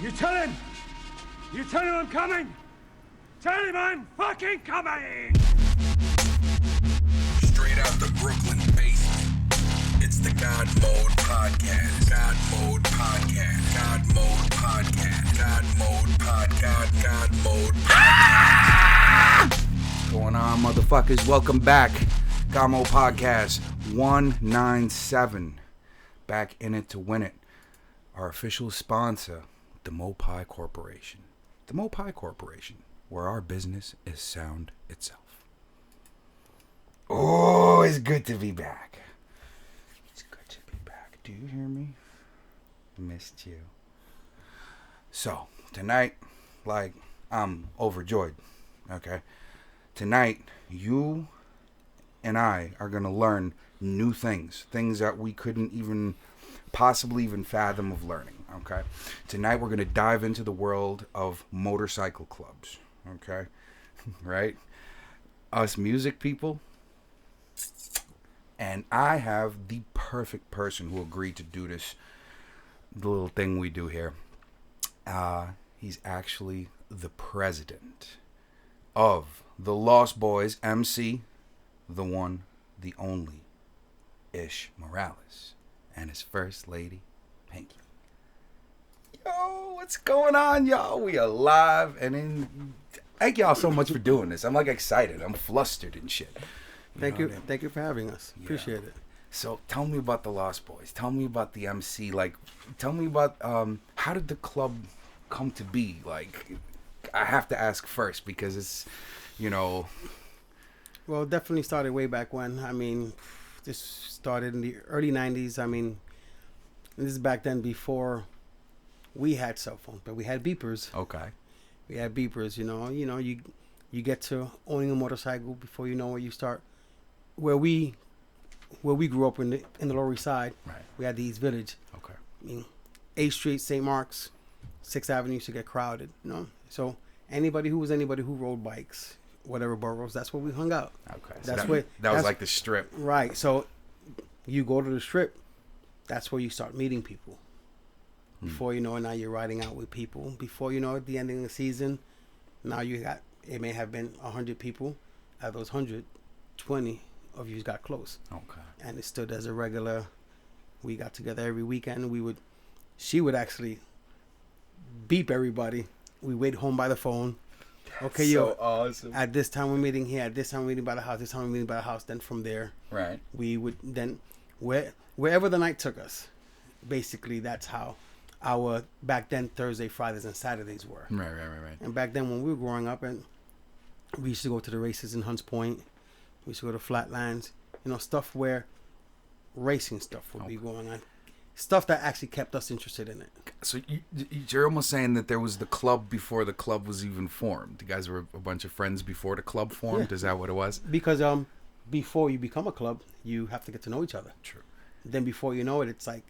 You tell him! You tell him I'm coming! Tell him I'm fucking coming! Straight out the Brooklyn basement. It's the GodMode Podcast. GodMode Podcast. GodMode Podcast. GodMode Podcast. GodMode Podcast. What's going on, motherfuckers? Welcome back. GodMode Podcast 197. Back in it to win it. Our official sponsor, the Mopai Corporation. The Mopai Corporation, where our business is sound itself. Oh, it's good to be back. It's good to be back. Do you hear me? Missed you. So, tonight, I'm overjoyed. Okay? Tonight, you and I are going to learn new things. Things that we couldn't even possibly even fathom of learning. Okay? Tonight, we're going to dive into the world of motorcycle clubs. Okay? Right? Us music people. And I have the perfect person who agreed to do this, the little thing we do here. He's actually the president of the Lost Boys, MC, the one, the only, Ish Morales, and his first lady, Pinky. Yo, what's going on, y'all? We are live and in. Thank y'all so much for doing this. I'm excited. I'm flustered and shit. Thank you for having us. Yeah. Appreciate it. So tell me about the Lost Boys. Tell me about the MC. Tell me about how did the club come to be? I have to ask first because it's, Well, it definitely started way back when. I mean, this started in the early 90s. I mean, this is back then before we had cell phones, but we had beepers. Okay. We had beepers, you get to owning a motorcycle before you know where you start. Where we grew up in the Lower East Side, Right. we had the East Village. Okay. I mean, 8th Street, St. Mark's, 6th Avenue used to get crowded, So anybody who rode bikes, whatever boroughs, that's where we hung out. Okay. That's So where that was like the strip. Right. So you go to the strip, that's where you start meeting people. Before you know it, now you're riding out with people. Before you know it, the ending of the season, now it may have been 100 people. Out of those 100, 20 of you got close. Okay. And it stood as a regular. We got together every weekend. She would actually beep everybody. We wait home by the phone. Okay, so awesome. At this time we're meeting here. At this time we're meeting by the house. This time we're meeting by the house. Then from there, Right. we would then wherever the night took us. Basically, that's how our back then Thursday, Fridays, and Saturdays were. Right. And back then when we were growing up, and we used to go to the races in Hunts Point. We used to go to Flatlands. Stuff where racing stuff would be going on. Stuff that actually kept us interested in it. So you're almost saying that there was the club before the club was even formed. You guys were a bunch of friends before the club formed? Yeah. Is that what it was? Because before you become a club, you have to get to know each other. True. Then before you know it, it's like,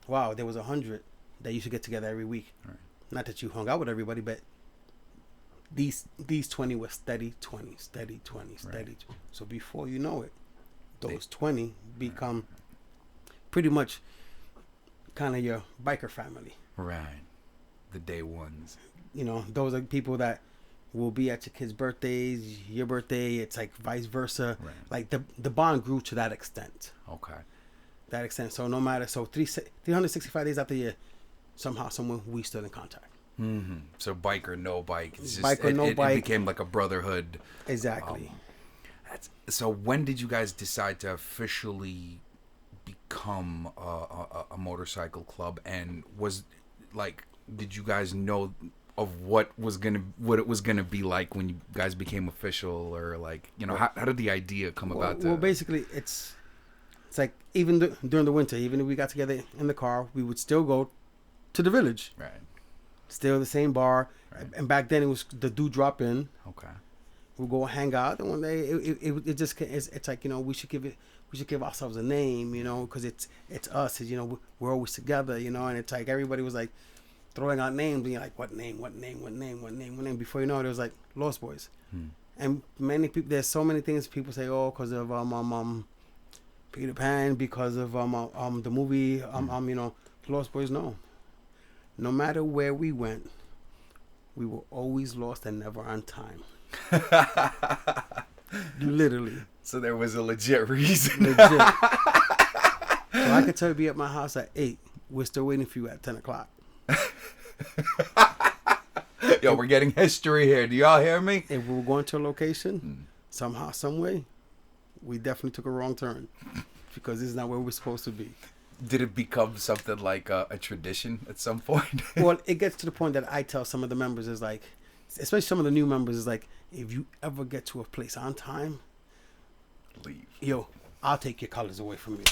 wow, there was 100 that used to get together every week. Right. Not that you hung out with everybody, but these 20 were steady 20, steady 20, steady. Right. So before you know it, those 20 become pretty much kind of your biker family. Right. The day ones. Those are people that will be at your kids' birthdays, your birthday. It's like vice versa. Right. Like the bond grew to that extent. Okay. That extent. So no matter, 365 days after year, somehow, somewhere, we still in contact. Mm-hmm. So bike or no bike. It's just, bike or no bike. It became like a brotherhood. Exactly. So when did you guys decide to officially become a motorcycle club? And did you guys know of what it was gonna be like when you guys became official, or how did the idea come about? Well, basically, it's like even during the winter, even if we got together in the car, we would still go to the village. Right. Still the same bar. Right. And back then it was the do drop in. Okay. We'll go hang out, and one day it's like we should give ourselves a name, because it's us. We're always together, and it's like everybody was like throwing out names, and you're like, what name? Before you know it, it was like Lost Boys. And many people, there's so many things people say, because of Peter Pan, because of the movie, Lost Boys. No, no matter where we went, we were always lost and never on time. Literally. So there was a legit reason. Legit. So I could tell you be at my house at 8. We're still waiting for you at 10 o'clock. Yo, we're getting history here. Do y'all hear me? If we were going to a location, somehow, some way, we definitely took a wrong turn. Because this is not where we're supposed to be. Did it become something like a tradition at some point? Well, it gets to the point that I tell some of the members is like, especially some of the new members is like, if you ever get to a place on Leave. yo, I'll take your colors away from you.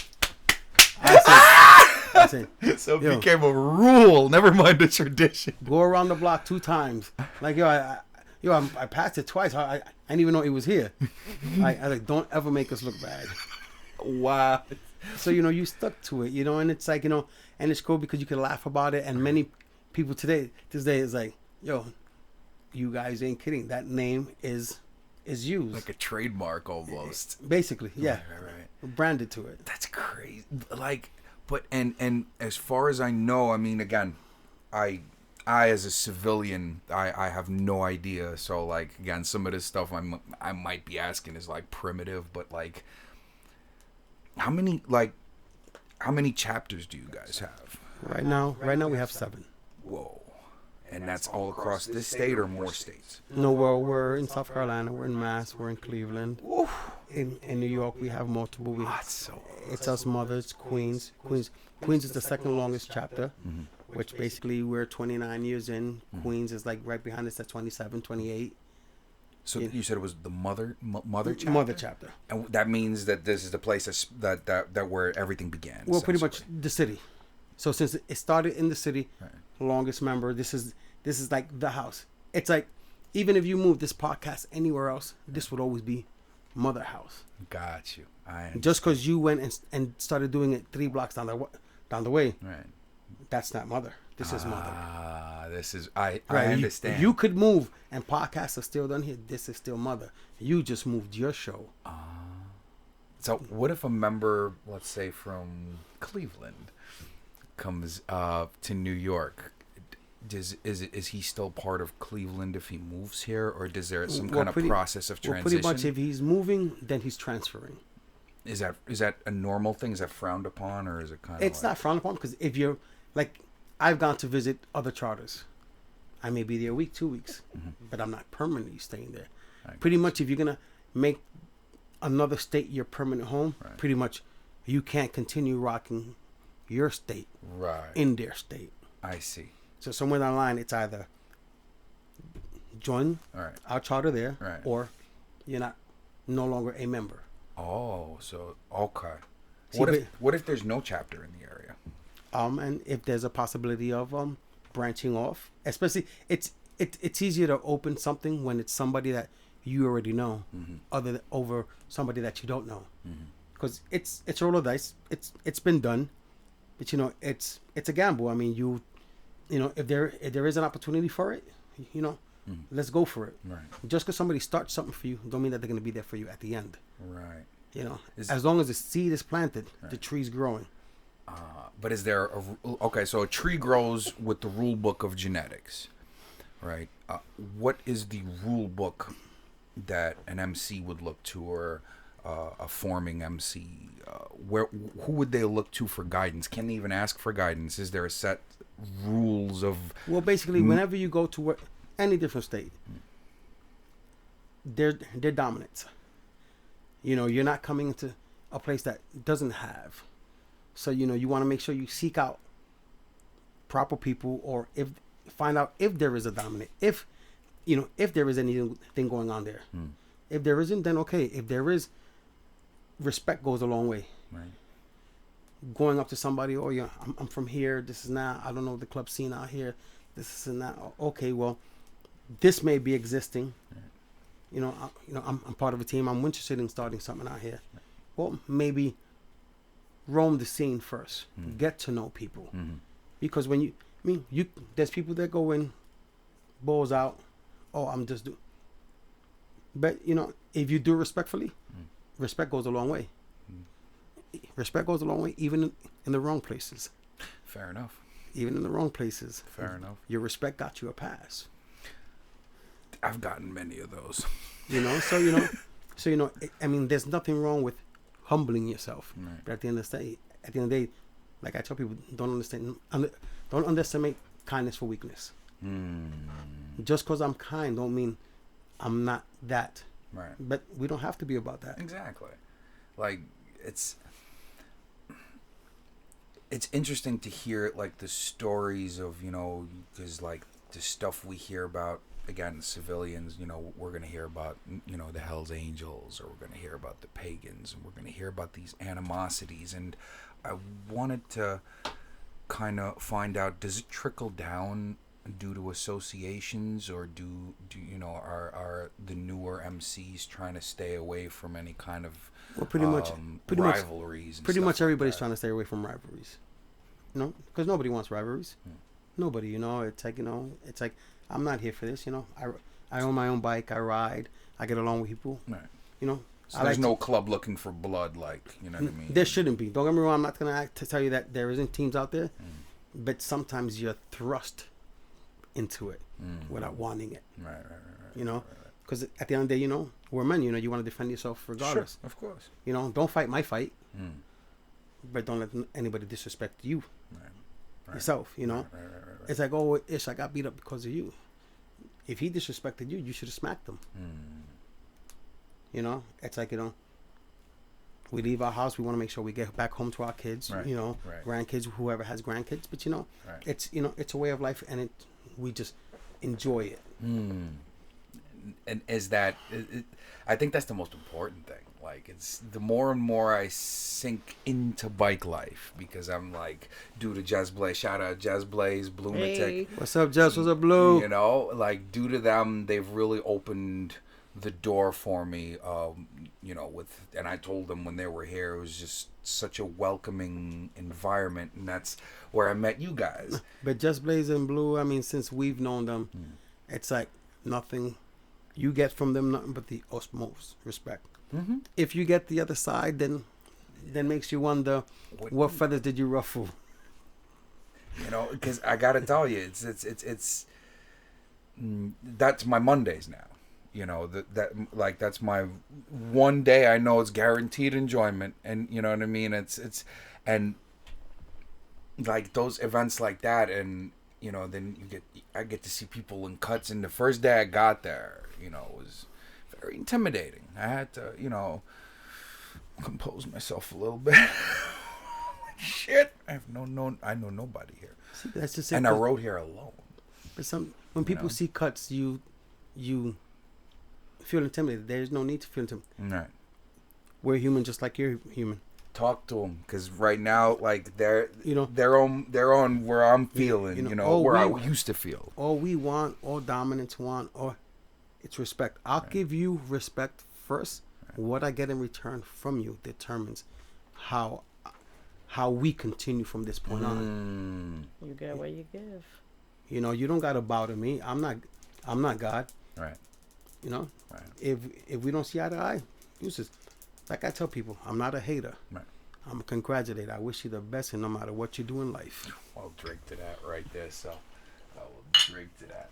I say, So it yo, became a rule. Never mind a tradition. go around the block 2 times. Like, yo, I passed it twice. I didn't even know it was here. I like, don't ever make us look bad. Wow. So, you stuck to it, and it's like, and it's cool because you can laugh about it. And many people this day is like, yo, you guys ain't kidding. That name is used. Like a trademark almost. Basically, yeah. Right. Branded to it. That's crazy. Like, but, and as far as I know, I mean, again, I as a civilian, I have no idea. So, like, again, some of this stuff I might be asking is, like, primitive, but, like, how many chapters do you guys have? Right now we have 7. Whoa. And that's all across this state or more states? No, we're in South Carolina, we're in Mass, we're in Cleveland. Oof. In New York, we have multiple. So It's us mothers, Queens. Queens is the second longest chapter, which basically we're 29 years in. Queens is like right behind us at 27, 28. So you said it was the mother chapter? Mother chapter. And that means that this is the place that where everything began. Well, pretty much the city. So since it started in the city, Right. longest member, this is like the house. It's like, even if you move this podcast anywhere else, this would always be Mother House. Got you. Just because you went and started doing it 3 blocks down the way, Right. that's not Mother. This is Mother. This is I Right, understand. You could move, and podcasts are still done here. This is still Mother. You just moved your show. So what if a member, let's say from Cleveland, comes to New York? Is he still part of Cleveland if he moves here, or is there some kind of process of transition? Well, pretty much if he's moving, then he's transferring. Is that a normal thing? Is that frowned upon, or is it kind of? It's not frowned upon because if you're like, I've gone to visit other charters. I may be there a week, 2 weeks, but I'm not permanently staying there. Pretty much, if you're gonna make another state your permanent home, pretty much you can't continue rocking your state in their state. I see. So somewhere down the line, it's either join our charter there, or you're no longer a member. Oh, so okay. See, What if there's no chapter in the area? And if there's a possibility of branching off, especially it's easier to open something when it's somebody that you already know, over somebody that you don't know, because it's a roll of dice. It's been done, but it's a gamble. I mean, if there is an opportunity for it, let's go for it. Right. Just because somebody starts something for you, don't mean that they're going to be there for you at the end. Right. As long as the seed is planted, the tree's growing. But is there so a tree grows with the rule book of genetics, right? What is the rule book that an MC would look to, or a forming MC? Who would they look to for guidance? Can they even ask for guidance? Is there a set rules of? Well, basically, whenever you go to any different state, they're dominant. You're not coming into a place that doesn't have. So, you want to make sure you seek out proper people, or find out if there is a dominant, if there is anything going on there. If there isn't, then okay. If there is, respect goes a long way. Right. Going up to somebody, oh yeah, I'm from here. This is not, I don't know the club scene out here. This is not, okay, well, this may be existing. Right. I'm part of a team. I'm interested in starting something out here. Right. Well, maybe roam the scene first, get to know people, because when there's people that go in, balls out, oh, I'm just do. But if you do respectfully, respect goes a long way. Respect goes a long way, even in the wrong places. Fair enough. even in the wrong places. Fair enough. Your respect got you a pass. I've gotten many of those. You know, I mean, there's nothing wrong with humbling yourself. Right. But at the end of the day, like I tell people, don't underestimate kindness for weakness. Just because I'm kind don't mean I'm not that. Right. But we don't have to be about that. Exactly. Like, it's interesting to hear, like, the stories of, you know, because, like, the stuff we hear about, again, civilians, you know, we're going to hear about, you know, the Hells Angels, or we're going to hear about the pagans, and we're going to hear about these animosities. And I wanted to kind of find out, does it trickle down due to associations, or do you know, are the newer MCs trying to stay away from any kind of pretty much rivalries? And pretty stuff much everybody's like trying to stay away from rivalries. You know, because nobody wants rivalries. Nobody, you know. It's like, you know, it's like, I'm not here for this. You know, I own my own bike. I ride. I get along with people. Right. You know. So there's no club looking for blood, like, you know what I mean? There shouldn't be. Don't get me wrong. I'm not gonna to tell you that there isn't teams out there, but sometimes you're thrust into it without wanting it. Right. You know, because at the end of the day, you know, we're men. You know, you want to defend yourself regardless. Sure, of course. You know, don't fight my fight, but don't let anybody disrespect you. Right. Yourself, you know. Right. It's like, oh, Ish, I got beat up because of you. If he disrespected you, you should have smacked him. You know, it's like, you know, we leave our house, we want to make sure we get back home to our kids, Right. you know, Right. grandkids, whoever has grandkids. But, you know, Right. it's, you know, it's a way of life, and we just enjoy it. And is that, I think that's the most important thing. Like, it's the more and more I sink into bike life, because I'm like, due to Jazz Blaze, shout out Jazz Blaze, Blumatic. Hey. What's up, Jess? What's up, Blue? You know, like, due to them, they've really opened the door for me, you know, and I told them when they were here, it was just such a welcoming environment, and that's where I met you guys. But Just Blaze and Blue, I mean, since we've known them, it's like nothing you get from them, nothing but the utmost respect. If you get the other side, then makes you wonder, what feathers did you ruffle? You know, because I gotta tell you, it's that's my Mondays now. You know, that's my one day I know it's guaranteed enjoyment, and you know what I mean. It's and like those events like that, and you know, then I get to see people in cuts. And the first day I got there, you know, was very intimidating. I had to, you know, compose myself a little bit. Shit, I know nobody here. See, that's just it. And I rode here alone. But when people see cuts, you feel intimidated. There's no need to feel intimidated. Right. We're human, just like you're human. Talk to them, because right now, like they're on where I'm feeling, where I used to feel. All we want, all dominants want, it's respect. I'll give you respect first. Right. What I get in return from you determines how we continue from this point on. You get what you give. You know, you don't gotta bow to me. I'm not God. Right. You know. Right. If we don't see eye to eye, you just, like I tell people, I'm not a hater. Right. I'm a congratulator. I wish you the best, and no matter what you do in life. I'll drink to that right there. So I will drink to that.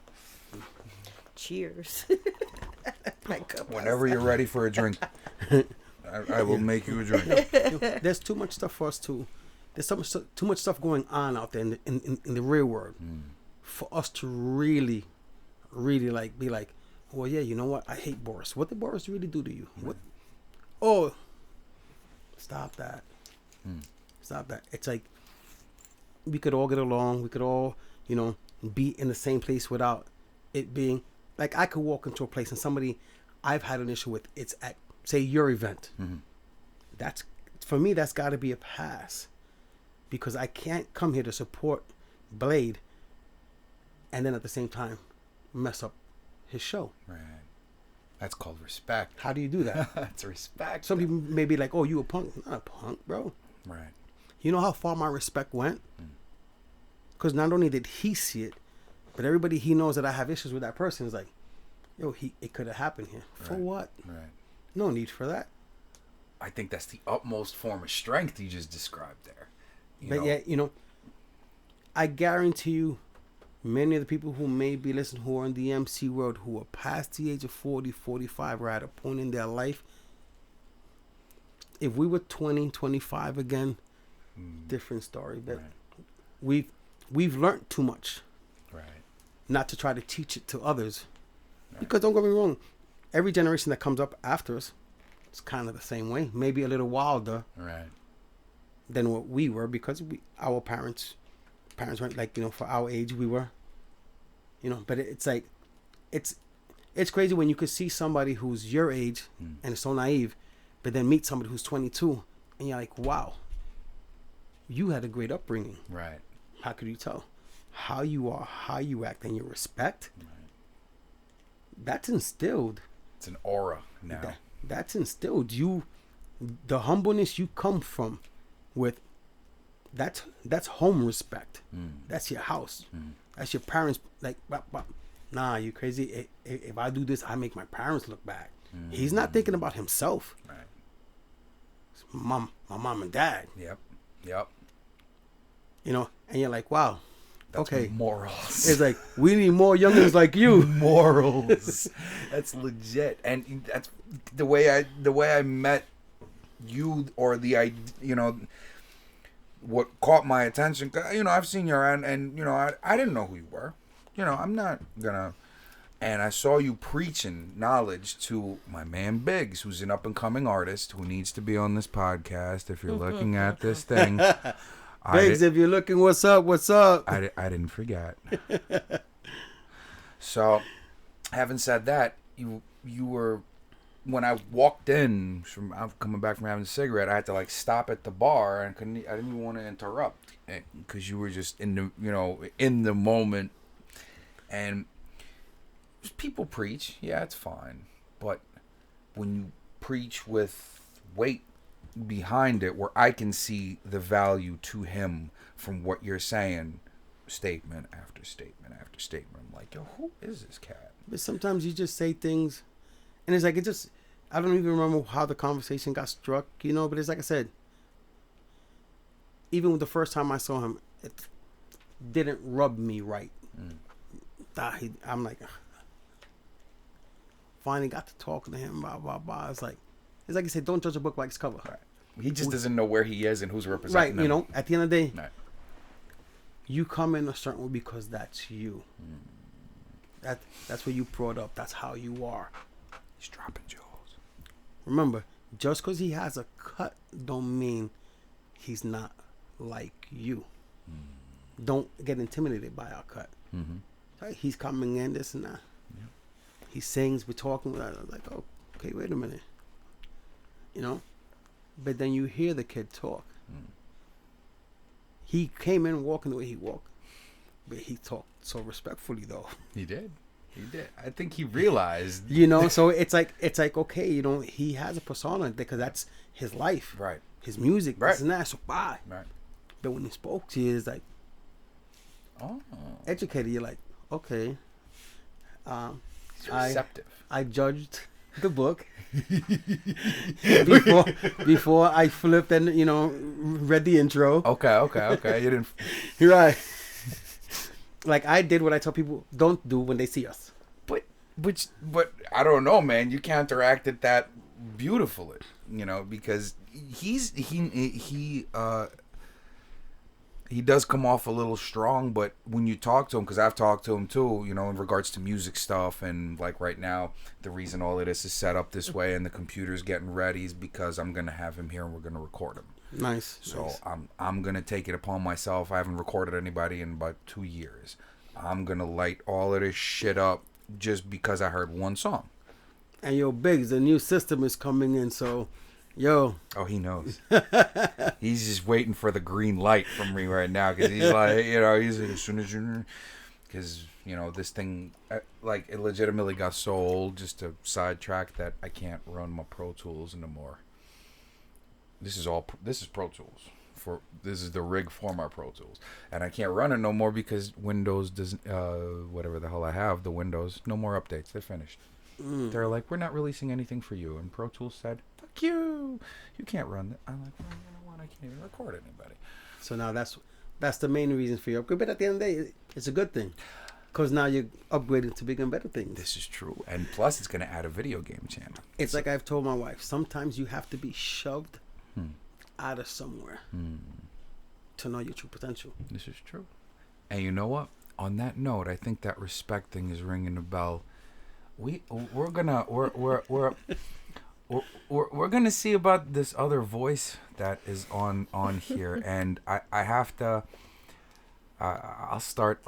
Cheers. Whenever you're ready for a drink, I will make you a drink. There's too much stuff for us to. There's too much stuff going on out there in the real world for us to really like be like, well, yeah, you know what? I hate Boris. What did Boris really do to you? What? Oh, stop that. Stop that. It's like we could all get along. We could all, be in the same place without it being like I could walk into a place and somebody I've had an issue with, it's at, say, your event. That's, for me, that's got to be a pass, because I can't come here to support Blade and then at the same time mess up his show. Right. That's called respect. How do you do that? That's respect. Some people may be like, oh, you a punk. Not a punk, bro. Right. You know how far my respect went? Because not only did he see it, but everybody he knows that I have issues with that person is like, yo, it could have happened here. For what? Right. No need for that. I think that's the utmost form of strength you just described there. Yeah, I guarantee you, many of the people who may be listening who are in the MC world who are past the age of 40, 45, or at a point in their life, if we were 20, 25 again, different story. But we've learned too much. Right. Not to try to teach it to others. Right. Because don't get me wrong, every generation that comes up after us, it's kind of the same way. Maybe a little wilder. Right. Than what we were, because our parents weren't like, for our age we were, but it's like, it's crazy when you could see somebody who's your age and is so naive, but then meet somebody who's 22 and you're like, wow, you had a great upbringing. Right. How could you tell? How you are, how you act, and your respect. Right. That's instilled. It's an aura now. That's instilled. The humbleness you come from with, that's home respect. That's your house. That's your parents. Like, nah, you crazy. If I do this, I make my parents look bad. He's not thinking about himself. Right. It's my mom and dad. Yep. And you're like, wow. That's okay. Morals. It's like, we need more youngins like you. Morals. That's legit. And that's the way I met you, or what caught my attention. I've seen you around, and I didn't know who you were. I'm not gonna. And I saw you preaching knowledge to my man Biggs, who's an up and coming artist who needs to be on this podcast. If you're looking at this thing, Biggs, if you're looking, what's up? What's up? I didn't forget. So, having said that, you were. When I walked in I'm coming back from having a cigarette, I had to stop at the bar, and I didn't even want to interrupt because you were just in the moment. And people preach, yeah, it's fine, but when you preach with weight behind it, where I can see the value to him from what you're saying, statement after statement after statement, I'm like, yo, who is this cat? But sometimes you just say things, and it's like, I don't even remember how the conversation got struck, but it's like I said, even with the first time I saw him, it didn't rub me right. I'm like, finally got to talking to him, blah, blah, blah. It's like you said, don't judge a book by its cover. Right. He just doesn't know where he is and who's representing him. Right, at the end of the day, right. You come in a certain way because that's you. That's what you brought up. That's how you are. He's dropping jewels. Remember, just because he has a cut don't mean he's not like you. Don't get intimidated by our cut. Like, he's coming in, this and that. He sings, we're talking. I was like, oh, okay, wait a minute. But then you hear the kid talk. He came in walking the way he walked, but he talked so respectfully, though. He did. I think he realized. So it's like okay, he has a persona because that's his life, right? His music, right? This and that. So bye. Right. But when he spoke to you, it's like, educated. You're like, okay. He's receptive. I judged the book before I flipped and read the intro. Okay. You didn't. You're right. Like, I did what I tell people don't do when they see us. But I don't know, man. You counteracted that beautifully, because he does come off a little strong, but when you talk to him, because I've talked to him too, in regards to music stuff, and like right now, the reason all of this is set up this way and the computer's getting ready is because I'm gonna have him here and we're gonna record him. Nice. So nice. I'm gonna take it upon myself. I haven't recorded anybody in about 2 years. I'm gonna light all of this shit up just because I heard one song. And yo, Biggs, the new system is coming in, so yo. Oh, he knows. He's just waiting for the green light from me right now, because he's like, he's as soon as you, because this thing, like, it legitimately got so old, just to sidetrack, that I can't run my Pro Tools anymore. This is Pro Tools. This is the rig for my Pro Tools, and I can't run it no more because Windows doesn't. Whatever the hell I have, the Windows, no more updates. They're finished. They're like, we're not releasing anything for you, and Pro Tools said, "Fuck you! You can't run that." I'm like, well, you know what? I can't even record anybody. So now that's That's the main reason for your upgrade. But at the end of the day, it's a good thing. Because now you're upgrading to bigger and better things. This is true. And plus, it's going to add a video game channel. It's like I've told my wife, sometimes you have to be shoved out of somewhere to know your true potential. This is true. And you know what? On that note, I think that respect thing is ringing a bell. We're gonna see about this other voice that is on here, and I have to. I'll start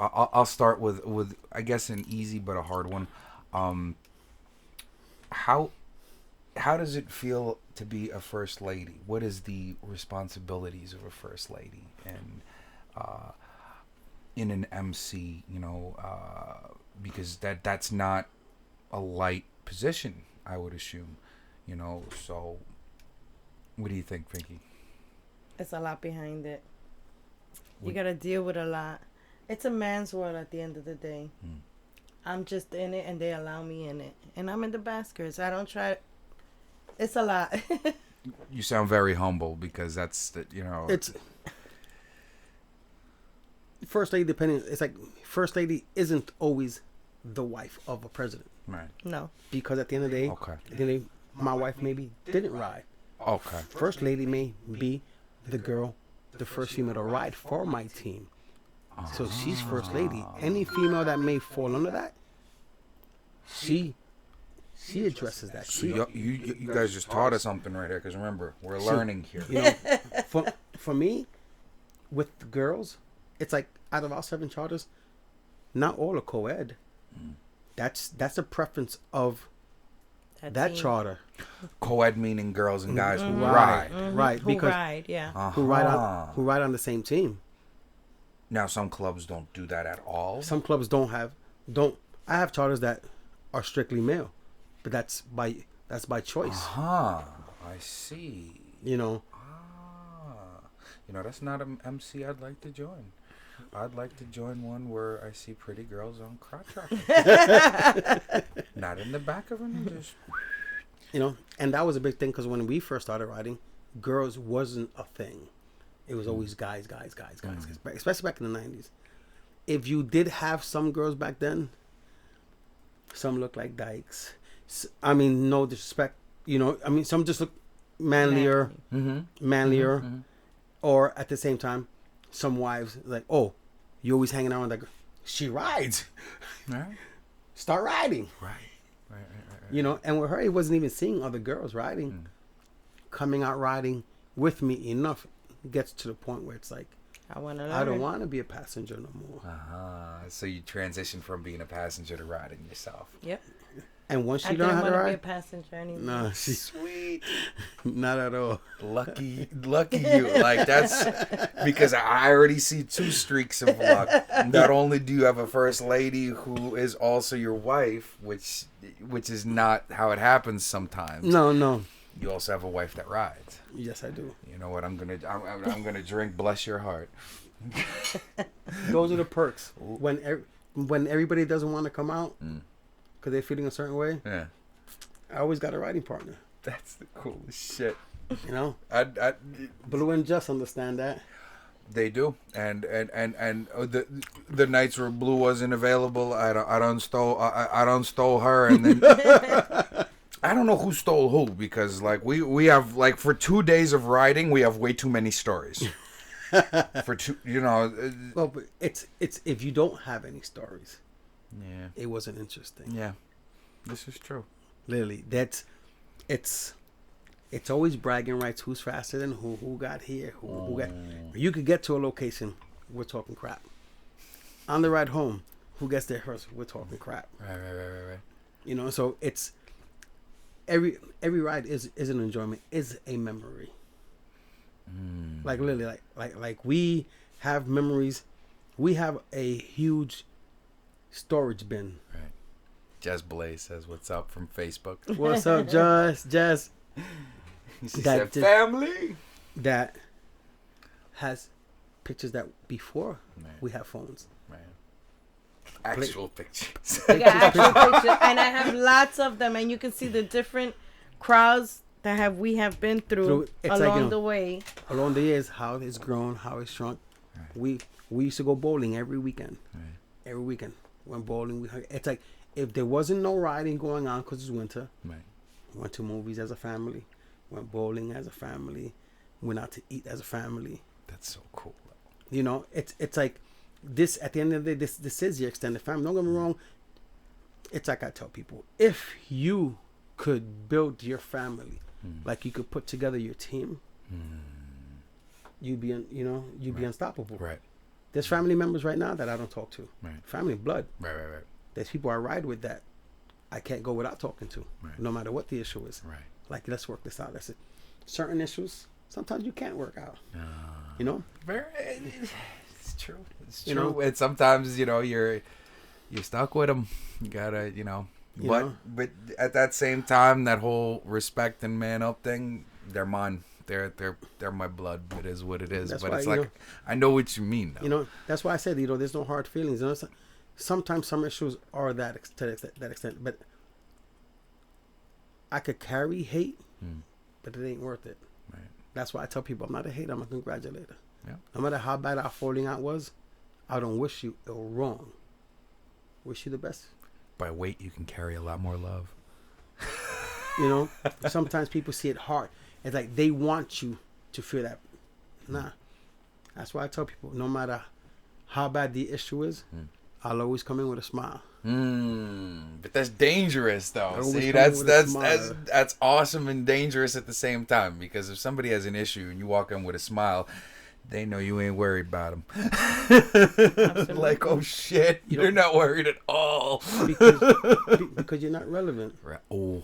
with I guess an easy but a hard one. How does it feel to be a first lady? What is the responsibilities of a first lady and in an MC? Because that's not a light position, I would assume. So what do you think, Pinky? It's a lot behind it. You gotta deal with a lot. It's a man's world at the end of the day. I'm just in it, and they allow me in it, and I'm in the baskets. I don't try. It's a lot. You sound very humble because that's It's first lady depending. It's like first lady isn't always the wife of a president. Right. No. Because at the end of the day, Okay. at the end of the day, my wife maybe didn't ride. Okay. First lady may be the girl, the first female to ride for my team. So she's first lady. Any female that may fall under that, she addresses that. So you guys just taught us something right here, because remember, we're learning here. For me, with the girls, it's like out of our 7 charters, not all are co-ed. That's a preference of that team. charter. Co-ed meaning girls and guys who Right, ride. right. Who Because ride, yeah. who ride on the same team. Now some clubs don't do that at all. Some clubs don't. I have charters that are strictly male, but that's by choice. I see. That's not an MC I'd like to join. I'd like to join one where I see pretty girls on crotch rocket. Not in the back of them, just And that was a big thing because when we first started riding, girls wasn't a thing. It was always guys. Especially back in the 90s. If you did have some girls back then, some looked like dykes. I mean, no disrespect. Some just look manlier. Or at the same time, some wives like, oh, you always hanging out with that girl. She rides. right. Start riding. Right. And with her, it wasn't even seeing other girls riding. Coming out riding with me enough gets to the point where it's like, I want to learn. I don't want to be a passenger no more. So you transition from being a passenger to riding yourself. Yep. And once I she learned didn't how to want to be a ride, passenger anymore. no, Sweet. not at all. Lucky you. Like, that's because I already see 2 streaks of luck. Not only do you have a first lady who is also your wife, which is not how it happens sometimes. No. You also have a wife that rides. Yes, I do. You know what? I'm gonna drink. Bless your heart. Those are the perks. When everybody doesn't want to come out because they're feeling a certain way, Yeah. I always got a riding partner. That's the coolest shit. I Blue and Just understand that. They do, and the nights where Blue wasn't available, I don't stole her, and then I don't know who stole who, because like we have like for 2 days of riding, we have way too many stories. For 2, Well, but it's if you don't have any stories, Yeah. it wasn't interesting. Yeah. This is true. Literally, it's always bragging rights. Who's faster than who got here? Who got? You could get to a location. We're talking crap. On the ride home, who gets there first? We're talking crap. Right. So it's every ride is an enjoyment, is a memory. Like literally, like we have memories. We have a huge storage bin. Right. Jess Blaze says, "What's up?" from Facebook. What's up, Jess? She That said, "Family." That has pictures that before Right. we have phones. Right. Actual pictures. I got actual pictures, and I have lots of them, and you can see the different crowds that we have been through It's along like, the way. Along the years, how it's grown, how it's shrunk. We used to go bowling every weekend. Right. Every weekend. Went bowling. It's like if there wasn't no riding going on because it's winter. Right. Went to movies as a family. Went bowling as a family. Went out to eat as a family. That's so cool. You know, it's like this. At the end of the day, this is your extended family. Don't get me wrong. It's like I tell people, if you could build your family, like you could put together your team, you'd be be unstoppable. Right. There's family members right now that I don't talk to. Right. Family blood. Right. There's people I ride with that I can't go without talking to, no matter what the issue is. Right. Like, let's work this out. That's it. Certain issues, sometimes you can't work out. You know? It's true. It's true. You know? And sometimes, you're stuck with them. You gotta, but at that same time, that whole respect and man up thing, they're mine. They're my blood. It is what it is. That's but why, it's like, I know what you mean, though. You know, that's why I said, there's no hard feelings. Sometimes some issues are that extent, but I could carry hate, but it ain't worth it. Right. That's why I tell people I'm not a hater, I'm a congratulator. Yeah. No matter how bad our falling out was, I don't wish you ill wrong. Wish you the best. By weight, you can carry a lot more love. You know, sometimes people see it hard. It's like they want you to feel that. Nah. That's why I tell people, no matter how bad the issue is, I'll always come in with a smile. But that's dangerous, though. See, come that's awesome and dangerous at the same time. Because if somebody has an issue and you walk in with a smile, they know you ain't worried about them. Like, oh shit, you're not worried at all because you're not relevant. Right. Oh,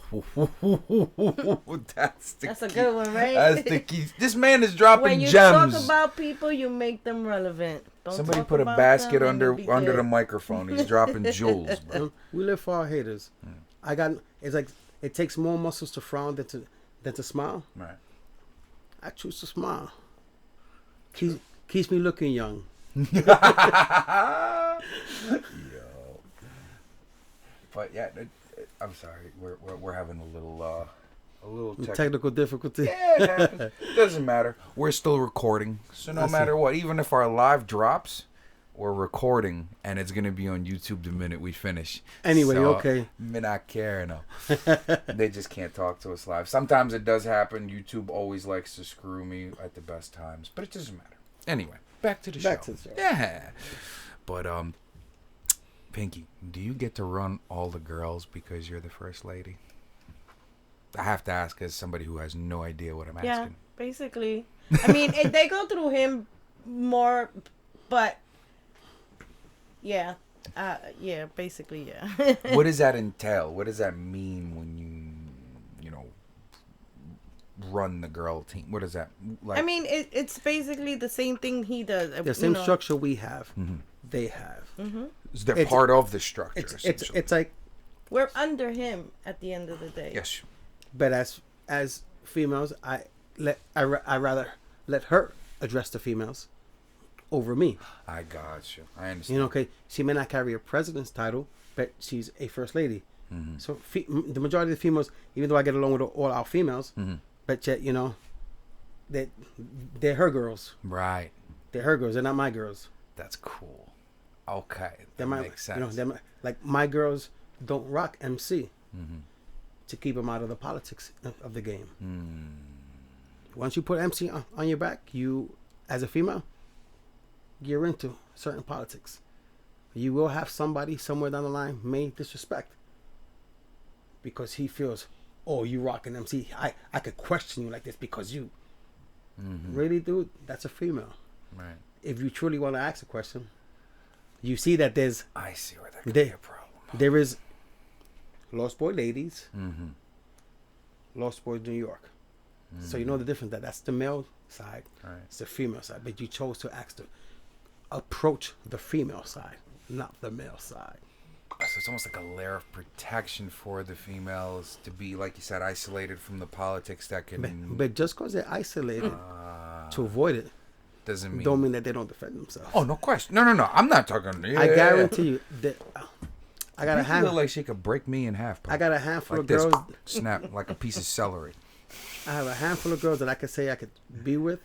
that's a good one, right? That's the key. This man is dropping when you gems. talk about people, you make them relevant. Don't Somebody talk put a about basket them and under you'll be the good. microphone. He's dropping jewels, bro. We live for our haters. It's like it takes more muscles to frown than to smile. Right. I choose to smile. Keeps me looking young. Yo. But yeah, I'm sorry. We're having a little Technical difficulty. Yeah, it happens. Doesn't matter. We're still recording, so no matter what, even if our live drops, we're recording, and it's gonna be on YouTube the minute we finish. Anyway, so, okay. Me not care, no. They just can't talk to us live. Sometimes it does happen. YouTube always likes to screw me at the best times, but it doesn't matter. Anyway, back to the show. Yeah. But Pinky, do you get to run all the girls because you're the first lady? I have to ask as somebody who has no idea what I'm asking. Yeah, basically. I mean, they go through him more, but yeah, basically, yeah. What does that entail? What does that mean when you run the girl team? What is that like? I mean, it's basically the same thing he does. The same structure we have, they have. They're part of the structure. It's like we're under him at the end of the day. Yes. But as females, I rather let her address the females over me. I got you. I understand. You know, okay, she may not carry a president's title, but she's a first lady. So the majority of the females, even though I get along with all our females, but yet, they're her girls. Right. They're her girls. They're not my girls. That's cool. Okay. That makes sense. Like my girls don't rock MC to keep them out of the politics of the game. Once you put MC on your back, you, as a female, you're into certain politics. You will have somebody somewhere down the line may disrespect because he feels, oh, you rocking MC. I could question you like this because you. Really, dude? That's a female. Right. If you truly want to ask a question, you see that there's... I see where that could be a problem. There is Lost Boy Ladies, Lost Boys New York. So you know the difference. That's the male side. Right. It's the female side. But you chose to approach the female side, not the male side. So it's almost like a layer of protection for the females to be, like you said, isolated from the politics that can... But just because they're isolated to avoid it, don't mean that they don't defend themselves. Oh, no question. No. I'm not talking... Yeah. I guarantee you that... I got a handful... Look like she could break me in half, bro. I got a handful like of girls... Snap, like a piece of celery. I have a handful of girls that I could say I could be with,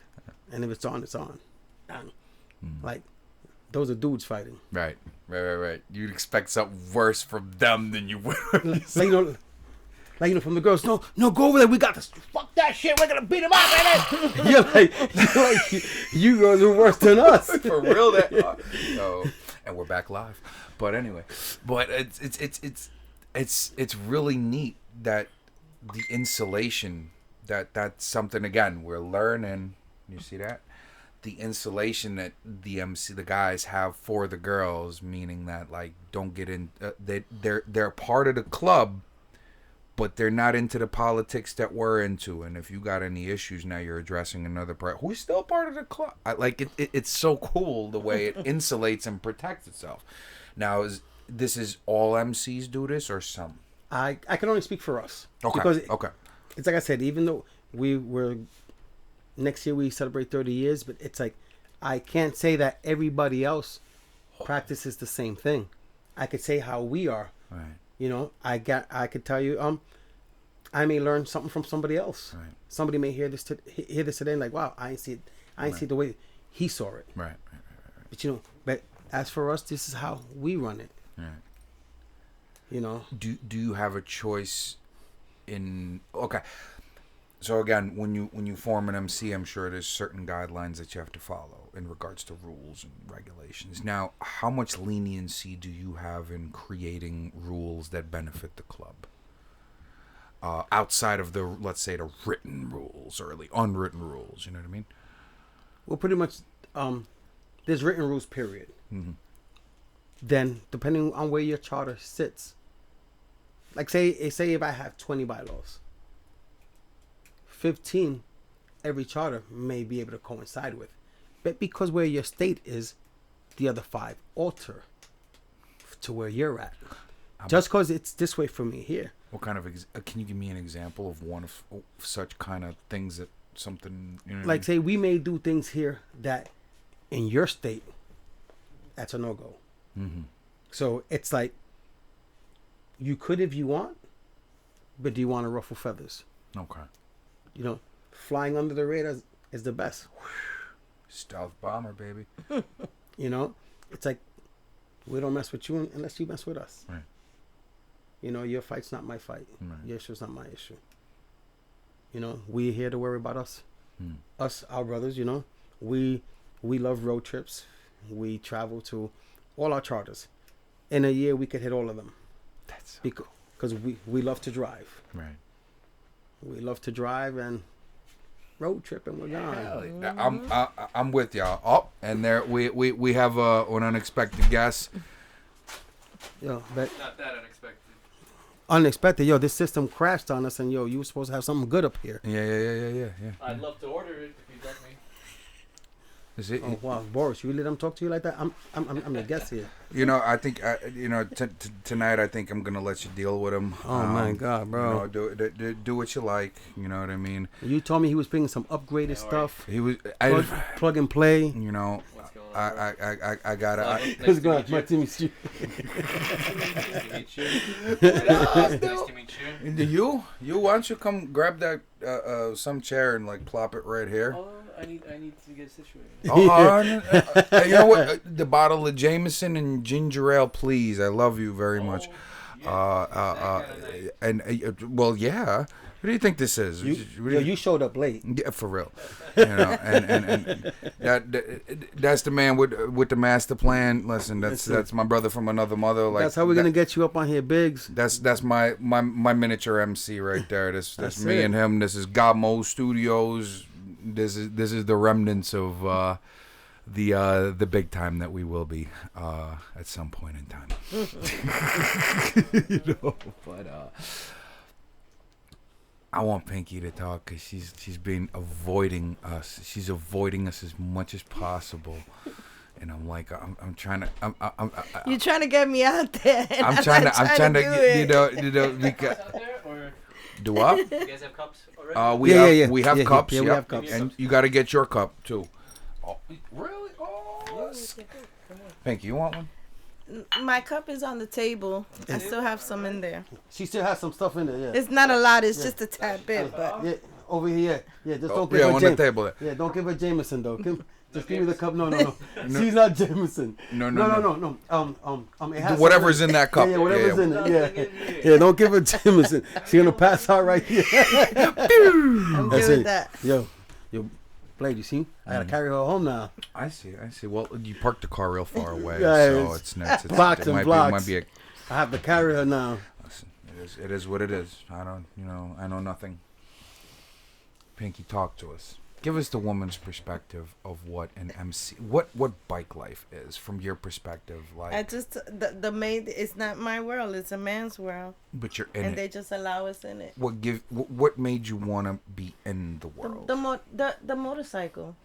and if it's on, it's on. Like, those are dudes fighting. Right. You'd expect something worse from them than you would. From the girls. No, go over there. We got this. Fuck that shit. We're gonna beat him up, man. you're like, you girls are worse than us. For real, and we're back live. But anyway, it's really neat that the insulation that's something again we're learning. You see that? The insulation that the guys have for the girls, meaning that like don't get in. They're part of the club, but they're not into the politics that we're into. And if you got any issues, now you're addressing another part who's still part of the club. It's so cool the way it insulates and protects itself. Now, this is all MCs do this or some? I can only speak for us. Okay. Because it's like I said, even though next year we celebrate 30 years, but it's like I can't say that everybody else practices the same thing. I could say how we are. Right. You know, I could tell you, I may learn something from somebody else. Right. Somebody may hear this today and like, wow, I ain't see it the way he saw it. Right. But but as for us, this is how we run it. Right. You know. Do you have a choice in? Okay. So again, when you form an MC, I'm sure there's certain guidelines that you have to follow in regards to rules and regulations. Now, how much leniency do you have in creating rules that benefit the club? Outside of the, let's say, the written rules or the unwritten rules, you know what I mean? Well, pretty much, there's written rules, period. Mm-hmm. Then, depending on where your charter sits, like say if I have 20 bylaws, 15 every charter may be able to coincide with, but because where your state is, the other 5 alter to where you're at. Just because it's this way for me here. What kind of can you give me an example of one of such kind of things that something, you know, like say we may do things here that in your state that's a no-go. Mm-hmm. So it's like you could if you want, but do you want to ruffle feathers? Okay. You know, flying under the radar is the best. Stealth bomber, baby. You know, it's like we don't mess with you unless you mess with us. Right. You know, your fight's not my fight. Right. Your issue's not my issue. You know, we're here to worry about us. Us, our brothers, you know. We love road trips. We travel to all our charters. In a year, we could hit all of them. That's so cool. Because we love to drive. Right. We love to drive and road trip, and we're gone. I'm with y'all. Oh, and there we have an unexpected guest. Yo, but not that unexpected. Unexpected. Yo, this system crashed on us, and yo, you were supposed to have something good up here. Yeah. I'd love to order it if you'd let me. Is it? Oh wow, Boris, you let them talk to you like that? I'm the guest here. You know, I think tonight I think I'm gonna let you deal with him. Oh my God, bro! You know, do what you like. You know what I mean? You told me he was bringing some upgraded stuff. He was plug and play. You know, what's going on? I gotta. What's going on? Nice to meet you. Nice to meet you. You why don't you come grab that some chair and like plop it right here? Oh, I need to get situated. You know what? The bottle of Jameson and ginger ale, please. I love you very much. Yeah. Well, yeah. What do you think this is? You showed up late. Yeah, for real. You know, and that's the man with the master plan. Listen, that's my brother from another mother. Like that's how we're gonna get you up on here, Biggs. That's my miniature MC right there. That's me and him. This is GodMode Studios. This is the remnants of the big time that we will be at some point in time. You know, but I want Pinky to talk because she's been avoiding us. She's avoiding us as much as possible, and I'm like, I'm trying to. You're trying to get me out there. And I'm trying to get, you know, because. Do what? You guys have cups already? We have cups. Yeah, we have cups. And you got to get your cup too. Oh, really? Oh, Pinky, you want one? My cup is on the table. I still have some in there. She still has some stuff in there. Yeah. It's not a lot. It's just a tad bit, but Yeah, over here. Yeah, just don't give her on the table there. Yeah, don't give her Jameson though. Just give me the cup. No. She's not Jameson. No. It has Whatever's in that cup. Yeah, whatever's in Don't it. give Yeah. me Yeah, don't give her Jameson. She's gonna pass out right here. I'm That's good with it. that. Yo, Blade, you see? I gotta carry her home now. I see. Well, you parked the car real far away, Yeah, so it's it's blocks and blocks. Might be a, I have to carry her now. listen, it is what it is. I know nothing. Pinky, talk to us. Give us the woman's perspective of what an MC, what bike life is from your perspective. Like, I just the maid. It's not my world. It's a man's world, but you're in and it. they just allow us in it. What made you want to be in the world? The motorcycle.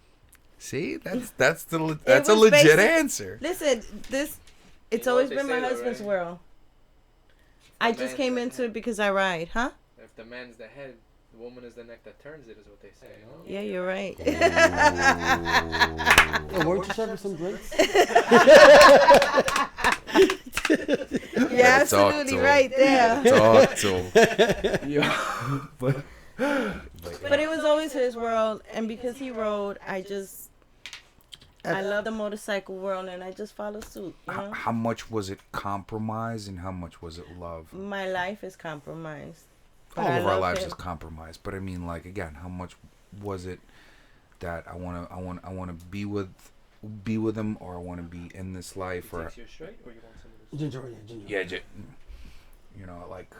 See, that's a was legit basic- answer. Listen, it's know always what they been my say though, husband's right? world. I The just man's came the into head. it because I ride, huh? If the man's the head, the woman is the neck that turns it, is what they say. You know? Yeah, you're right. Yo, weren't you serving some drinks? You're absolutely to him. right there. Talk to him. But it was always his world, and because he rode, I love the motorcycle world, and I just follow suit. You know, How much was it compromise and how much was it love? my life is compromised. All But I of our love lives him. is compromised, but I mean, like, again, how much was it that I want to be with him, or I want to be in this life, or Takes you straight, or you want somebody to Ginger, yeah, ginger. you know, like,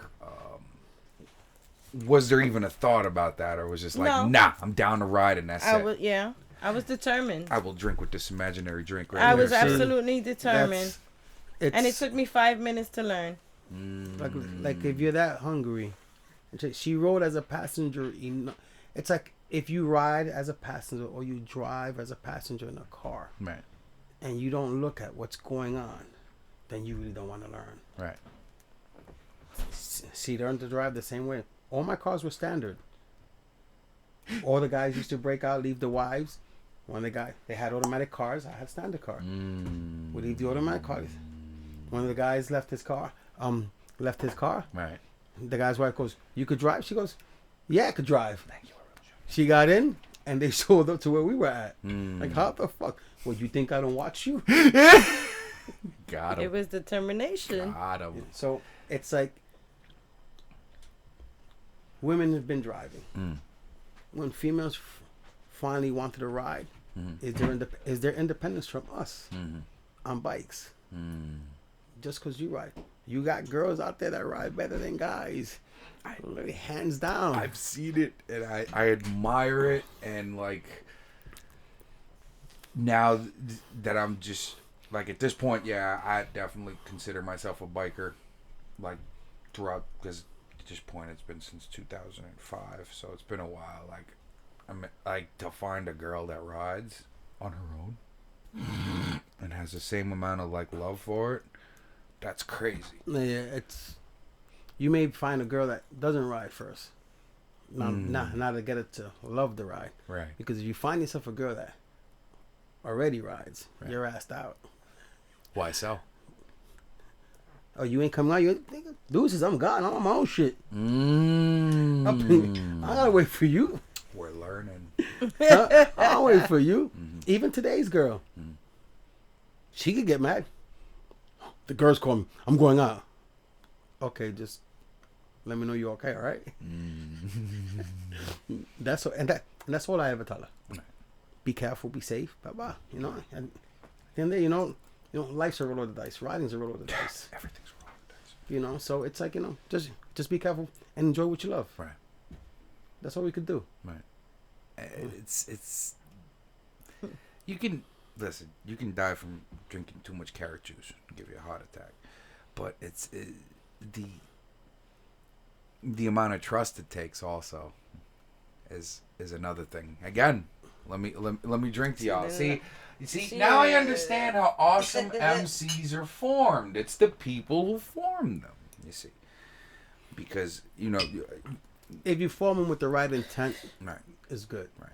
was there even a thought about that, or was it just like, No. nah, I'm down to ride and that's it. I was determined. I will drink with this imaginary drink right I here. was See, absolutely determined, It's and it took me 5 minutes to learn. like if you're that hungry. She rode as a passenger. It's like if you ride as a passenger or you drive as a passenger in a car, Right, and you don't look at what's going on, then you really don't want to learn. right. She learned to drive the same way. All my cars were standard. All the guys used to break out, leave the wives. They had automatic cars. I had standard car. We leave the automatic cars. One of the guys left his car. Right. The guy's wife goes, "You could drive?" She goes, "Yeah, I could drive." Thank you. She got in, and they showed up to where we were at. Like, how the fuck? Well, you think I don't watch you? Got It him. was determination. Got him. So it's like women have been driving. When females finally wanted to ride, is there independence from us on bikes? Just because you ride, you got girls out there that ride better than guys. Literally, hands down. I've seen it and I admire it, and like now that I'm just like at this point, yeah, I definitely consider myself a biker, like throughout, because at this point it's been since 2005, so it's been a while. Like I'm like, to find a girl that rides on her own and has the same amount of like love for it, that's crazy. Yeah, it's, you may find a girl that doesn't ride first. Not to get it to love the ride. Right. Because if you find yourself a girl that already rides, Right. you're asked out. Why so? Oh, you ain't coming out? You nigga, deuces, I'm gone. I'm on my own shit. I gotta wait for you. We're learning. I'll wait for you. Even today's girl. She could get mad. The girls call me. I'm going out. Okay, just let me know you're okay, all right? That's that's all I ever tell her. Right. Be careful, be safe, blah blah. You know, and then you know, life's a roll of the dice. Riding's a roll of the dice. Everything's wrong with this. You know, so it's like, just be careful and enjoy what you love. Right. That's all we could do. Right. It's you can listen. You can die from drinking too much carrot juice, give you a heart attack. But it's the amount of trust it takes also is another thing. Again, let me drink to y'all. See, you see, now I understand how awesome MCs are formed. It's the people who form them. You see, because If you form them with the right intent, right, it's good. right.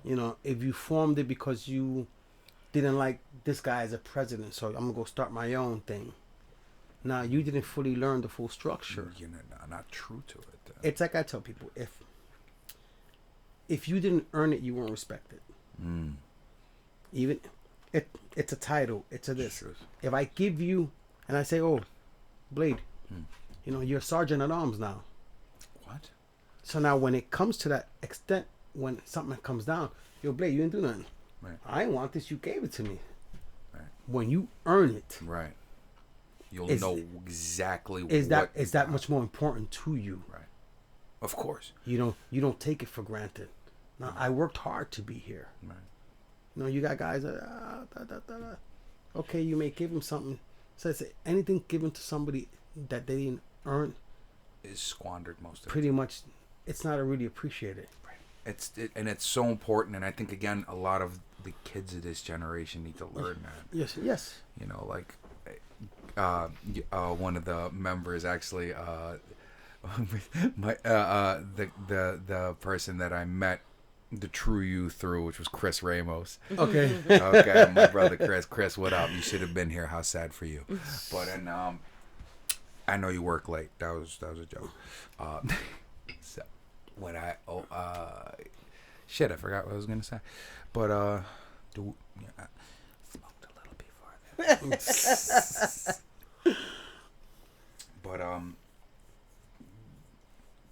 You know, if you formed it because you didn't like this guy as a president, so I'm gonna go start my own thing. Now you didn't fully learn the full structure. You're not true to it. It's like I tell people, if you didn't earn it, you won't respect it. Even it's a title. It's a this. Truth. If I give you and I say, "Oh, Blade, you're sergeant at arms now." What? So now when it comes to that extent, when something comes down, yo, Blade, you didn't do nothing. Right. I ain't want this. You gave it to me. Right. When you earn it, Right. You'll Is- know exactly is what that much more important to you? Right. Of course. You don't take it for granted. Now, I worked hard to be here. Right. You got guys that okay, you may give them something. So it's anything given to somebody that they didn't earn, Is squandered most of pretty much, it's not really appreciated. and it's so important, and I think again a lot of the kids of this generation need to learn that. Yes. Like one of the members actually my the person that I met the true you through, which was Chris Ramos. Okay. Okay, my brother Chris, what up? You should have been here. How sad for you. But I know you work late. That was a joke. So when I shit, I forgot what I was gonna say. But I smoked a little before that. But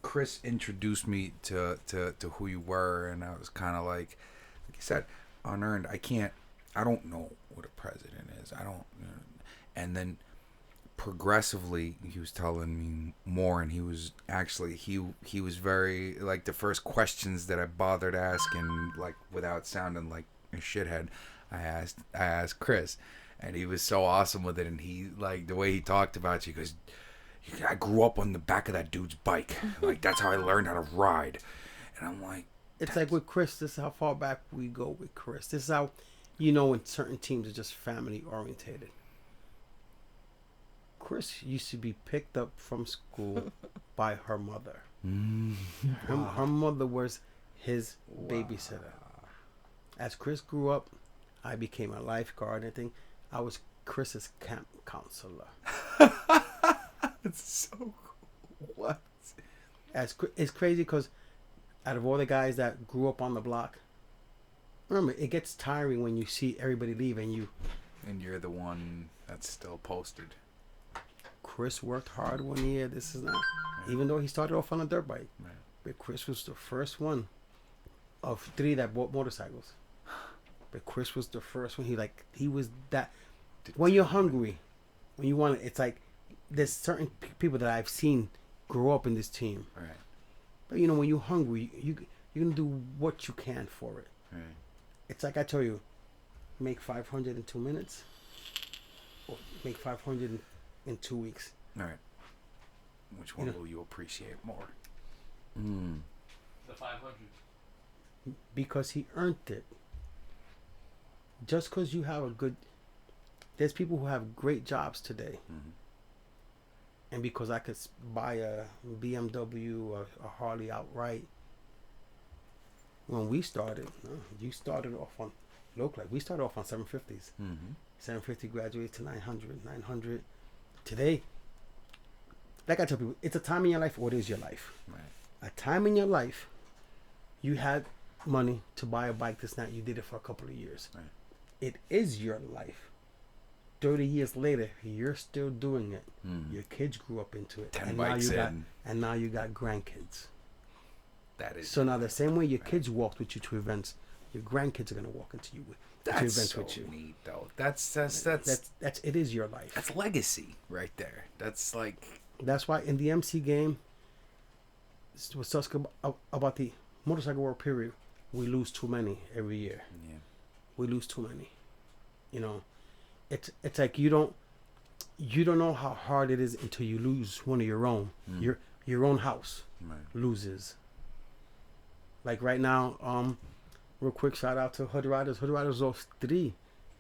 Chris introduced me to who you were, and I was kind of like you said, unearned. I don't know what a president is. I don't. And then progressively, he was telling me more, and he was actually he was very like the first questions that I bothered asking, like without sounding like a shithead. I asked Chris, and he was so awesome with it, and he like the way he talked about you, because I grew up on the back of that dude's bike. Like, that's how I learned how to ride. And I'm like... It's like with Chris, this is how far back we go with Chris. This is how, when certain teams are just family orientated. Chris used to be picked up from school by her mother. Her mother was his babysitter. As Chris grew up, I became a lifeguard and everything. I was Chris's camp counselor. It's so cool. What? It's crazy because out of all the guys that grew up on the block, remember, it gets tiring when you see everybody leave and you're the one that's still posted. Chris worked hard 1 year. This is not, even though he started off on a dirt bike. Right. But Chris was the first one of 3 that bought motorcycles. But Chris was the first one. He was that. When you're hungry, when you want it, it's like, there's certain people that I've seen grow up in this team. Right. But when you're hungry, you're gonna do what you can for it. Right. It's like I told you, make 500 in 2 minutes, or make 500 in 2 weeks. All right. Which one will you appreciate more? The 500. Because he earned it. Just because you have there's people who have great jobs today. Mm-hmm. And because I could buy a BMW or a Harley outright, when we started, you started off on local. We started off on 750s. 750 graduated to 900. 900. Today, like I tell people, it's a time in your life, or it is your life. Right. A time in your life, you had money to buy a bike this night. You did it for a couple of years. Right. It is your life. 30 years later, you're still doing it. Your kids grew up into it. 10 bikes in. And now you got grandkids. That is... So now the same way your kids walked with you to events, your grandkids are going to walk into you to events so with you. Neat, though. That's It is your life. That's legacy right there. That's like... That's why in the MC game, what's so about the motorcycle world period, we lose too many every year. Yeah. We lose too many. It's like you don't know how hard it is until you lose one of your own. Your own house loses. Like right now, real quick shout out to Hood Riders. Hood Riders lost 3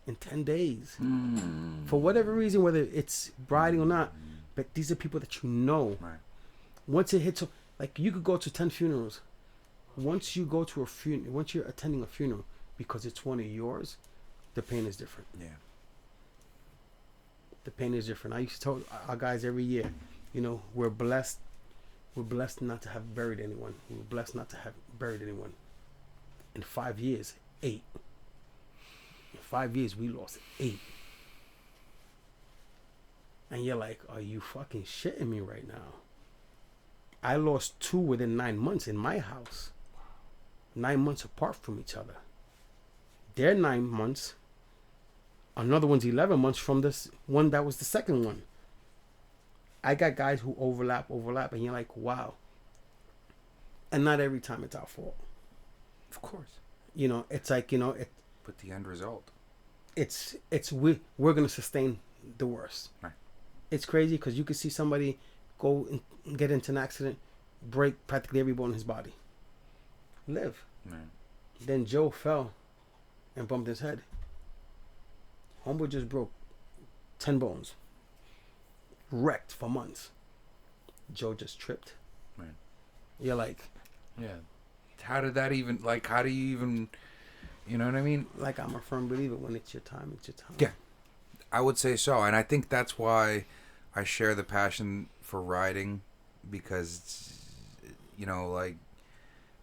in 10 days. For whatever reason, whether it's riding or not, but these are people that you know. Right. Once it hits, like you could go to 10 funerals. Once you go to a funeral, once you're attending a funeral because it's one of yours, the pain is different. Yeah. The pain is different. I used to tell our guys every year, we're blessed. We're blessed not to have buried anyone. We're blessed not to have buried anyone. In 5 years, 8. In 5 years, we lost 8. And you're like, are you fucking shitting me right now? I lost 2 within 9 months in my house. 9 months apart from each other. Their 9 months. Another one's 11 months from this one that was the second one. I got guys who overlap, and you're like, wow. And not every time it's our fault. Of course. You know, it's like, you know, But the end result. we're going to sustain the worst. Right. It's crazy because you could see somebody go and get into an accident, break practically every bone in his body. Live. Right. Then Joe fell and bumped his head. Homeboy just broke 10 bones. Wrecked for months. Joe just tripped. Right. You're like... Yeah. How did that even... Like, how do you even... You know what I mean? Like, I'm a firm believer. When it's your time, it's your time. Yeah. I would say so. And I think that's why I share the passion for riding. Because, you know, like...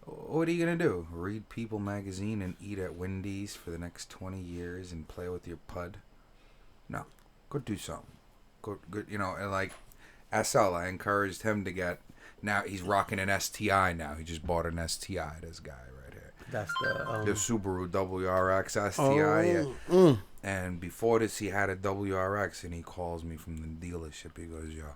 What are you going to do? Read People magazine and eat at Wendy's for the next 20 years and play with your pud? No. Go do something. Go, you know, and like SL, I encouraged him to get... Now he's rocking an STI now. He just bought an STI, this guy right here. That's The Subaru WRX STI, yeah. And before this, he had a WRX, and he calls me from the dealership. He goes, yo,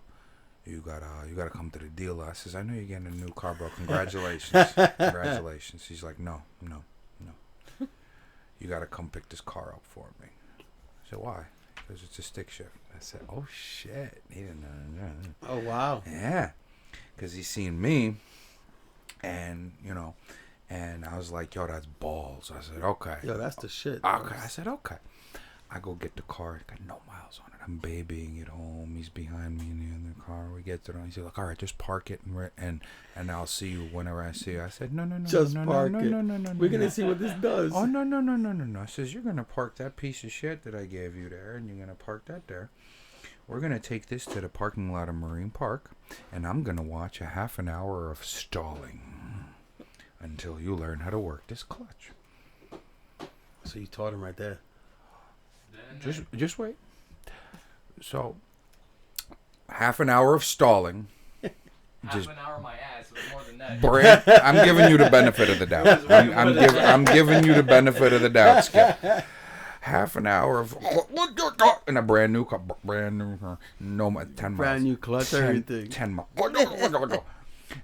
you gotta come to the dealer. I says, I know you're getting a new car, bro. Congratulations. Congratulations. He's like, no. You gotta come pick this car up for me. I said, why? Because it's a stick shift. I said, oh, shit. He didn't know. Oh, wow. Yeah. Because he's seen me, and, you know, and I was like, yo, that's balls. I said, okay. Yo, that's the shit. Okay. I said, okay. I go get the car. It got no miles on it. I'm babying it home. He's behind me in the other car. We get to it. He's like, all right, just park it, and I'll see you whenever I see you. I said, no. Just no, park no, it. No. We're going to see what this does. Oh, no. I says, you're going to park that piece of shit that I gave you there, and you're going to park that there. We're going to take this to the parking lot of Marine Park, and I'm going to watch a half an hour of stalling until you learn how to work this clutch. So you taught him right there. Just wait. So, half an hour of stalling. Half an hour my ass was more than that. Brand, I'm giving you the benefit of the doubt. I'm giving you the benefit of the doubt, Skip. Half an hour of in a brand new car, no 10 miles. Brand new clutch, 10, everything. 10 miles.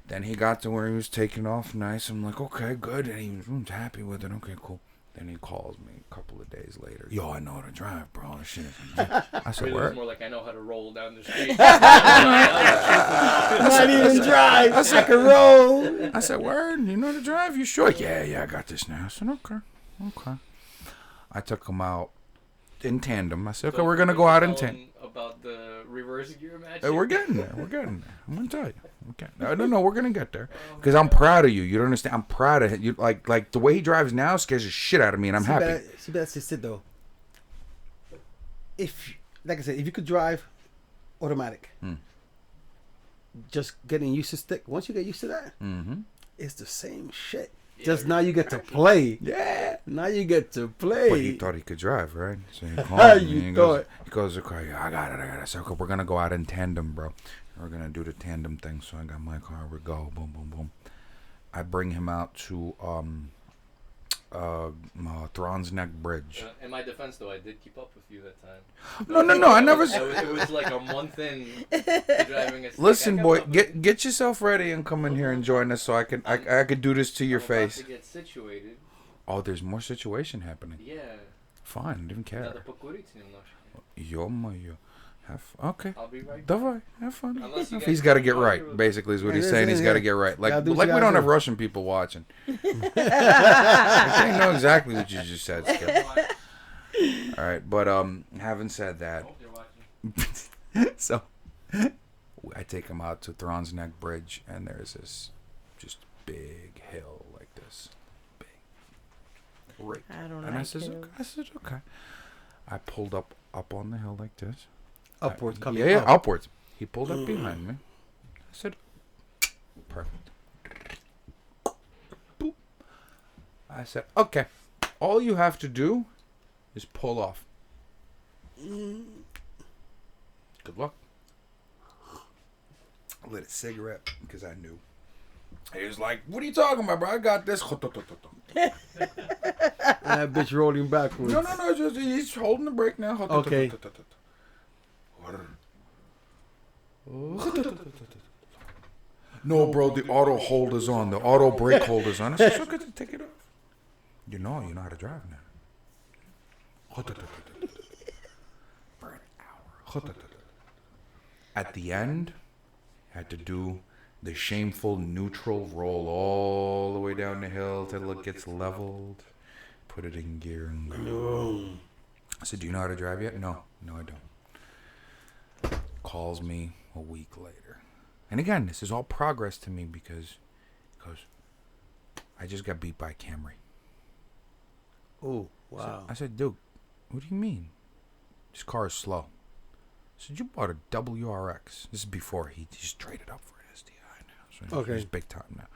Then he got to where he was taking off nice. I'm like, okay, good. And he was happy with it. Okay, cool. Then he calls me a couple of days later. Yo, I know how to drive, bro. Shit. I said, Really, where? it's more like I know how to roll down the street. Not even drive. I can roll. I said, word? You know how to drive? You sure? Yeah, I got this now. I said, okay. I took him out in tandem. I said, okay, we're going to go out in tandem. About the reverse gear match? We're getting there. I'm going to tell you. Okay. No, we're going to get there. Because I'm proud of you. You don't understand. I'm proud of you. Like the way he drives now scares the shit out of me, and I'm happy. See, that's just it, though. Like I said, if you could drive automatic, just getting used to stick. Once you get used to that, it's the same shit. Yeah, just now you get to play. Yeah. Now you get to play. But he thought he could drive, right? So he called me. He goes, okay, I got it. So we're going to go out in tandem, bro. We're going to do the tandem thing. So I got my car. We go. Boom, boom, boom. I bring him out to Thron's Neck Bridge. In my defense, though, I did keep up with you that time. No. I never... It was like a month in to driving a stick. Listen, boy, get yourself ready and come in here and join us so I could do this to your face. To get situated. Oh, there's more situation happening. Yeah. Fine, didn't care. Надо покурить немножко. Ё-моё. Okay. I'll be right back. Давай, have fun. He's got to get right, basically, is what he's saying. He's got to get right. Like we don't have Russian people watching. I know exactly what you just said, Skip. All right, but having said that, so I take him out to Thron's Neck Bridge, and there's this just big hill like this. Big. Right. I don't and like I said, okay. I pulled up on the hill like this. Upwards, coming yeah, up. upwards. He pulled up behind me. I said, perfect. Boop. I said, okay, all you have to do Just pull off. Good luck. I lit a cigarette because I knew. He was like, "What are you talking about, bro? I got this." That bitch rolling backwards. No. It's just, he's holding the brake now. Okay. No, bro, the auto hold is on. The auto brake hold is on. I said, "Okay, take it off." You know how to drive now. At the end, had to do the shameful neutral roll all the way down the hill till it gets leveled. Put it in gear and go. I said, "Do you know how to drive yet?" No, I don't. Calls me a week later. And again, this is all progress to me because I just got beat by a Camry. Oh, wow. I said, "Dude, what do you mean? This car is slow." I said, "You bought a WRX." This is before he just traded up for an STI now. So Okay. he's big time now.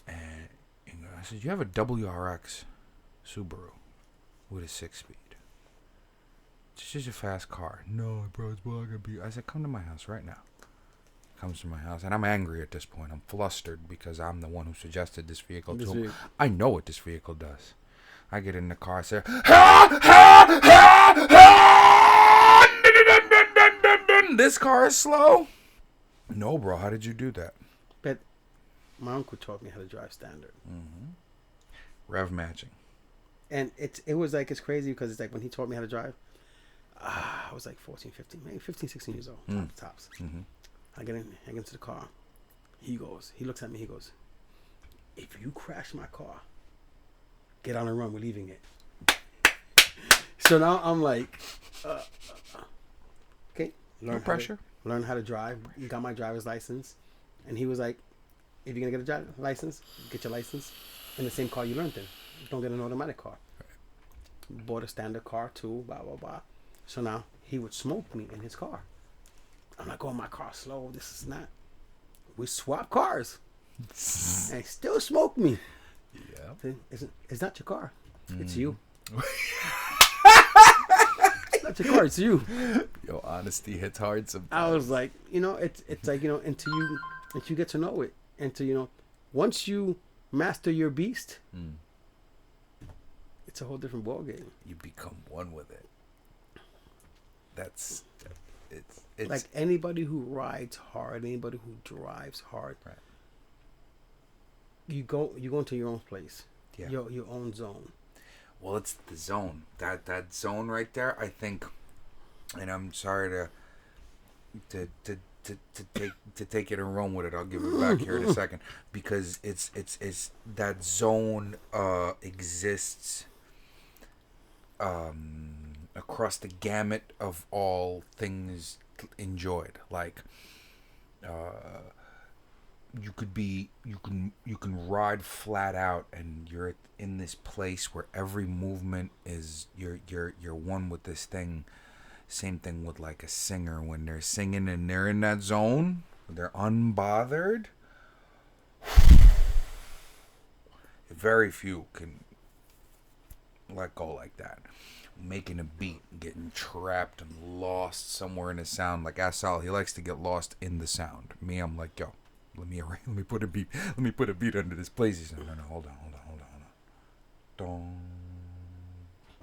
And I said, "You have a WRX Subaru with a 6-speed. It's just a fast car." "No, bro, it's well, I got beat." I said, "Come to my house right now." Comes to my house, and I'm angry at this point. I'm flustered because I'm the one who suggested this vehicle to him. I know what this vehicle does. I get in the car, I say, "This car is slow." "No, bro, how did you do that?" But my uncle taught me how to drive standard. Rev matching. And it's crazy because it's like when he taught me how to drive, I was like 14, 15, maybe 15, 16 years old, tops. I get into the car. He looks at me, he goes, "If you crash my car, get on and run, we're leaving it." So now I'm like, okay. No pressure. Learn how to drive. You got my driver's license. And he was like, "If you're going to get a driver's license, get your license in the same car you learned in. Don't get an automatic car." Bought a standard car too, blah, blah, blah. So now he would smoke me in his car. I'm like, "Oh, my car's slow. This is not." We swap cars. And he still smoked me. Yeah. It's not your car. It's you. It's not your car. It's you. Yo, honesty hits hard sometimes. I was like, it's like, until you get to know it. Until, once you master your beast, it's a whole different ballgame. You become one with it. It's like anybody who rides hard, anybody who drives hard, right. You go into your own place, Yeah. your own zone. Well, it's the zone. That zone right there, I think, and I'm sorry to take it and run with it. I'll give it back here in a second because it's that zone exists across the gamut of all things enjoyed. Like you can ride flat out and you're in this place where every movement is you're one with this thing. Same thing with like a singer when they're singing and they're in that zone, they're unbothered. Very few can let go like that. Making a beat, getting trapped and lost somewhere in the sound. Like Asal, he likes to get lost in the sound. Me, I'm like, yo, let me put a beat. Let me put a beat under this place. He said, no, hold on. Dong.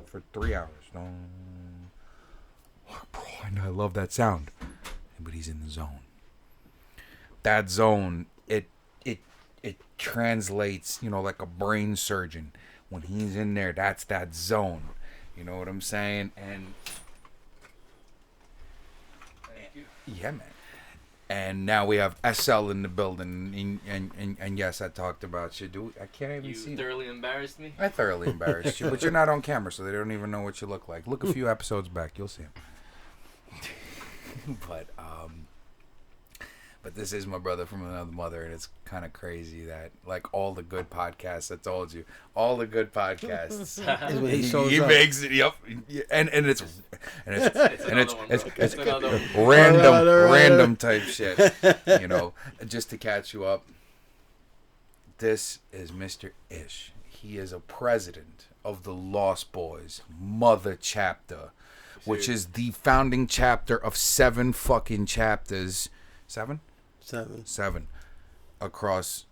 For 3 hours. Dong. Oh, bro, I love that sound. But he's in the zone. That zone, it translates, like a brain surgeon. When he's in there, that's that zone. You know what I'm saying? And Thank you. yeah, man. And now we have SL in the building, and yes, I talked about you. I can't even see. You thoroughly embarrassed me. I thoroughly embarrassed you, but you're not on camera, so they don't even know what you look like. Look a few episodes back, you'll see him. But this is my brother from another mother, and it's kind of crazy that, like all the good podcasts, I told you, all the good podcasts, Is when he shows he up. makes it. Yep, and it's another one. random type shit, just to catch you up. This is Mr. Ish. He is a president of the Lost Boys Mother Chapter, which is the founding chapter of 7 fucking chapters. 7? 7 across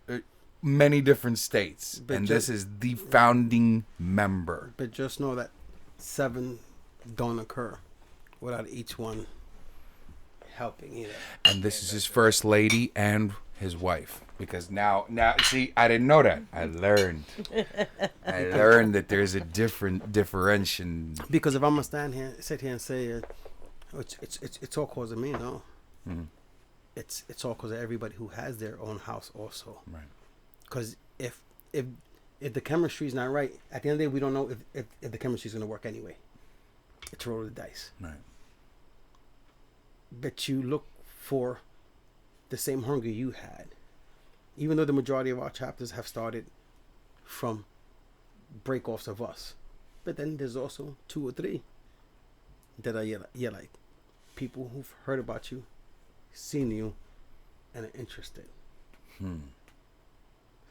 many different states, But and this is the founding member. But just know that 7 don't occur without each one helping either. And this is his first lady and his wife. Because now, see, I didn't know that. I learned that there's a differentiation. Because if I'm gonna sit here and say, it's all cause of me, no. Mhm. It's all cause of everybody who has their own house also. Right. Because if the chemistry's not right, at the end of the day, we don't know if the chemistry's gonna work anyway. It's a roll of the dice. Right. But you look for the same hunger you had. Even though the majority of our chapters have started from break-offs of us. But then there's also 2 or 3 that are like people who've heard about you, seen you, and are interested.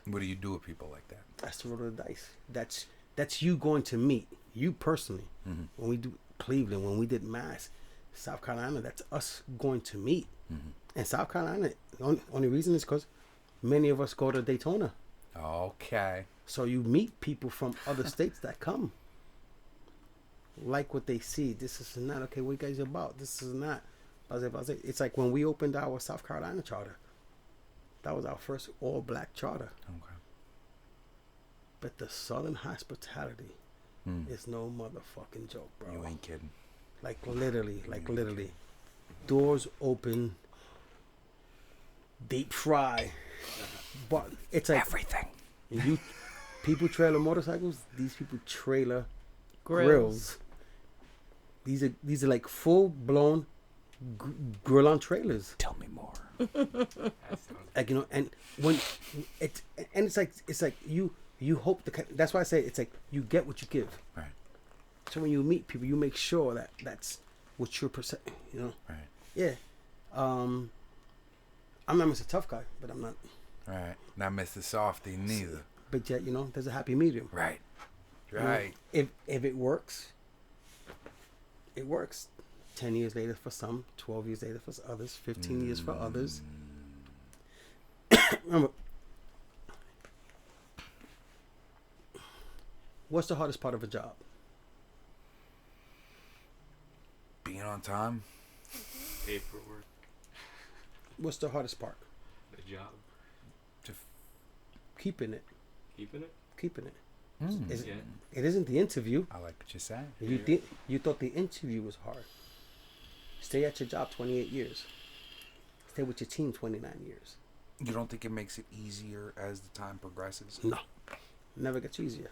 What do you do with people like that? That's the roll of the dice. That's you going to meet, you personally. Mm-hmm. When we do Cleveland, when we did Mass, South Carolina, that's us going to meet. Mm-hmm. And South Carolina, the only reason is because many of us go to Daytona. Okay. So you meet people from other states that come. Like what they see. This is not, okay, what you guys about? This is not. It's like when we opened our South Carolina charter. That was our first all-black charter. Okay. But the Southern hospitality is no motherfucking joke, bro. You ain't kidding. Like literally. Doors open. Deep fry. But it's like Everything. you people trailer motorcycles, these people trailer grills. These are like full blown grill on trailers. Tell me more. Like, you know, and when it's like you hope that's why I say it's like you get what you give. Right. So when you meet people, you make sure that that's what you're you know. Right. Yeah. I'm not Mr. Tough Guy, but I'm not. Right. Not Mr. Softy neither. But yet, you know, there's a happy medium. Right. You know, Right. if it works, it works. 10 years later for some, 12 years later for others, 15 years for others. Remember, what's the hardest part of a job? Being on time. Paperwork. What's the hardest part? The job. Keeping it. Keeping it. Keeping it. Mm. Yeah. It isn't the interview. I like what you said. You thought the interview was hard. Stay at your job 28 years. Stay with your team 29 years. You don't think it makes it easier as the time progresses? No. Never gets easier.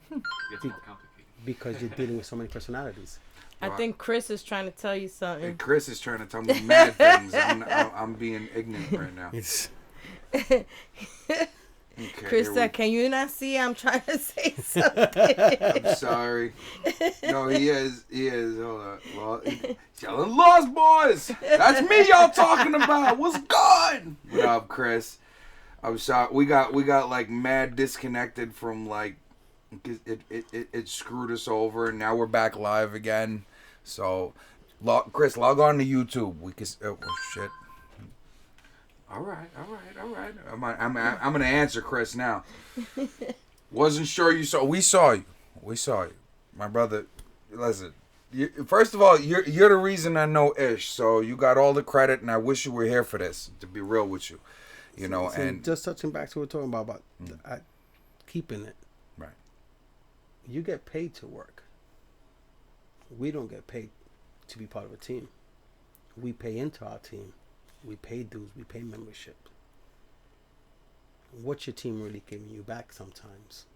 It gets more complicated. Because you're dealing with so many personalities. I think Chris is trying to tell you Hey, something. Chris is trying to tell me mad things. I'm being ignorant right now. It's Okay, Chris here said, "Can you not see? I'm trying to say something." I'm sorry. No, he is. Hold on. Well, yelling Lost Boys. That's me y'all talking about. What's good? What up, Chris? I'm sorry. We got like mad disconnected from like it screwed us over, and now we're back live again. So, Chris, log on to YouTube. We can. Oh shit. All right. I'm gonna answer Chris now. Wasn't sure you saw. We saw you, my brother. Listen, first of all, you're the reason I know Ish. So you got all the credit, and I wish you were here for this. To be real with you, you know. So and just touching back to what we're talking about keeping it. Right. You get paid to work. We don't get paid to be part of a team. We pay into our team. We pay dues. We pay membership. What's your team really giving you back sometimes?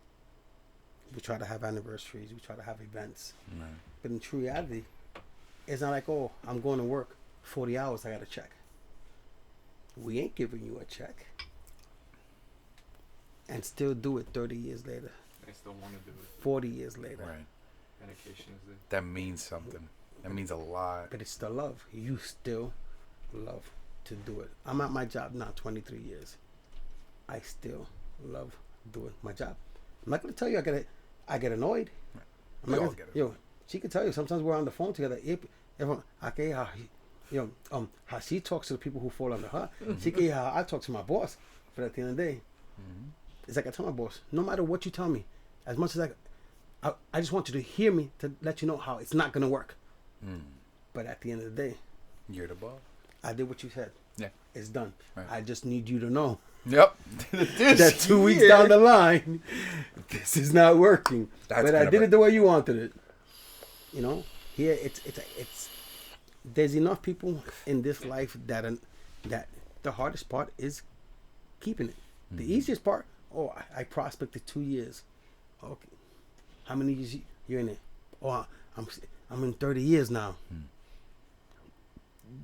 We try to have anniversaries. We try to have events. Right. But in true reality, it's not like, oh, I'm going to work 40 hours. I got a check. We ain't giving you a check. And still do it 30 years later. I still want to do it. 40 years later. Right. Dedication is it. That means something. That means a lot. But it's still love. You still love to do it. I'm at my job now 23 years. I still love doing my job. I'm not going to tell you I get annoyed. We all get it. Yo, she can tell you. Sometimes we're on the phone together. Everyone, okay, how she talks to the people who fall under her. She can hear how I talk to my boss. But at the end of the day, it's like I tell my boss, no matter what you tell me, as much as I just want you to hear me to let you know how it's not gonna work. But at the end of the day, you're the boss. I did what you said. Yeah, it's done. Right. I just need you to know. Yep. That 2 weeks down the line, this is not working. But I did it the way you wanted it. You know, here it's there's enough people in this life that the hardest part is keeping it. The easiest part, I prospected 2 years. Okay, how many years you're in it? Oh, I'm in 30 years now.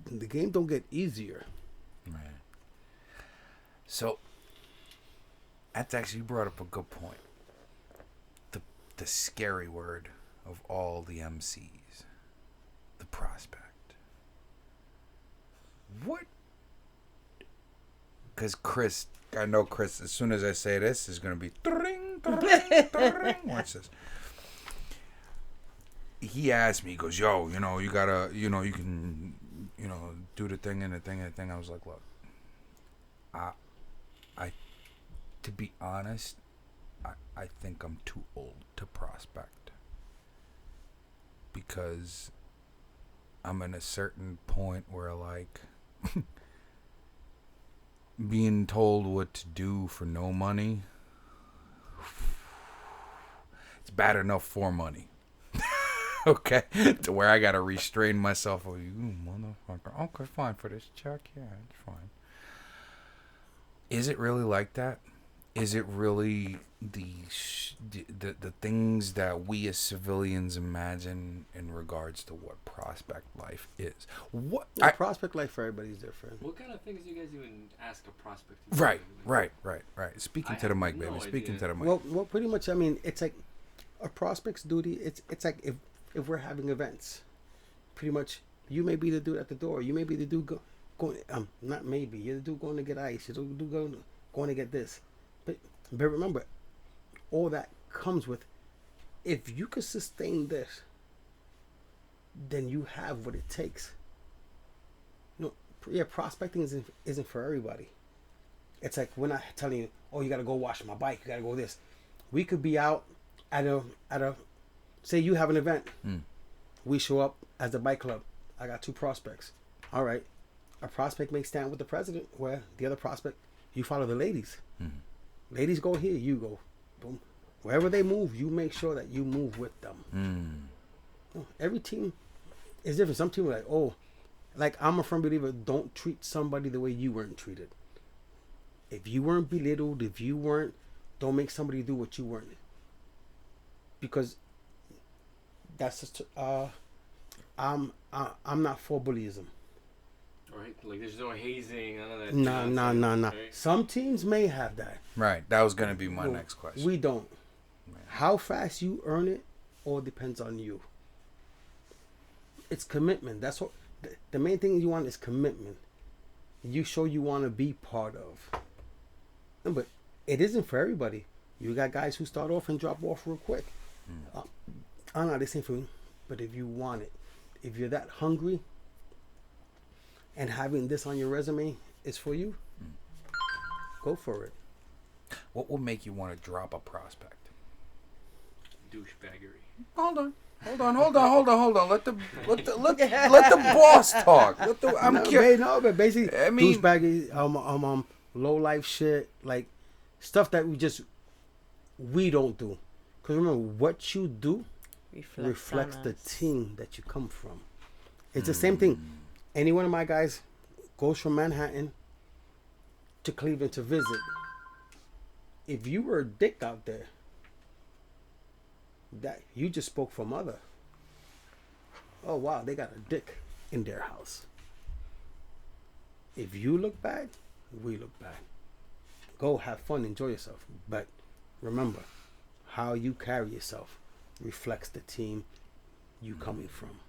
The game don't get easier. Right. So that's actually brought up a good point. The scary word of all the MCs, the prospect. What? Because Chris, I know Chris, as soon as I say this, is going to be ding, ding, ding. Watch this. He asked me, he goes, yo, you gotta, you can, do the thing and the thing and the thing. I was like, look, I to be honest, I think I'm too old to prospect. Because I'm in a certain point where, like, being told what to do for no money, it's bad enough for money. Okay? To where I gotta restrain myself. Oh, you motherfucker. Okay, fine, for this check, yeah, it's fine. Is it really like that? Is it really the things that we as civilians imagine in regards to what prospect life is? What prospect life for everybody's different. What kind of things do you guys even ask a prospect? Right. Speaking to the mic, baby. Speaking to the mic. Well, pretty much. I mean, it's like a prospect's duty. It's like if we're having events, pretty much you may be the dude at the door. You may be the dude going. Not maybe. You're the dude going to get ice. You're the dude going to get this. But remember, all that comes with, if you can sustain this, then you have what it takes. Prospecting isn't for everybody. It's like, we're not telling you, oh, you got to go wash my bike, you got to go this. We could be out at a say you have an event. We show up as the bike club. I got 2 prospects. All right. A prospect may stand with the president, where the other prospect, you follow the ladies. Ladies go here, you go. Boom. Wherever they move, you make sure that you move with them. Every team is different. Some teams are like, like, I'm a firm believer, don't treat somebody the way you weren't treated. If you weren't belittled, don't make somebody do what you weren't. Because that's just, I'm not for bullyism. Right, like there's no hazing, none of that. No. Right? Some teams may have that. Right, that was going to be my next question. We don't. Right. How fast you earn it all depends on you. It's commitment. That's what the main thing you want is commitment. You show you want to be part of. But it isn't for everybody. You got guys who start off and drop off real quick. I'm not the same for me. But if you want it, if you're that hungry, and having this on your resume is for you, go for it. What will make you want to drop a prospect? Douchebaggery. Hold on. Let the boss talk. I'm curious. No, but basically, I mean, douchebaggery, low life shit, like stuff that we don't do. Because remember, what you do reflects the team that you come from. It's the same thing. Any one of my guys goes from Manhattan to Cleveland to visit. If you were a dick out there, that you just spoke for mother. Oh wow, they got a dick in their house. If you look bad, we look bad. Go have fun, enjoy yourself. But remember, how you carry yourself reflects the team you coming from.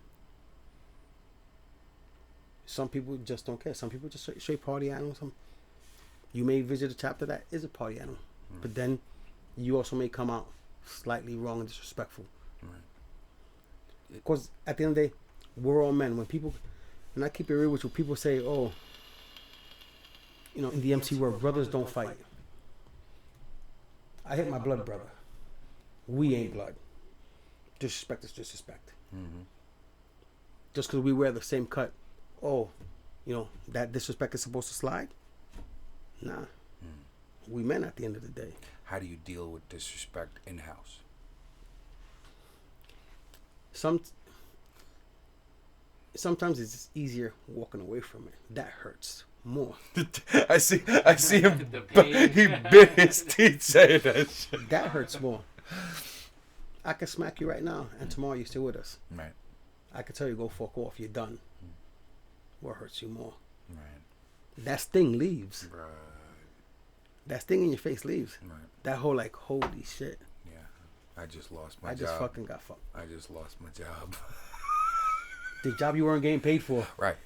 Some people just don't care. Some people just straight party animals. You may visit a chapter that is a party animal. But then you also may come out slightly wrong and disrespectful. Right. Because at the end of the day, we're all men. When people, and I keep it real with you, people say, oh, you know, in the MC world, brothers don't fight. I hit my blood brother. We ain't blood. Disrespect is disrespect. Mm-hmm. Just because we wear the same cut, oh, you know, that disrespect is supposed to slide? Nah. We men at the end of the day. How do you deal with disrespect in house? Sometimes it's just easier walking away from it. That hurts more. I see him. The pain. He bit his teeth saying that shit. That hurts more. I can smack you right now, and tomorrow you're still with us. Right. I can tell you go fuck off. You're done. What hurts you more? Right. That sting leaves. Right. That sting in your face leaves. Right. That whole like, holy shit. Yeah. I just lost my I job. just fucking got fucked. I just lost my job. The job you weren't getting paid for. Right.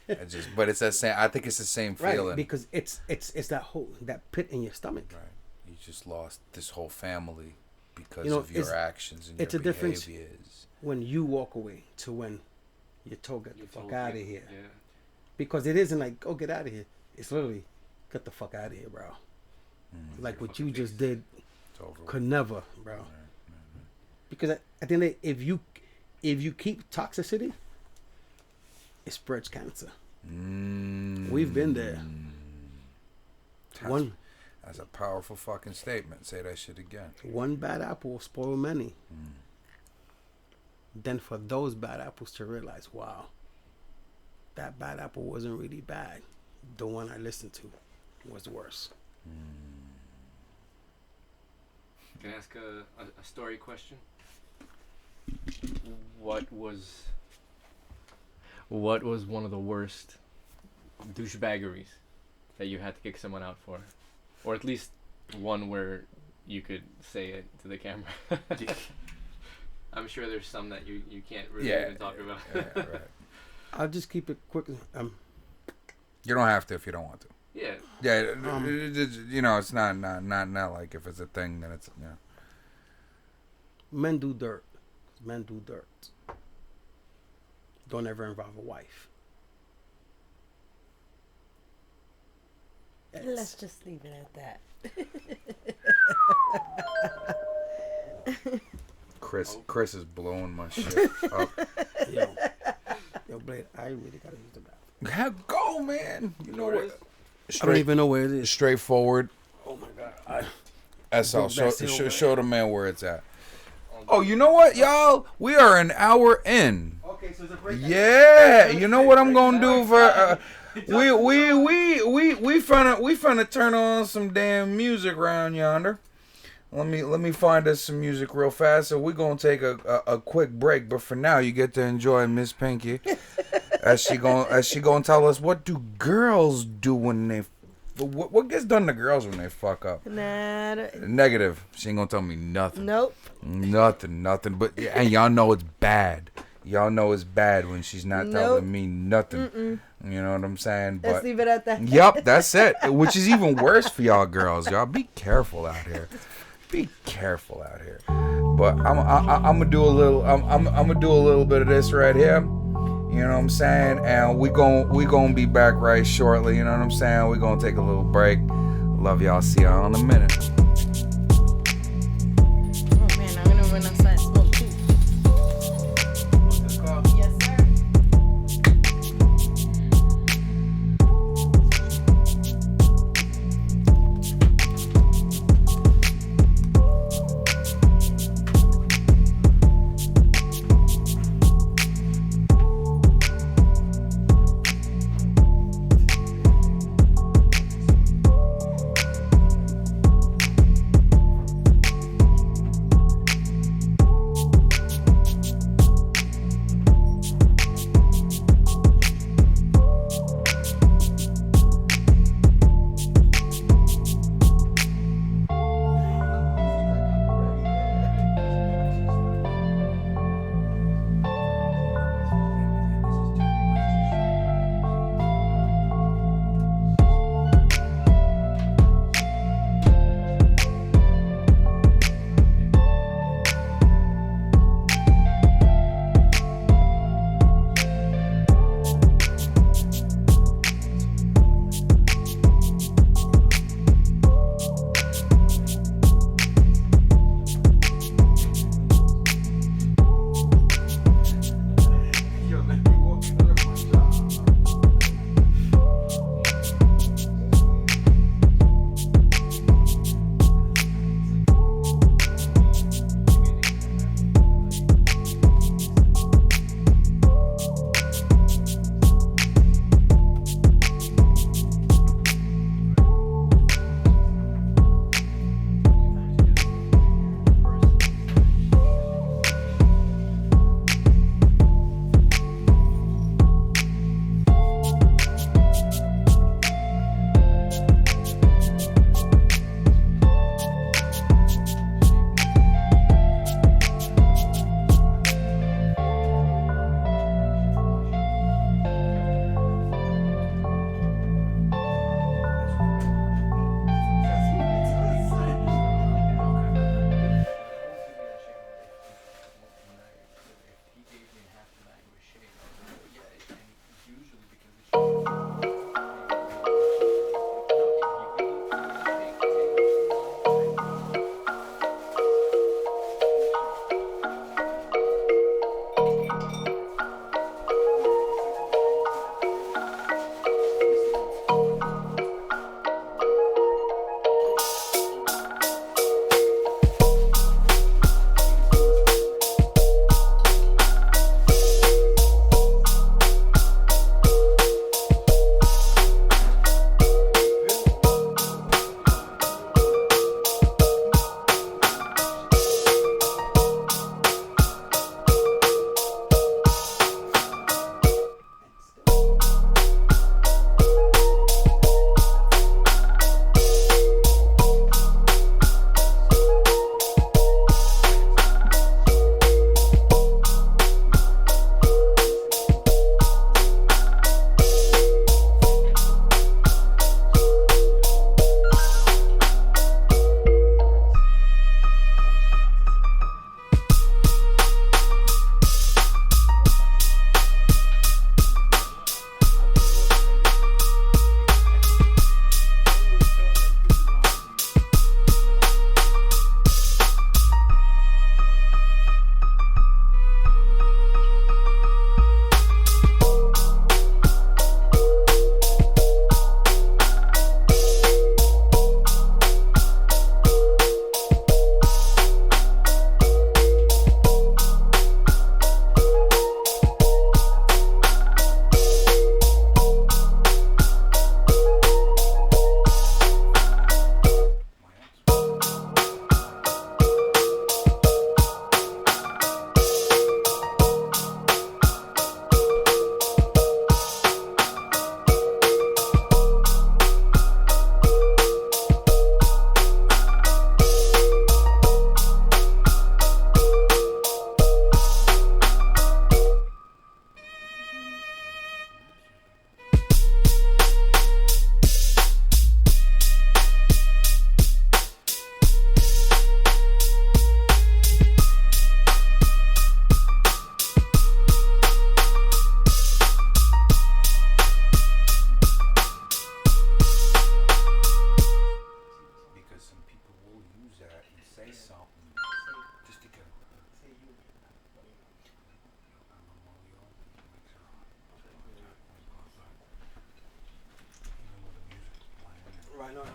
But it's that same. I think it's the same feeling. Right, because it's that whole that pit in your stomach. Right. You just lost this whole family because You know, of your actions and it's your a difference. behaviors. When you walk away to when you're told get the fuck out of here. Yeah. Because it isn't like, oh, get out of here. It's literally, get the fuck out of here, bro. Like what you just did It's over. could never, bro. Because at the end of the day, if you keep toxicity, it spreads cancer. We've been there. That's a powerful fucking statement. Say that shit again. One bad apple will spoil many. Then for those bad apples to realize, wow, that bad apple wasn't really bad. The one I listened to was worse. Can I ask a story question? What was one of the worst douchebaggeries that you had to kick someone out for? Or at least one where you could say it to the camera. I'm sure there's some that you can't really even talk about. Yeah, right. I'll just keep it quick. You don't have to if you don't want to. Yeah. Yeah, you know, it's not like if it's a thing, then it's, you know. Men do dirt. Men do dirt. Don't ever involve a wife. Let's just leave it at that. Chris is blowing my shit up. Yo, Blade, I really gotta use the bathroom. Go, man. You know what? I don't even know where it is. Straightforward. Oh my god. SL, show the man where it's at. Oh, you know what, y'all? We are an hour in. Okay, so it's a break. Yeah, you know what I'm gonna do for we finna turn on some damn music around yonder. Let me find us some music real fast. So we're gonna take a quick break, but for now you get to enjoy Miss Pinky as she gonna tell us what do girls do when they what gets done to girls when they fuck up. Negative. She ain't gonna tell me nothing. Nope. Nothing. But and y'all know it's bad. Y'all know it's bad when she's not telling me nothing. You know what I'm saying? Let's leave it at that. Yep, that's it. Which is even worse for y'all girls. Y'all be careful out here. Be careful out here. But I'm gonna do a little. I'm gonna do a little bit of this right here. You know what I'm saying? And we gonna be back right shortly. You know what I'm saying? We gonna take a little break. Love y'all. See y'all in a minute. Oh man, I'm gonna run outside and smoke too. Yes, sir.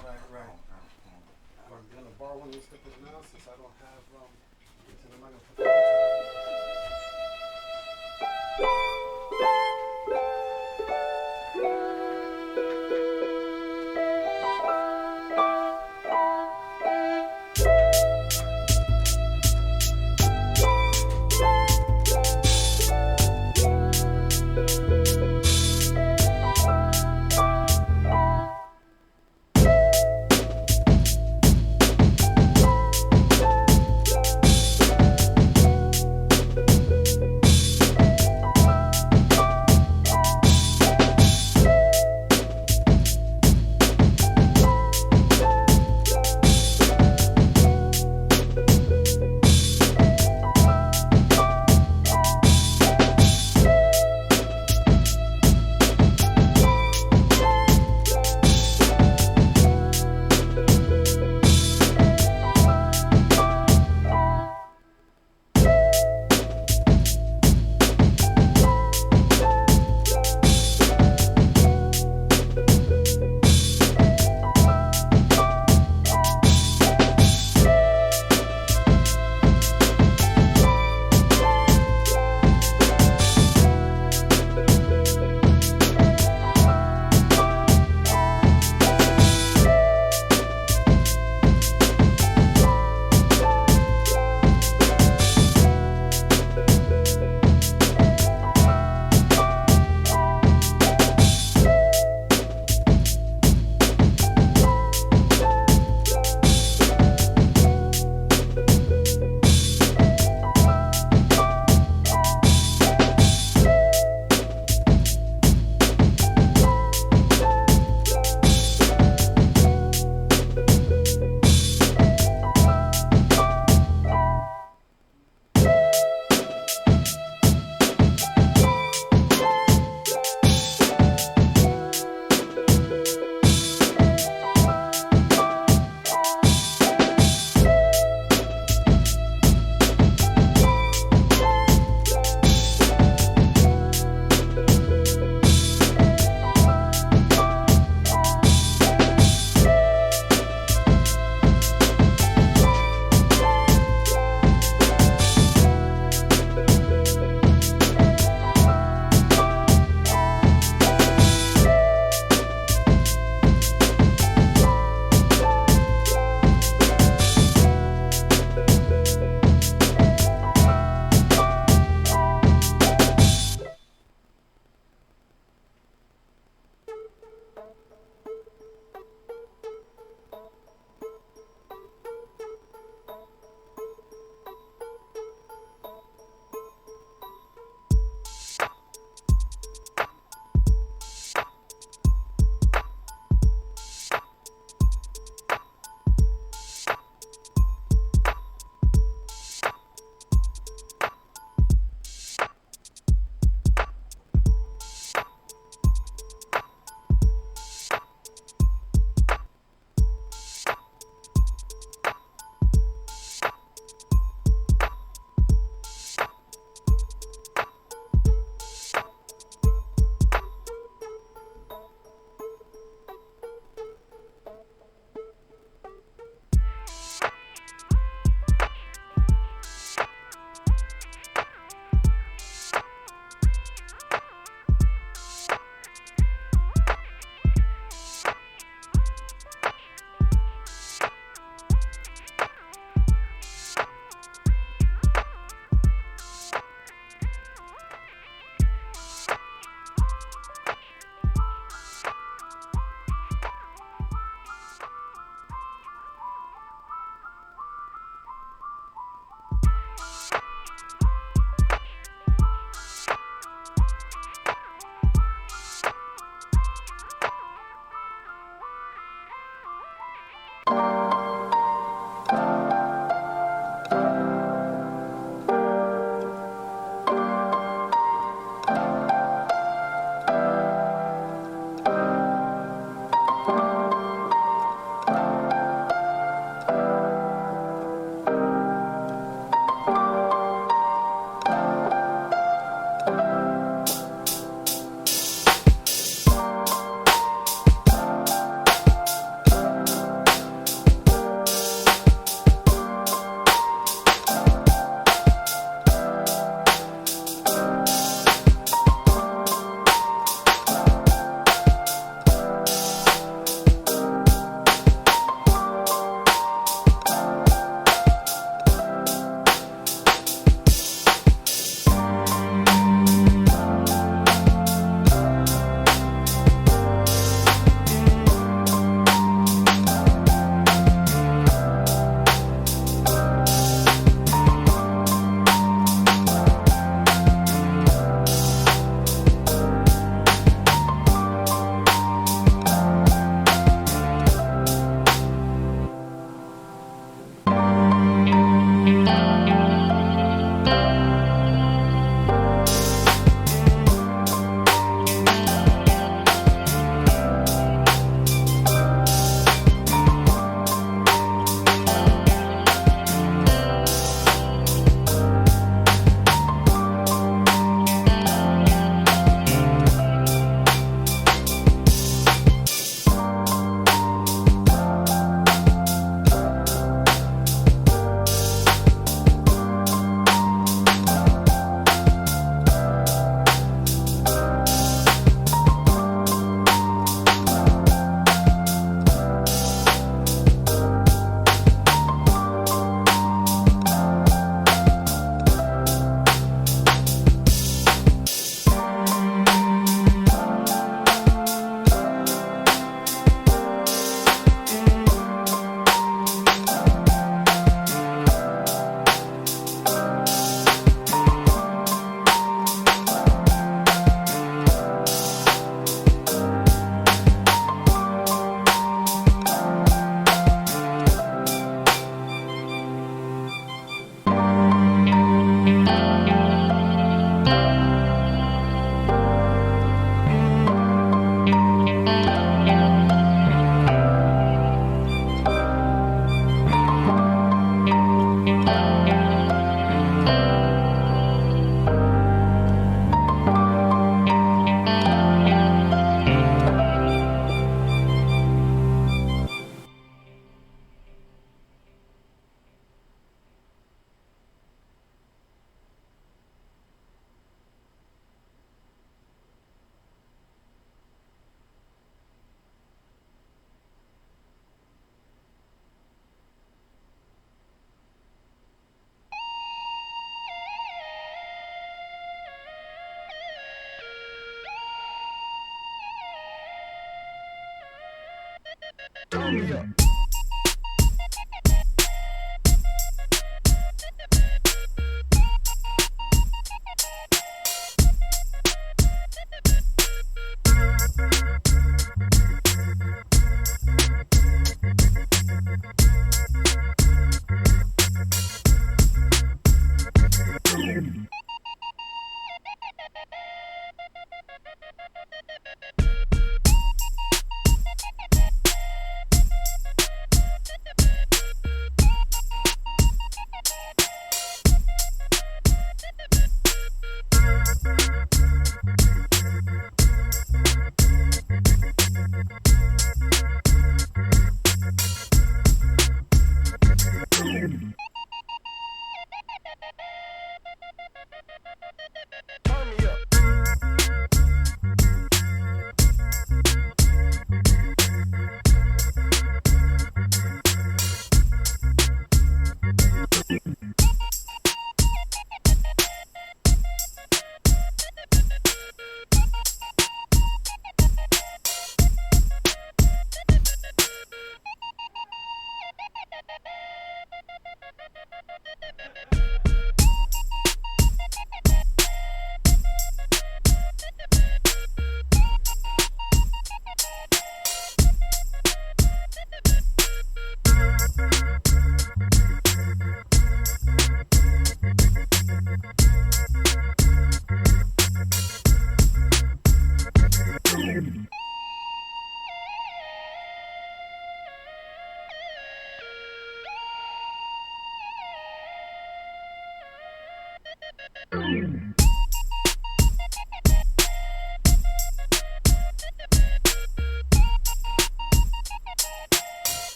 Right. I'm gonna borrow one of these stickers now since I don't have since I'm not gonna put the notes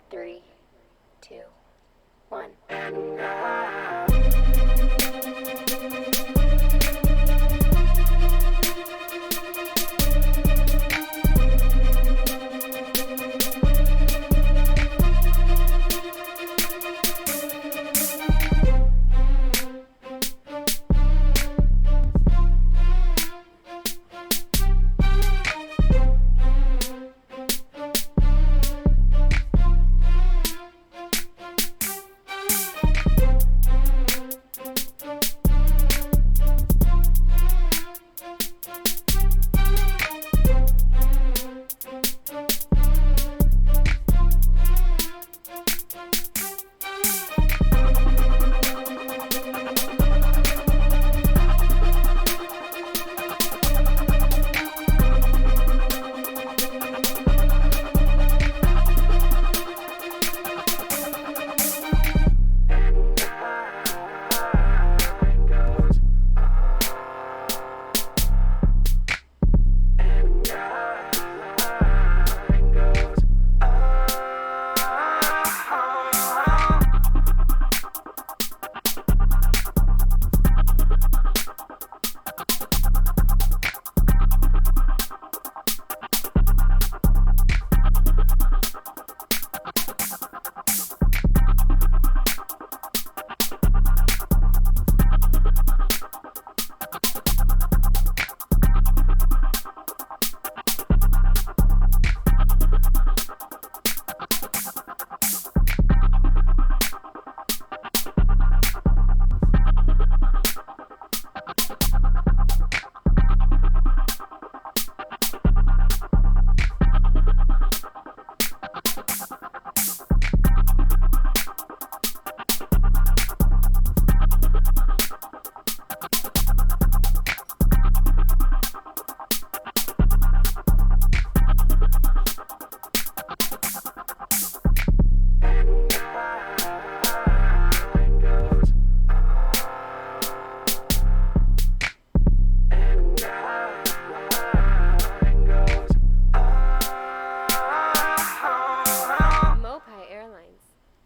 Three, two, one.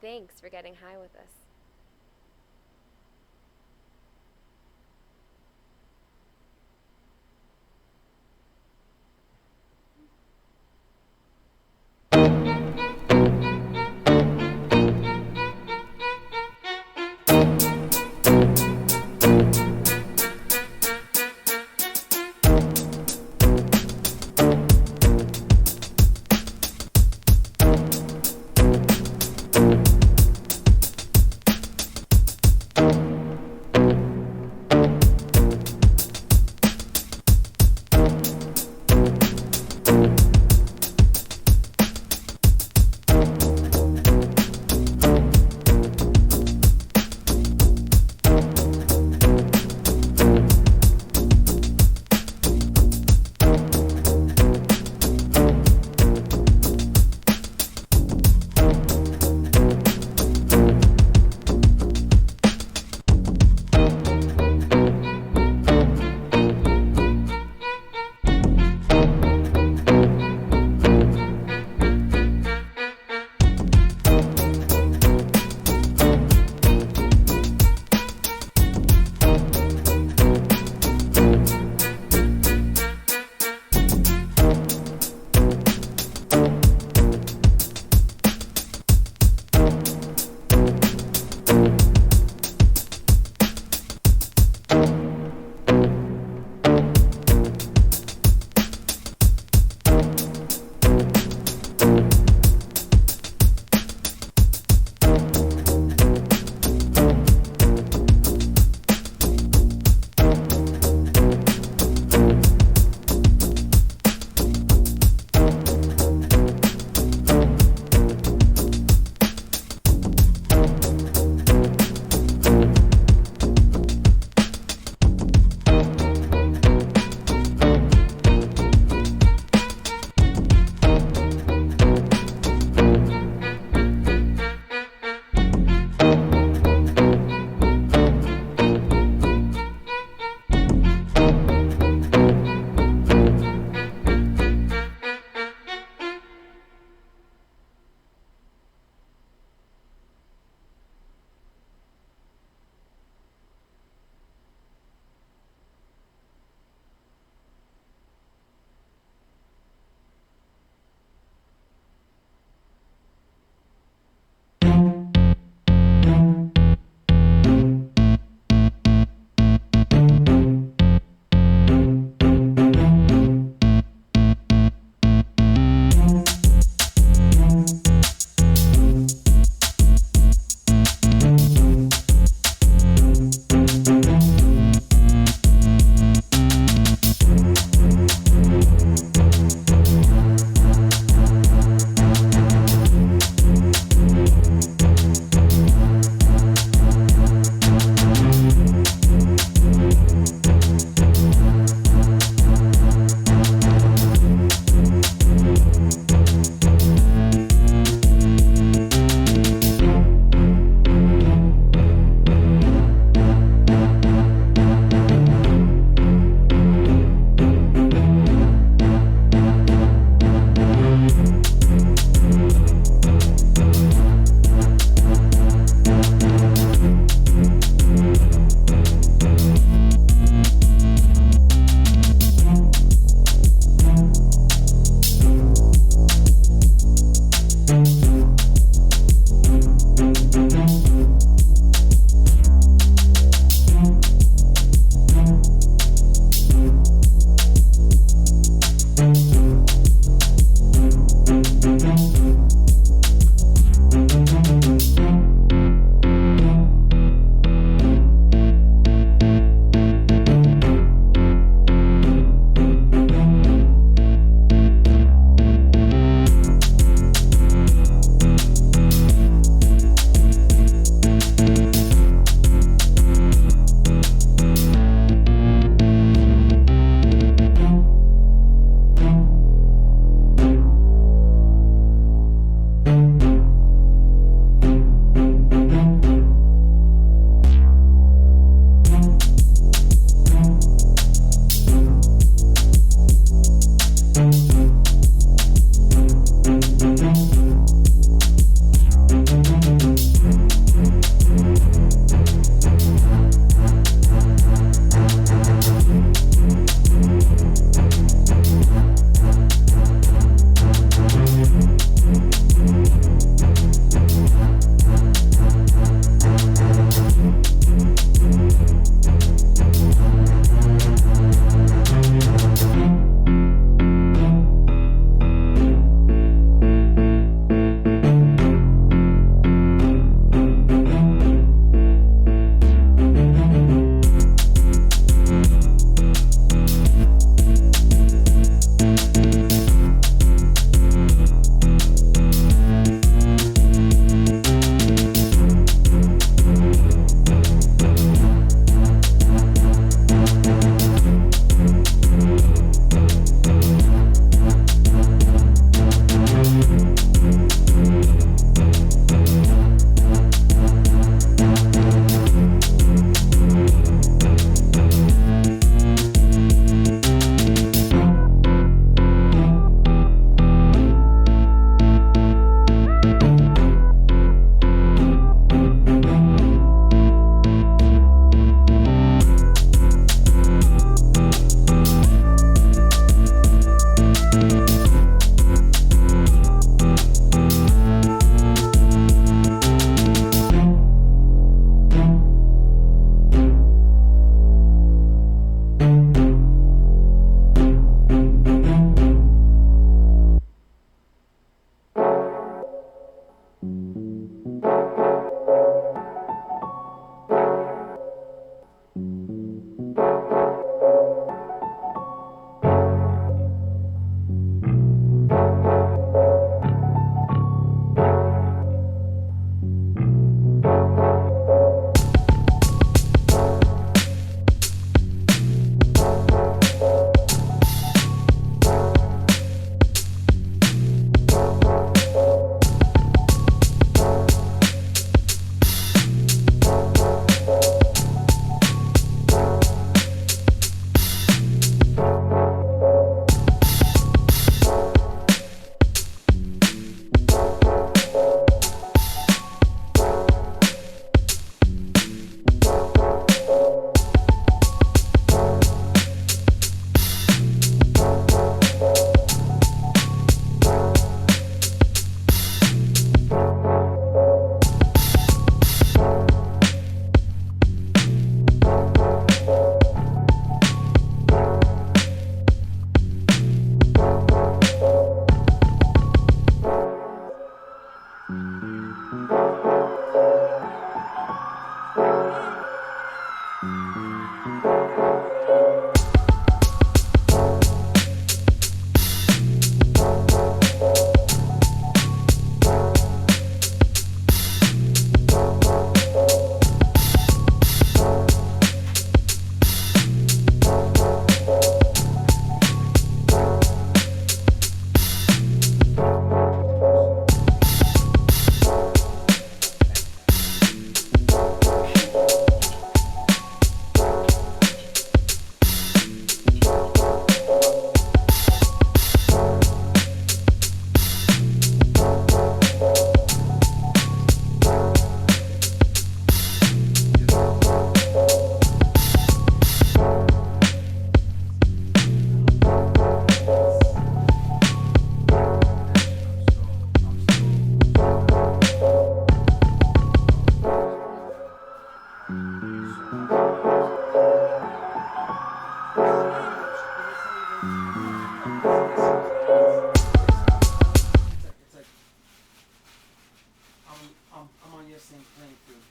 Thanks for getting high with us.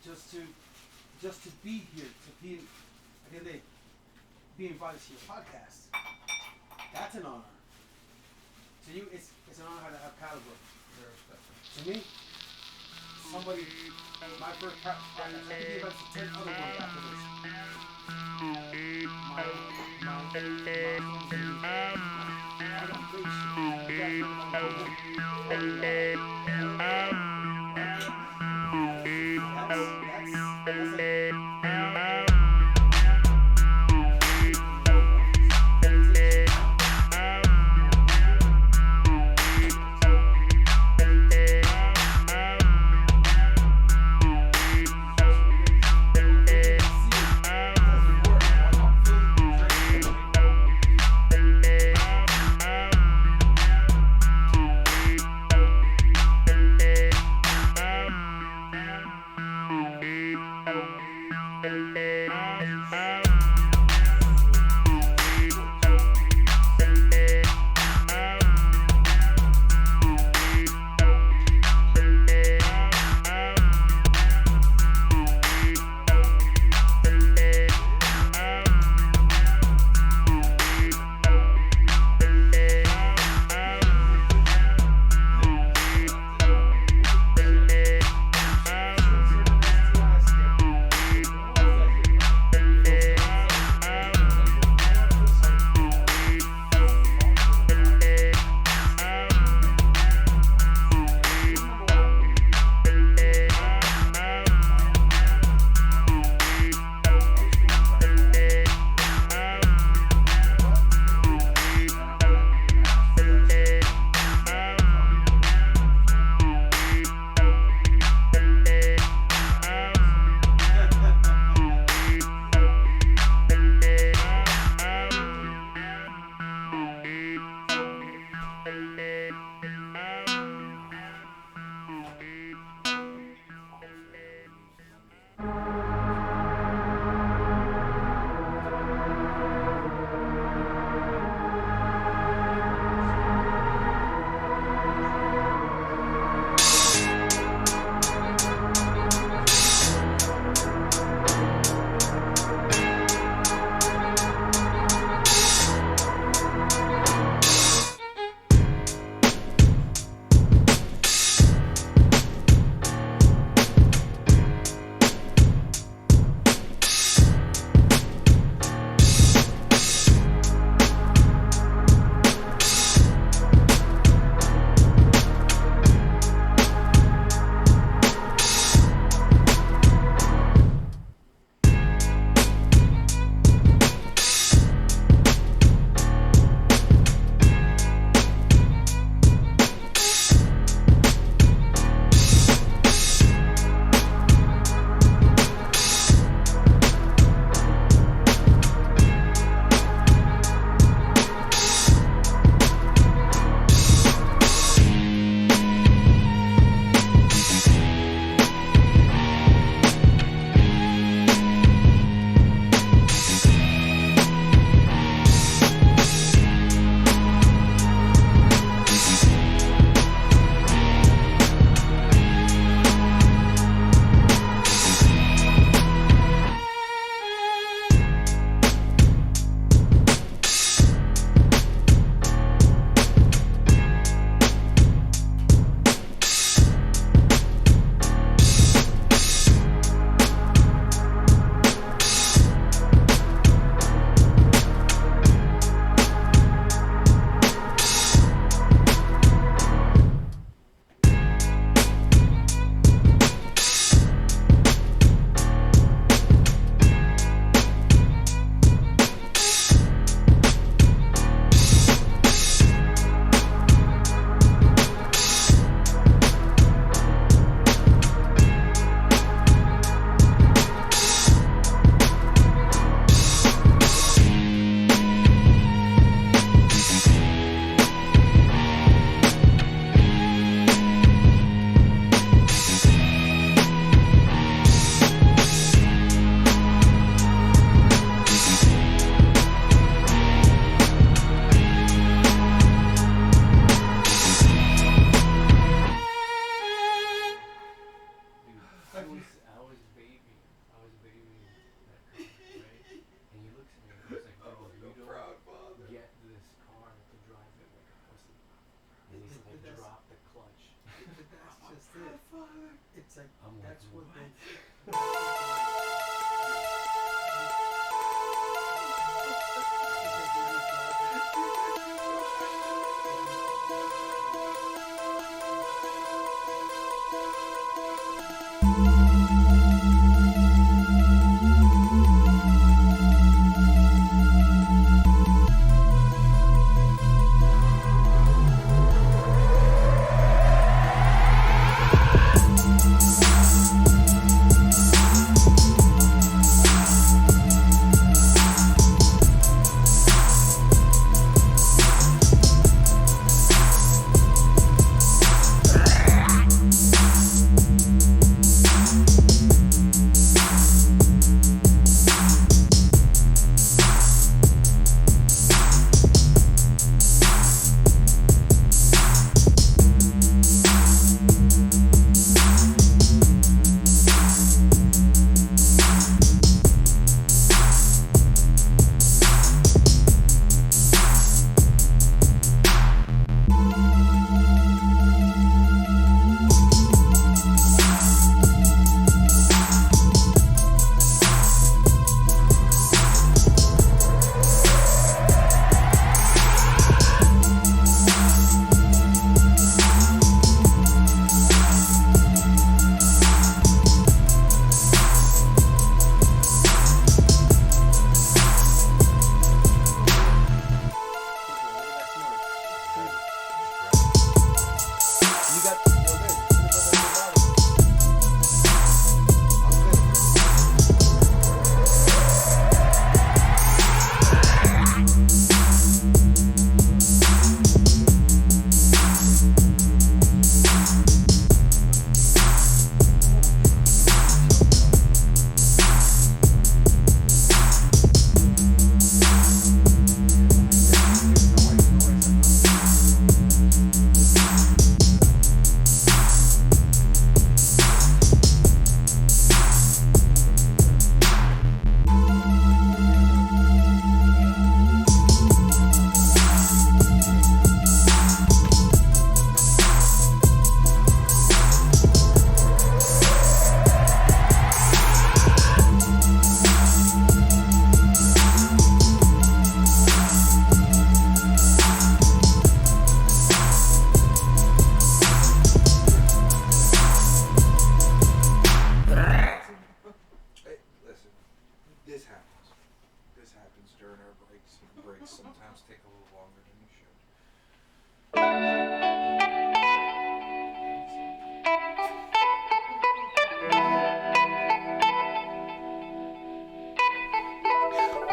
just to be here, to be again, be invited to your podcast. That's an honor. To you, it's an honor to have caliber. To me, somebody, my first podcast, I could be invited to 10 other ones after this. I got great shit. That's it.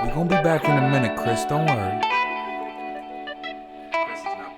We're gonna be back in a minute, Chris. Don't worry. Chris is not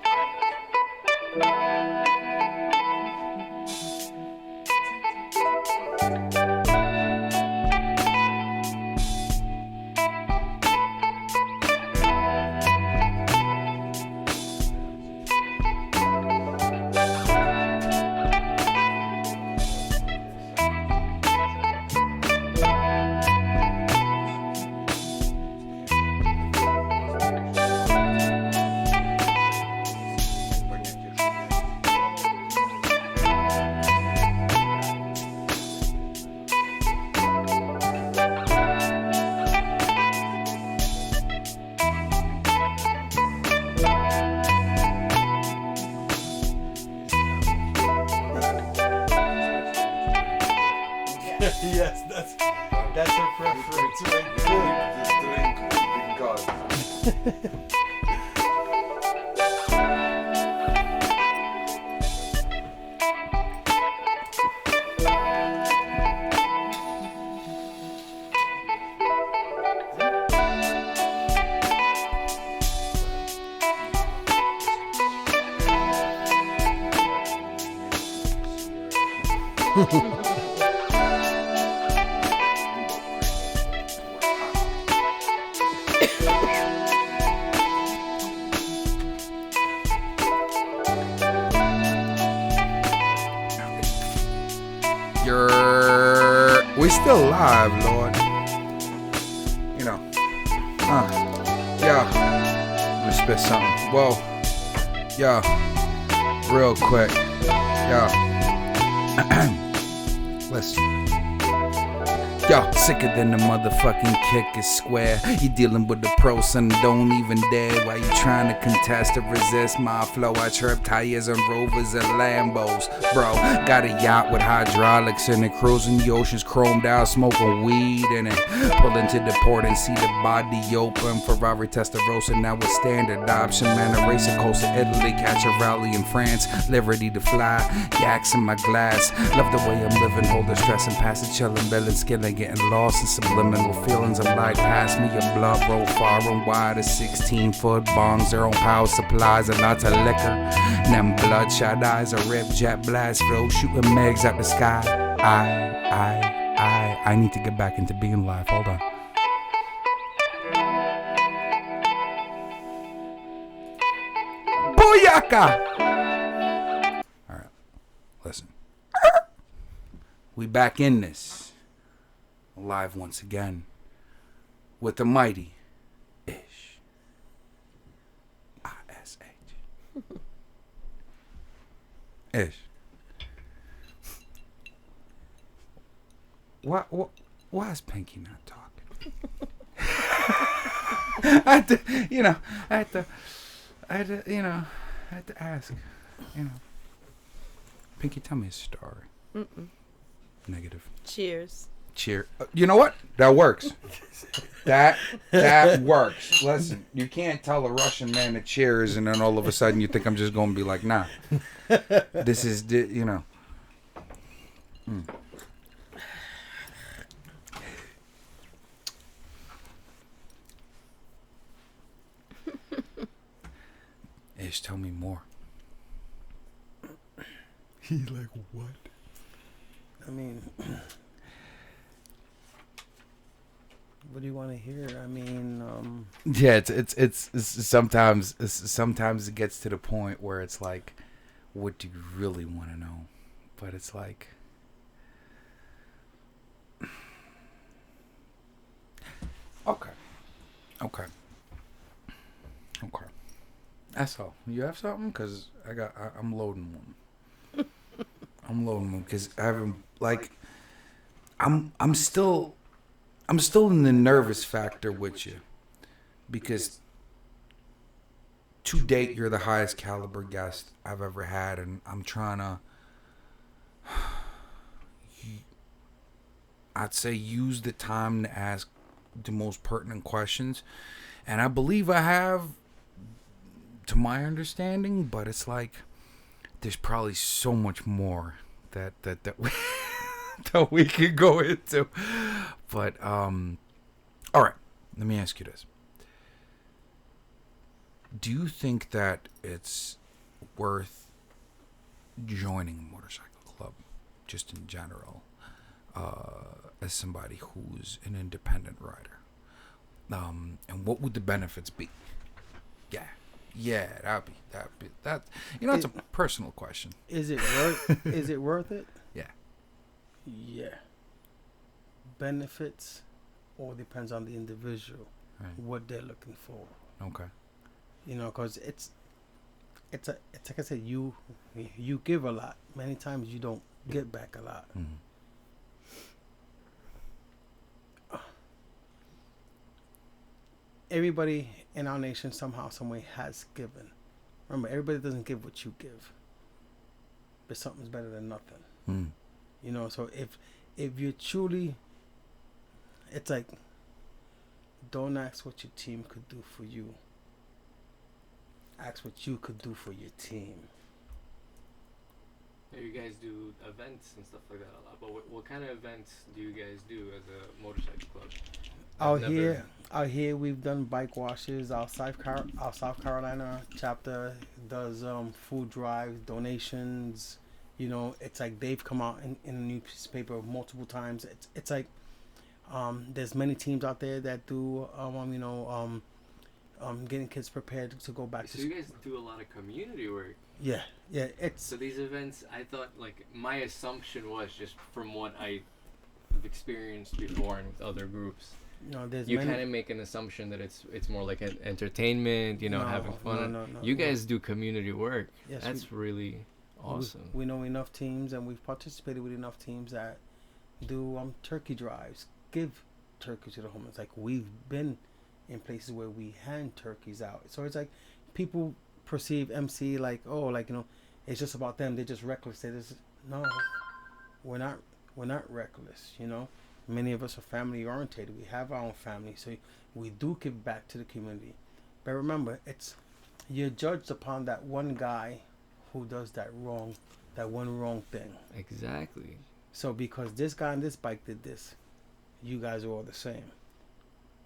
Yes, that's her preference. We still live, Lord. You know. Yeah. Let me spit something. Whoa. Yeah. Real quick. Yeah. Listen. Yo, sicker than the motherfucking kick is square. You dealing with the pro, son, don't even dare. Why you trying to contest or resist my flow? I chirp tires and Rovers and Lambos. Bro, got a yacht with hydraulics in it, cruising the oceans, chromed out, smoking weed in it. Pull into the port and see the body open. Ferrari Testarossa, now a standard option. Man, a racer coast to Italy, catch a rally in France. Live ready to fly, yaks in my glass. Love the way I'm living, hold the stress and pass it, chillin', billin', skillin'. Getting lost in subliminal feelings. I'm like, pass me your blood, roll far and wide. A 16-foot bongs, their own power supplies, and lots of liquor. And them bloodshot eyes, a rip jet blast flow, shooting megs out the sky. I need to get back into being live. Hold on. Booyaka! All right, listen. We back in this. Live once again with the mighty Ish. I-S-H. Ish. Why is Pinky not talking? I had to ask, Pinky, tell me a story. Negative. Cheers. Cheer. You know what? That works. That works. Listen, you can't tell a Russian man to cheers and then all of a sudden you think I'm just going to be like, nah. This is, you know. Ish, tell me more. He's like, what? I mean, what do you want to hear? I mean, yeah, it's sometimes it gets to the point where it's like, what do you really want to know? But it's like, okay. That's all. You have something? Cause I'm loading one. I'm loading one because I haven't I'm still in the nervous factor with you because to date you're the highest caliber guest I've ever had, and I'm trying to, I'd say, use the time to ask the most pertinent questions, and I believe I have, to my understanding, but it's like there's probably so much more that we, that we could go into. But all right, let me ask you this. Do you think that it's worth joining a motorcycle club, just in general, as somebody who's an independent rider? And what would the benefits be? Yeah, that'd be that. You know, it's a personal question. Is it worth? Is it worth it? Yeah. Yeah. Benefits all depends on the individual, Right. what they're looking for. Okay. You know, because it's like I said, you give a lot. Many times you don't get back a lot. Mm-hmm. Everybody in our nation somehow, some way has given. Remember, everybody doesn't give what you give, but something's better than nothing. Mm. You know, so if you truly, it's like, don't ask what your team could do for you. Ask what you could do for your team. You guys do events and stuff like that a lot, but what kind of events do you guys do as a motorcycle club? Out here, we've done bike washes. Our South Carolina chapter does food drives, donations. You know, it's like they've come out in the newspaper multiple times. It's like there's many teams out there that do getting kids prepared to go back So to you school. guys do a lot of community work. Yeah, it's So these events, I thought, like, my assumption was just from what I've experienced before and with other groups. there's You many. kind of make an assumption that it's more like an entertainment, you know, No, having fun. no. You guys do community work. Yes, That's really awesome. We know enough teams, and we've participated with enough teams that do turkey drives, give turkey to the homeless. Like, we've been in places where we hand turkeys out. So it's like people perceive MC like, oh, like, it's just about them. They're just reckless. No, we're not reckless. Many of us are family oriented. We have our own family, so we do give back to the community. But remember, you're judged upon that one guy who does that one wrong thing. Exactly. So because this guy on this bike did this, you guys are all the same.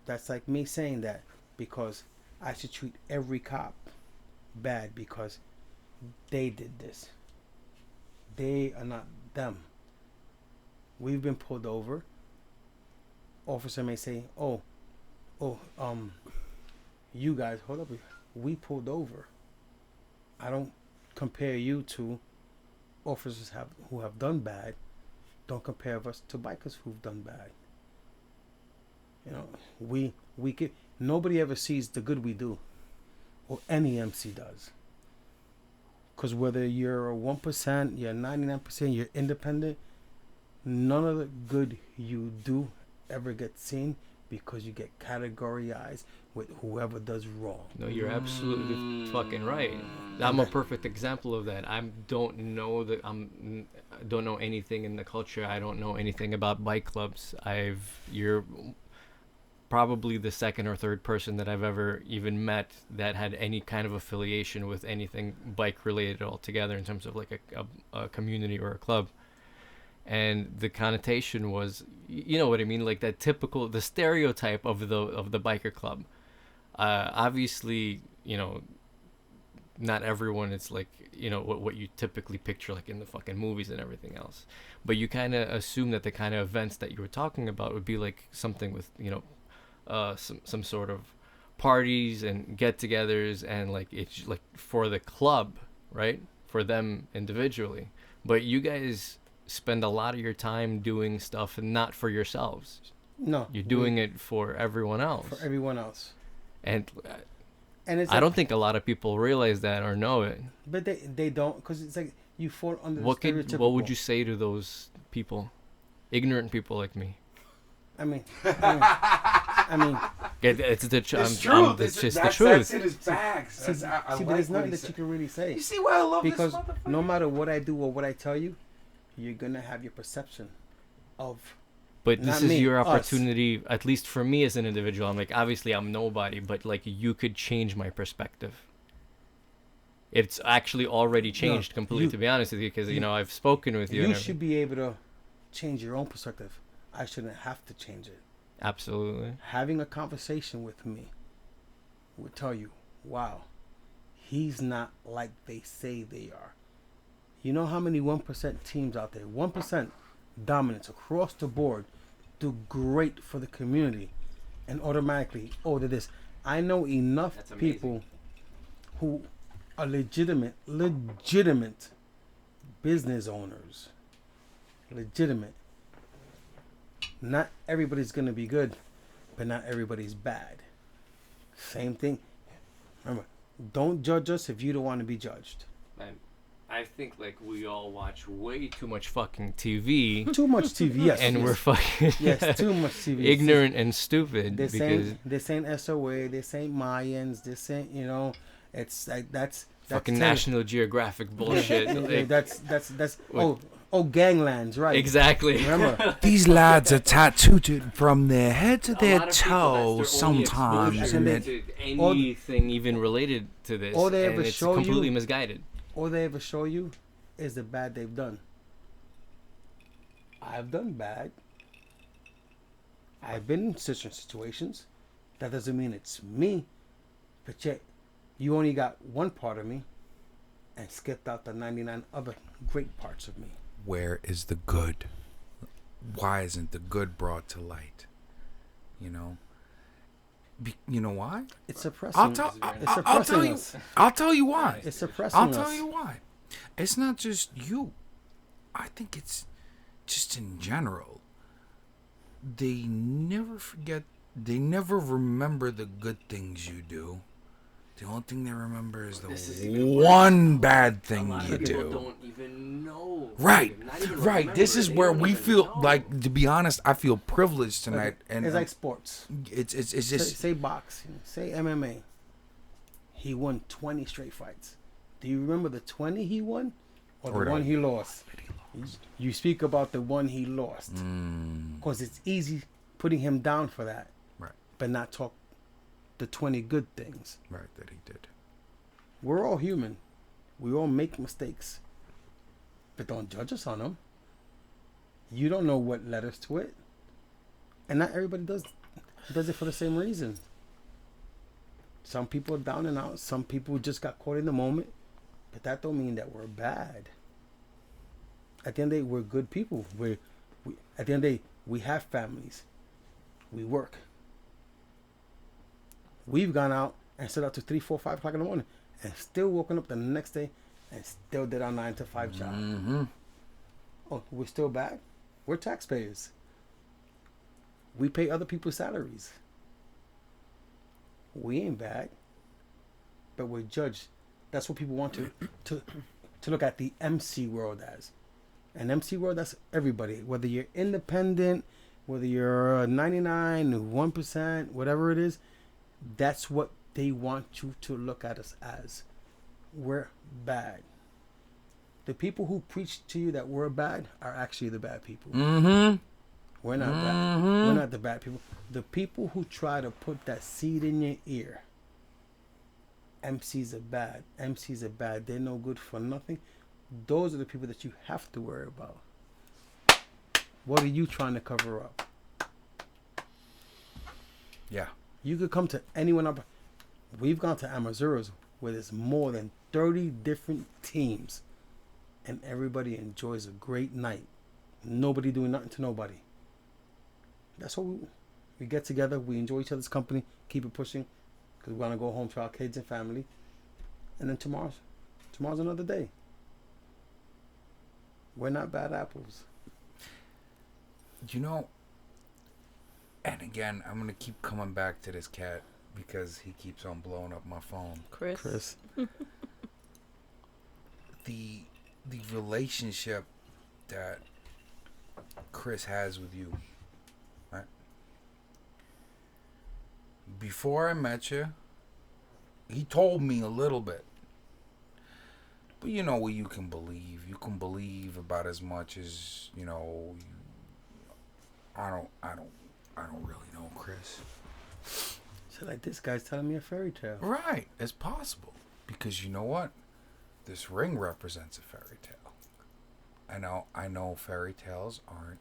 That's like me saying that because I should treat every cop bad because they did this. They are not them. We've been pulled over. Officer may say, you guys, hold up. We pulled over. I don't compare you to officers who have done bad. Don't compare us to bikers who've done bad. We get, nobody ever sees the good we do, or any MC does. Because whether you're a 1%, you're 99%, you're independent, none of the good you do ever gets seen because you get categorized with whoever does wrong. No, you're absolutely fucking right. I'm a perfect example of that. I don't know anything in the culture. I don't know anything about bike clubs. You're probably the second or third person that I've ever even met that had any kind of affiliation with anything bike related altogether in terms of like a community or a club. And the connotation was, you know what I mean, like that typical, the stereotype of the biker club. Obviously, not everyone is like, what you typically picture like in the fucking movies and everything else. But you kind of assume that the kind of events that you were talking about would be like something with, some sort of parties and get-togethers, and like it's like for the club, right? For them individually. But you guys spend a lot of your time doing stuff not for yourselves. No, you're doing it for everyone else. For everyone else. And it's I don't think a lot of people realize that or know it. But they don't, because it's like you fall under What the stereotypical. What would you say to those people, ignorant people like me? I mean, it's the truth. It's just the That's truth. in his bags. See, but there's nothing that you can really say. You see why I love because this motherfucker? no matter what I do or what I tell you, you're gonna have your perception of. But this Not is me, your us. opportunity, at least for me as an individual. I'm like, obviously I'm nobody, but like you could change my perspective. It's actually already changed completely, to be honest with you, because I've spoken with you. You should be able to change your own perspective. I shouldn't have to change it. Absolutely. Having a conversation with me would tell you, wow, he's not like they say they are. You know how many 1% teams out there, 1% dominance across the board, do great for the community, and automatically, oh, they're this. I know enough That's amazing. people who are legitimate business owners. Legitimate. Not everybody's gonna be good, but not everybody's bad. Same thing. Remember, don't judge us if you don't want to be judged. I think like we all watch way too much fucking TV. Too much TV, yes. And yes. we're fucking yes, too much TV. ignorant and stupid This because ain't SOA. This ain't Mayans. This ain't It's like that's fucking National Geographic bullshit. Like, that's ganglands, right? exactly. Remember, These lads are tattooed from their head to A their lot of people, that's their only toes sometimes, exposure and to it, anything even related to this, all they and ever it's show completely you- misguided. all they ever show you is the bad they've done. I've done bad. I've been in certain situations. That doesn't mean it's me. But yet, you only got one part of me and skipped out the 99 other great parts of me. where is the good? Why isn't the good brought to light? You know? You know why? It's suppressing. I'll tell you. us. I'll tell you why. It's suppressing I'll us. tell you why. It's not just you. I think it's just in general. They never forget. They never remember the good things you do. The only thing they remember is the one bad thing you do. Don't even know. Right, Not even right. remember. This is They where don't we even feel know. like, to be honest, I feel privileged tonight, and it's like sports. it's Say, just say boxing. Say MMA. He won 20 straight fights. Do you remember the 20 he won, or Or the the- one he lost? You speak about the one he lost, Mm. because it's easy putting him down for that, Right. but not talk the 20 good things. right that he did. We're all human. We all make mistakes, but don't judge us on them. You don't know what led us to it, and not everybody does it for the same reason. Some people are down and out. Some people just got caught in the moment, but that don't mean that we're bad. At the end of the day, we're good people. At the end of the day, we have families. We work. We've gone out and stood out to 3, 4, 5 o'clock in the morning, and still woken up the next day and still did our 9 to 5 job. Mm-hmm. Oh, we're still bad? We're taxpayers. We pay other people's salaries. We ain't bad, but we're judged. That's what people want to look at the MC world as. An MC world, that's everybody. Whether you're independent, whether you're 99, 1%, whatever it is, that's what they want you to look at us as. We're bad. The people who preach to you that we're bad are actually the bad people. Mm-hmm. We're not bad. We're not the bad people. The people who try to put that seed in your ear. MCs are bad. MCs are bad. They're no good for nothing. Those are the people that you have to worry about. What are you trying to cover up? Yeah. You could come to anyone up. We've gone to Amazuras where there's more than 30 different teams, and everybody enjoys a great night. Nobody doing nothing to nobody. That's what we get together. We enjoy each other's company. Keep it pushing, because we want to go home to our kids and family. And then tomorrow's another day. We're not bad apples. You know, and again, I'm gonna keep coming back to this cat because he keeps on blowing up my phone. Chris. The relationship that Chris has with you, right? Before I met you, he told me a little bit. But you know what you can believe. You can believe about as much as, you know, I don't really know Chris. So like, this guy's telling me a fairy tale. Right, it's possible. Because you know what? This ring represents a fairy tale. I know fairy tales aren't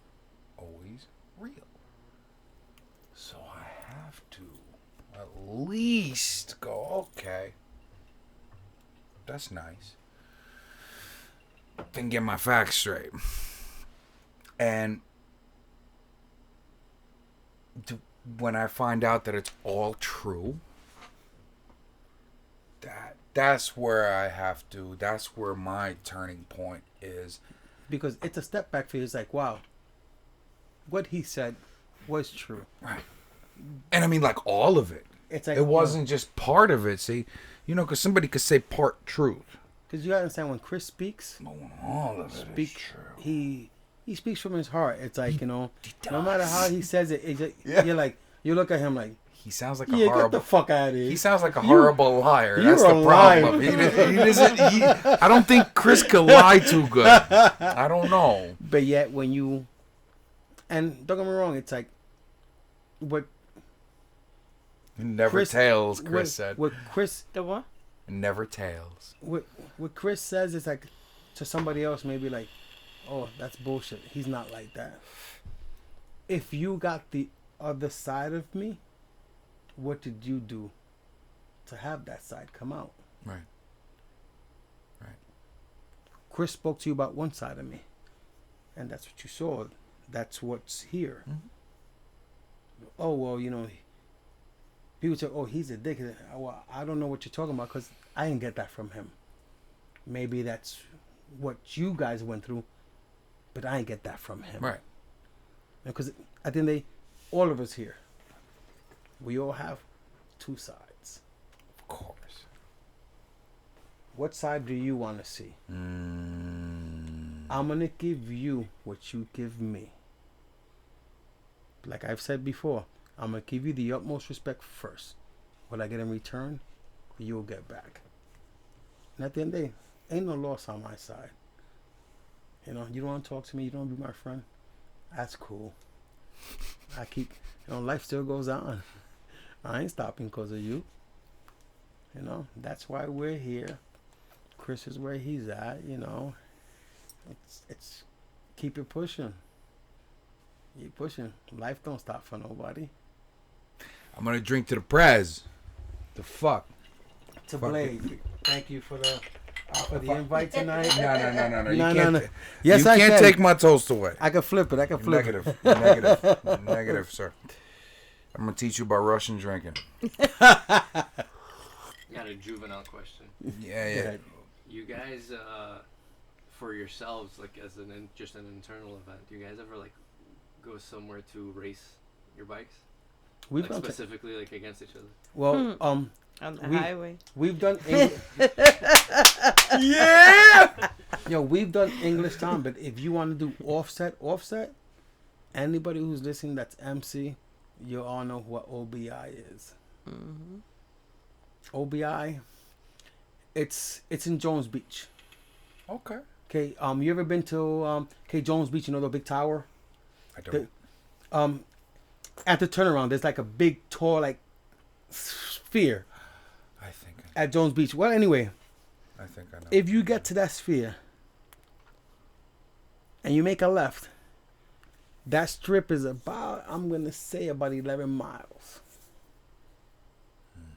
always real. least go, okay, that's nice. Then get my facts straight. And when I find out that it's all true, that's where that's where my turning point is. Because it's a step back for you. It's like, wow, what he said was true. Right. And I mean, like, all of it. It's like, it wasn't just part of it, see? You know, because somebody could say part truth. Because you gotta understand, when Chris speaks, all of it is true. He speaks from his heart. It's like, you know, he no matter how he says it, Yeah. you're like, you look at him like, he sounds like yeah, a horrible. get the fuck out of here. He sounds like a horrible liar. You're That's the a problem. liar. He doesn't. I don't think Chris could lie too good. I don't know. But yet, when you, and don't get me wrong, it's like, what Never Chris, tails, Chris said. What Chris, The what? Never tails. what Chris says is like, to somebody else, maybe like, oh, that's bullshit. He's not like that. If you got the other side of me, what did you do to have that side come out? Right. Right. Chris spoke to you about one side of me, and that's what you saw. That's what's here. Mm-hmm. Oh, well, you know, people say, oh, he's a dick. Well, I don't know what you're talking about, because I didn't get that from him. Maybe that's what you guys went through, but I didn't get that from him. Right. Because I think all of us here, we all have two sides. Of course. What side do you want to see? I'm going to give you what you give me. Like I've said before, I'm going to give you the utmost respect first. What I get in return, you'll get back. And at the end of the day, ain't no loss on my side. You know, you don't want to talk to me, you don't want to be my friend. That's cool. I keep, you know, life still goes on. I ain't stopping because of you. You know, that's why we're here. Chris is where he's at, you know. It's keep it pushing. Keep pushing. Life don't stop for nobody. I'm gonna drink to the Prez. The fuck. To Fuck Blade. it. Thank you for the invite tonight. No. No, You no, can't. no. Yes, you I can't can. take my toast away. I can flip it. Negative, sir. I'm gonna teach you about Russian drinking. Got a juvenile question. Yeah. You guys, for yourselves, like as just an internal event, do you guys ever like go somewhere to race your bikes? We've Like done specifically like against each other. well, On the highway. we've done Yeah. Yo, we've done English time, but if you want to do offset, anybody who's listening that's MC, you all know what OBI is. Mm-hmm. OBI, it's in Jones Beach. Okay. Okay, you ever been to Jones Beach? You know the big tower. I don't. At the turnaround, there's like a big, tall, like sphere I think. at Jones Beach. Well, anyway, I think I know. if you get to that sphere and you make a left, that strip is about, I'm gonna say, about 11 miles.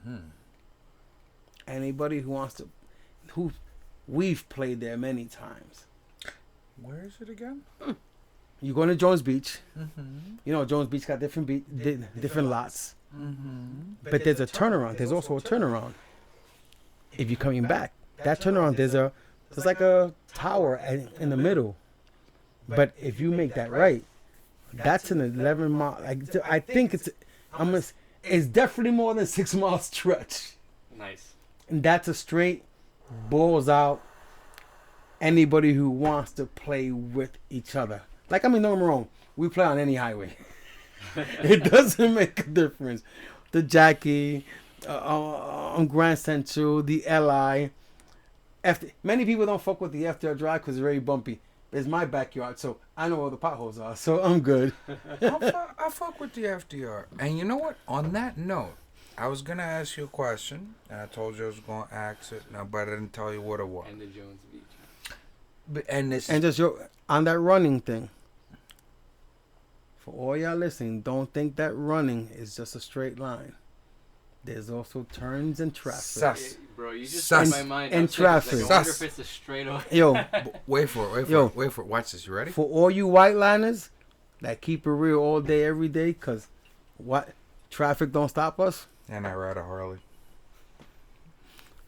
Mm-hmm. Anybody who wants to, we've played there many times. Where is it again? You go to Jones Beach. Mm-hmm. You know, Jones Beach got different different lots. Mm-hmm. But there's a turnaround. There's also a turnaround. If you're coming back, that turnaround, there's like a tower in the middle. But if you make that right, that's an 11 mile. I think it's definitely more than 6 mile stretch. Nice. And that's a straight balls out. Anybody who wants to play with each other. Like, I mean, don't get me wrong. We play on any highway. It doesn't make a difference. The Jackie, on Grand Central, the LI. Many people don't fuck with the FDR Drive because it's very bumpy. It's my backyard, so I know where the potholes are, so I'm good. I fuck with the FDR. And you know what? On that note, I was going to ask you a question, and I told you I was going to ask it, but I didn't tell you what it was. And the Jones Beach. And just on that running thing, for all y'all listening, don't think that running is just a straight line. There's also turns and traffic. Sus. Bro, you just Sus. took my mind. And I'm thinking, like, traffic. I wonder Sus. if it's a straight away. Yo, Wait for it. Yo. Wait for it. Watch this. You ready? for all you white liners that keep it real all day, every day, because what traffic don't stop us. And I ride a Harley.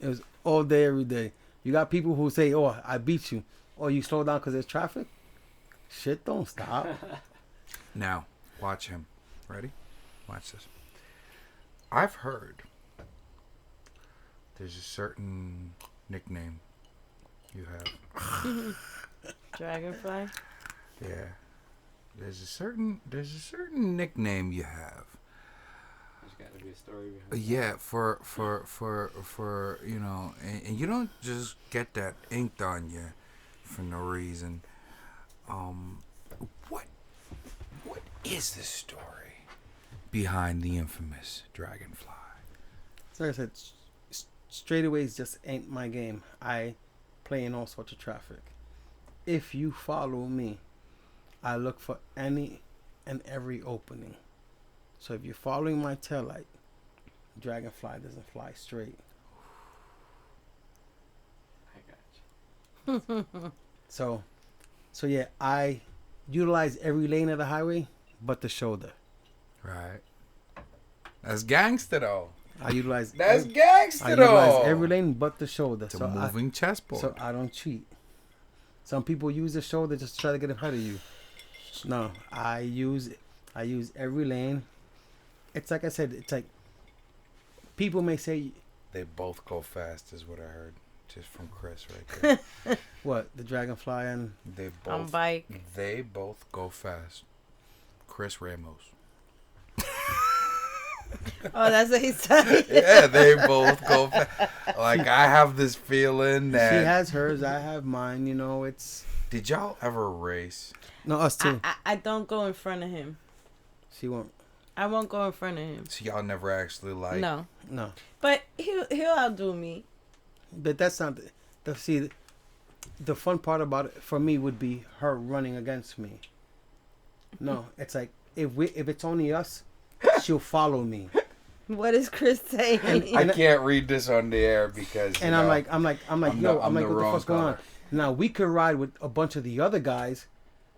It was all day, every day. You got people who say, "Oh, I beat you," or you slow down because there's traffic. Shit don't stop. Now, watch him. Ready? Watch this. I've heard there's a certain nickname you have. Dragonfly. Yeah. There's a certain nickname you have. There's got to be a story behind it. Yeah, for you know, and you don't just get that inked on you for no reason. What is the story behind the infamous Dragonfly? So like I said, straightaways just ain't my game. I play in all sorts of traffic. If you follow me, I look for any and every opening. So if you're following my taillight, Dragonfly doesn't fly straight. I got you. So yeah, I utilize every lane of the highway but the shoulder. Right. That's gangster though. I utilize That's I gangster utilize though. every lane but the shoulder. It's a moving chessboard. So I don't cheat. Some people use the shoulder just to try to get ahead of you. No, I use every lane. It's like I said, it's like people may say, They both go fast, is what I heard, just from Chris right there. what, the Dragonfly and They both. On bike. They both go fast. Chris Ramos. Oh, that's what he said. Yeah, they both go fast. Like I have this feeling she that. has hers, I have mine. You know, it's Did y'all ever race? no us too. I don't go in front of him. She won't. I won't go in front of him. So y'all never actually like. No, No, but he'll outdo me. but that's not the see. The fun part about it for me would be her running against me. No, it's like if it's only us, she'll follow me. What is Chris saying? I can't read this on the air because. And I'm like, what the wrong fuck's going on? color. Now we could ride with a bunch of the other guys,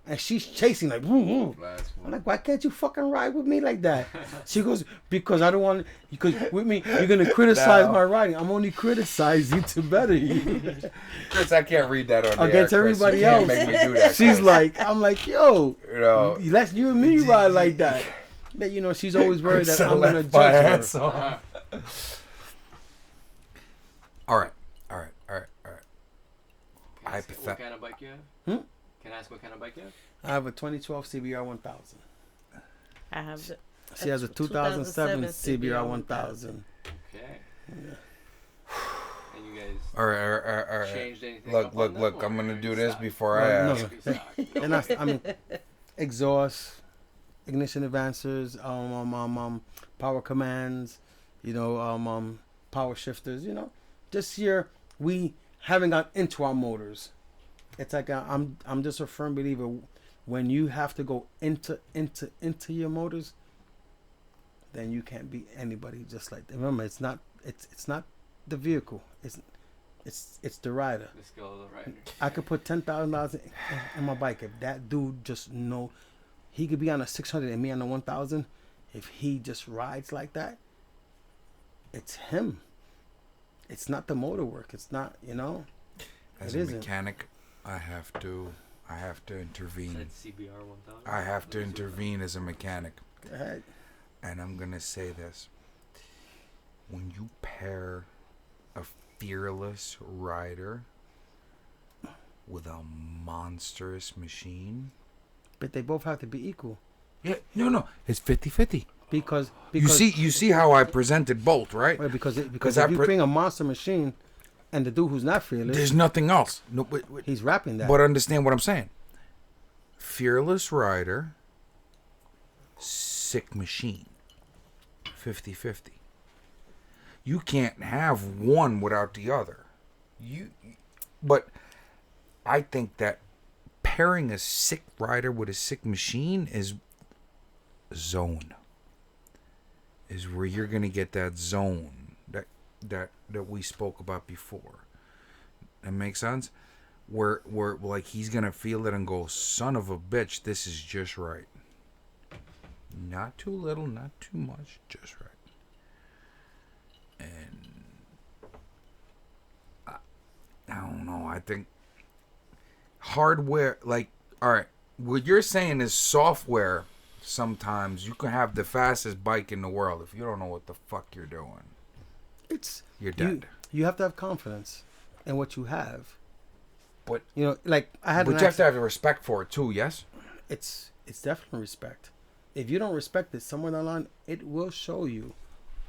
and she's chasing like, woo, woo. I'm like, why can't you fucking ride with me like that? She goes, because I don't want, because with me, you're gonna criticize my riding. I'm only criticizing to better you. Chris, I can't read that on the Against air, Chris. everybody You can't else. Make me do that. She's Chris. like, I'm like, yo, you know. let you and me ride like that. But you know, she's always worried that Chris I'm gonna left my judge hands her. off. All right. Can I ask what Hypothet- kind of bike you have? Hmm? Can I ask what kind of bike you have? I have a 2012 CBR 1000. I have the, She has a 2007 CBR 1000. Okay. And you guys All right. changed anything? Look. up on them, I'm or gonna you're do this stock? before I No, ask. no. You're stock. And I mean, exhaust, ignition advancers, power commands, you know, power shifters. You know, this year we haven't got into our motors. It's like I'm just a firm believer. When you have to go into your motors, then you can't beat anybody. Just like that. Remember, it's not the vehicle. It's the rider. The skill of the rider. I could put $10,000 in my bike if that dude just know he could be on a 600 and me on a 1000. If he just rides like that, it's him. It's not the motor work. It's not, you know. As It a isn't. mechanic, I have to intervene. Said CBR 1000. I have to intervene as a mechanic. Go ahead. And I'm going to say this. When you pair a fearless rider with a monstrous machine. But they both have to be equal. Yeah, no. It's 50-50. Because You see how I presented both, right? well, because Because if I you pre- bring a monster machine and the dude who's not fearless, There's nothing else. No, he's rapping that. but understand what I'm saying. Fearless rider, sick machine. 50-50. You can't have one without the other. But I think that pairing a sick rider with a sick machine is zone. is where you're gonna get that zone that we spoke about before. That makes sense? Where like he's gonna feel it and go, son of a bitch, this is just right. Not too little, not too much, just right. And I don't know. I think hardware, like, all right, what you're saying is software. Sometimes you can have the fastest bike in the world. If you don't know what the fuck you're doing, you're dead. You have to have confidence in what you have. But you know, like I had. But you have to have respect for it too. Yes. It's definitely respect. If you don't respect it, somewhere down the line, it will show you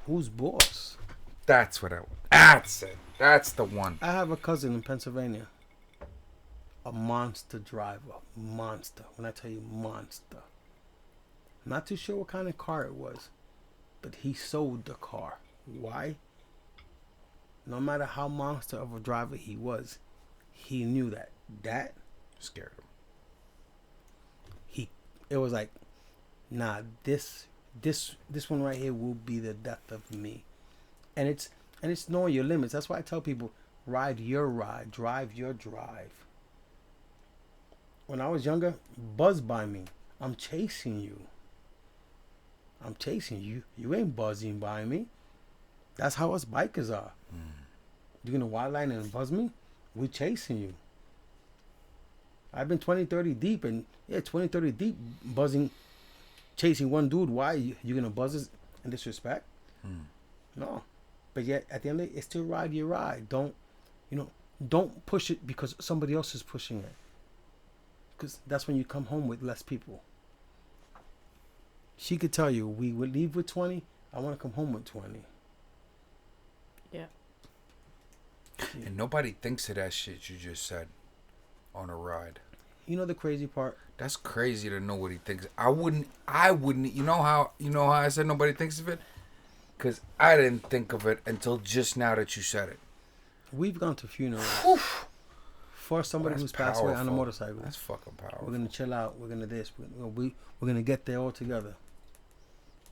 who's boss. That's what that's it. That's the one. I have a cousin in Pennsylvania. A monster driver. Monster. When I tell you monster. Not too sure what kind of car it was. But he sold the car. Why? No matter how monster of a driver he was, he knew that Scared him. It was like, nah, this one right here will be the death of me. And it's knowing your limits. That's why I tell people, ride your ride, drive your drive. When I was younger, buzz by me. I'm chasing you. I'm chasing you. You ain't buzzing by me. That's how us bikers are. You're gonna wild line and buzz me? We chasing you. I've been 20, 30 deep, and 20, 30 deep buzzing, chasing one dude. Why? You gonna buzz us in disrespect? No. But yet, at the end of the day, it's still ride your ride. Don't push it because somebody else is pushing it. Because that's when you come home with less people. She could tell you, we would leave with 20. I want to come home with 20. Yeah. And nobody thinks of that shit you just said on a ride. You know the crazy part? That's crazy to know what he thinks. I wouldn't. You know how I said nobody thinks of it? Because I didn't think of it until just now that you said it. We've gone to funerals for somebody who's passed away on a motorcycle. That's fucking powerful. We're gonna chill out. We're gonna this. We're gonna get there all together.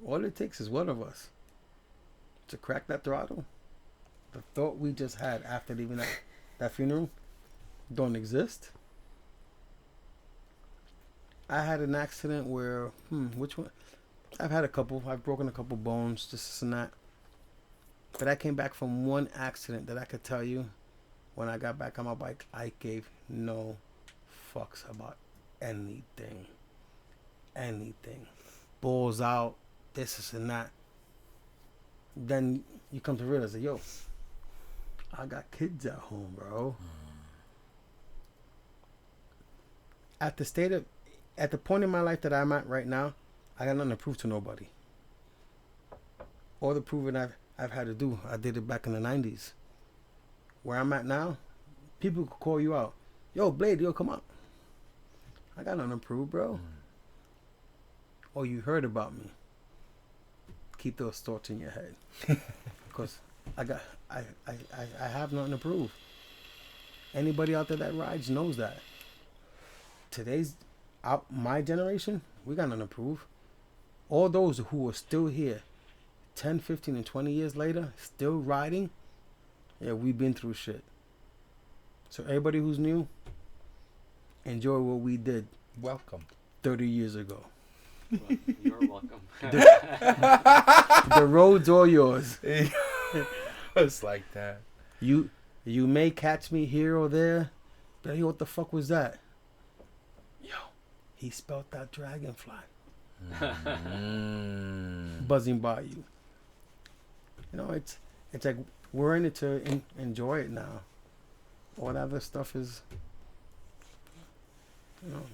All it takes is one of us to crack that throttle. The thought we just had after leaving that funeral don't exist. I had an accident where which one? I've had a couple. I've broken a couple bones, this and that. But I came back from one accident that I could tell you, when I got back on my bike, I gave no fucks about anything. Anything. Balls out, this and that. Then you come to realize that, yo, I got kids at home, bro. At the point in my life that I'm at right now, I got nothing to prove to nobody. All the proving I've had to do, I did it back in the 90s. Where I'm at now, people could call you out. Yo, Blade, yo, come up. I got nothing to prove, bro. Oh, you heard about me. Keep those thoughts in your head. Because I have nothing to prove. Anybody out there that rides knows that. My generation, we got nothing to prove. All those who are still here 10, 15, and 20 years later, still riding, yeah, we've been through shit. So everybody who's new, enjoy what we did. Welcome. 30 years ago. Well, you're welcome. The road's all yours. It's like that. You may catch me here or there, but hey, what the fuck was that? Yo, he spelled that dragonfly. Buzzing by you. You know, it's like we're in it to enjoy it now. All that other stuff is,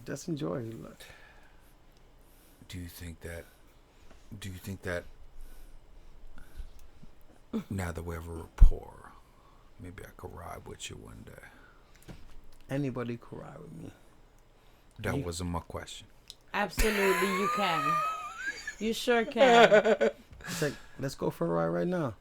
just enjoy it. Do you think that now that we have a rapport, maybe I could ride with you one day? Anybody could ride with me. That wasn't my question. Absolutely, you can. You sure can. It's like, let's go for a ride right now.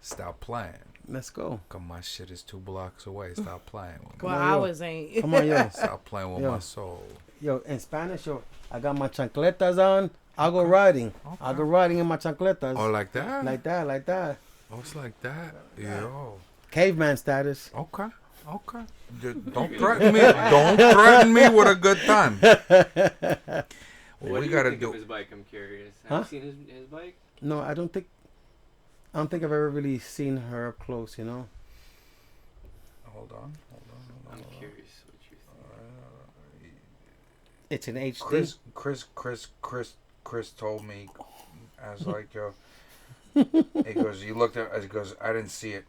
Stop playing. Let's go. Cause my shit is 2 blocks away. Stop playing with me. Well, ours ain't. Come on, yo. Stop playing with my soul. Yo, in Spanish, I got my chancletas on I'll go riding. I'll go riding in my chancletas. Oh, like that? Like that. Oh, it's like that. Yo. Caveman status. Okay. Don't threaten me. Don't threaten me with a good time. What We do gotta you think do. of his bike? I'm curious. Huh? Have you seen his bike? No, I don't think I've ever really seen her up close, you know. Hold on. I'm curious what you think. It's an HD. Chris told me, I was like, yo, he goes, you looked at, he goes, I didn't see it.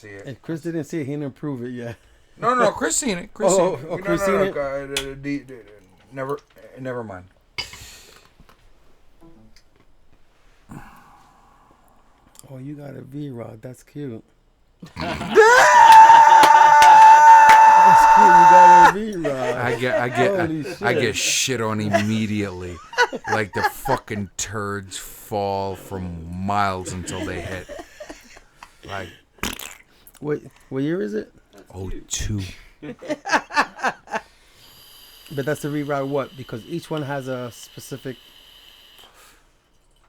If Chris didn't see it, he didn't prove it yet. No, Chris seen it. Chris seen it. Chris seen it? Never mind. Oh, you got a V-Rod. That's cute. That's cute. You got a V-Rod. I get shit on immediately. Like the fucking turds fall from miles until they hit. Like, What year is it? 02. But that's the V-Rod what? Because each one has a specific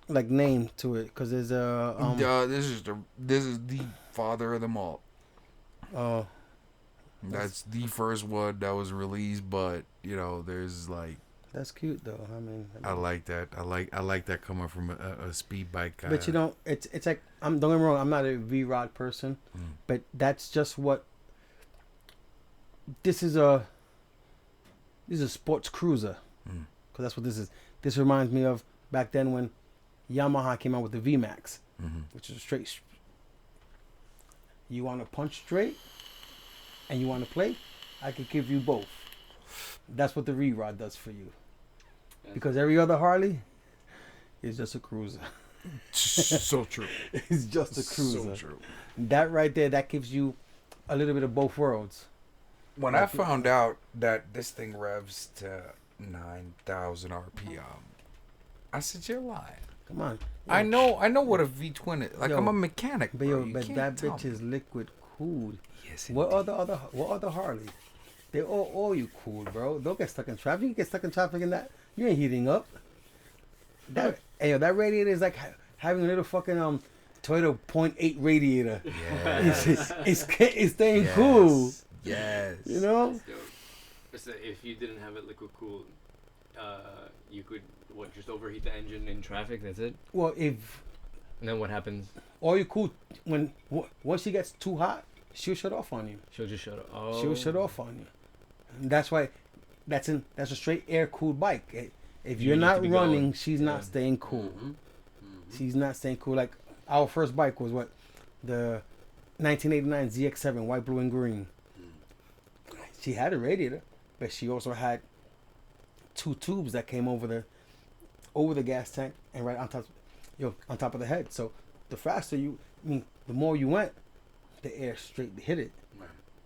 like name to it. Because there's a This is the father of them all. oh, That's the first one that was released, but you know, there's like, that's cute though. I mean, I like that. I like that coming from a speed bike guy. but you know, it's like don't get me wrong. I'm not a V-Rod person, but that's just what. This is a sports cruiser, because that's what this is. This reminds me of back then when Yamaha came out with the VMAX, which is a straight. You want to punch straight, and you want to play, I could give you both. That's what the V-Rod does for you. Because every other Harley is just a cruiser. So true. It's just a cruiser. So true. That right there, that gives you a little bit of both worlds. When I found out that this thing revs to 9,000 RPM, I said, "You're lying." Come on. I know what a V-twin is. Like, Yo, I'm a mechanic, But bro. yo, You but can't that tell bitch me. is liquid cooled. Yes, What other Harley? They all you cool, bro. Don't get stuck in traffic. You get stuck in traffic in that, you ain't heating up. That that radiator is like having a little fucking Toyota 0.8 radiator. Yes. It's staying cool. Yes. You know? That's dope. So if you didn't have it liquid cooled, you could just overheat the engine in traffic. That's it. Well, if And then what happens? all you cool once she gets too hot, she'll shut off on you. She'll just shut up. Oh. She'll shut off on you. And that's why that's a straight air cooled bike. If you're need not to be running, going. she's not staying cool. She's not staying cool. Like our first bike was what? The 1989 ZX7 white, blue, and green. She had a radiator, but she also had two tubes that came over the gas tank and right on top of the head. So the faster the more you went, the air straight hit it.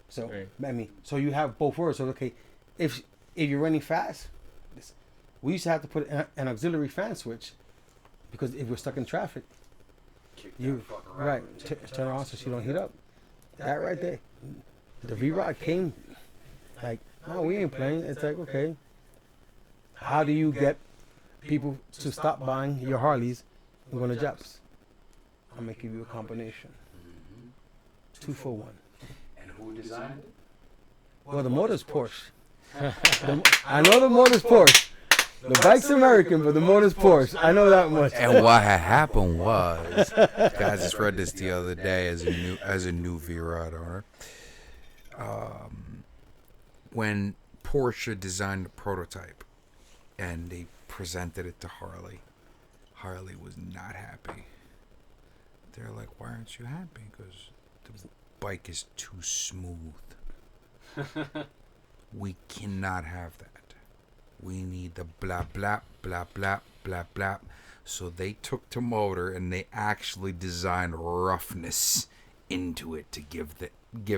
So Right. so you have both worlds. So okay, if you're running fast, we used to have to put an auxiliary fan switch because if we're stuck in traffic, turn her on so she don't heat up. That right there, the V-Rod came like, no, we ain't playing. It's like, okay, how do you get people to stop buying your Harleys and go to Japs? I'm gonna give you a combination, 2 for 1. And who designed it? Well, the motor's Porsche. I know the motor's Porsche. The bike's American, but the motor's Porsche. I know that much. And what had happened was, guys, just read this the other day as a new V-Rod owner. When Porsche designed the prototype and they presented it to Harley, Harley was not happy. They're like, "Why aren't you happy?" Because the bike is too smooth. We cannot have that. We need the blah blah blah blah blah blah. So they took to motor and they actually designed roughness into it to give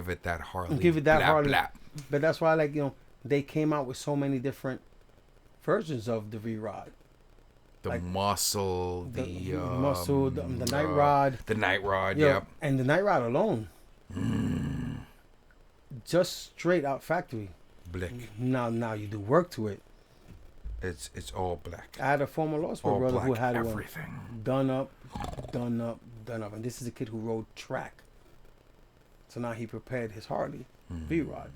it that Harley. Give it that blah, Harley. blah. But that's why, like, they came out with so many different versions of the V-Rod. The like, muscle, the night rod. The night rod, Yo, yep. And the night rod alone. Just straight out factory. Blick. Now you do work to it. It's all black. I had a former law school All brother black who had everything. one done up, and this is a kid who rode track. So now he prepared his Harley V-Rod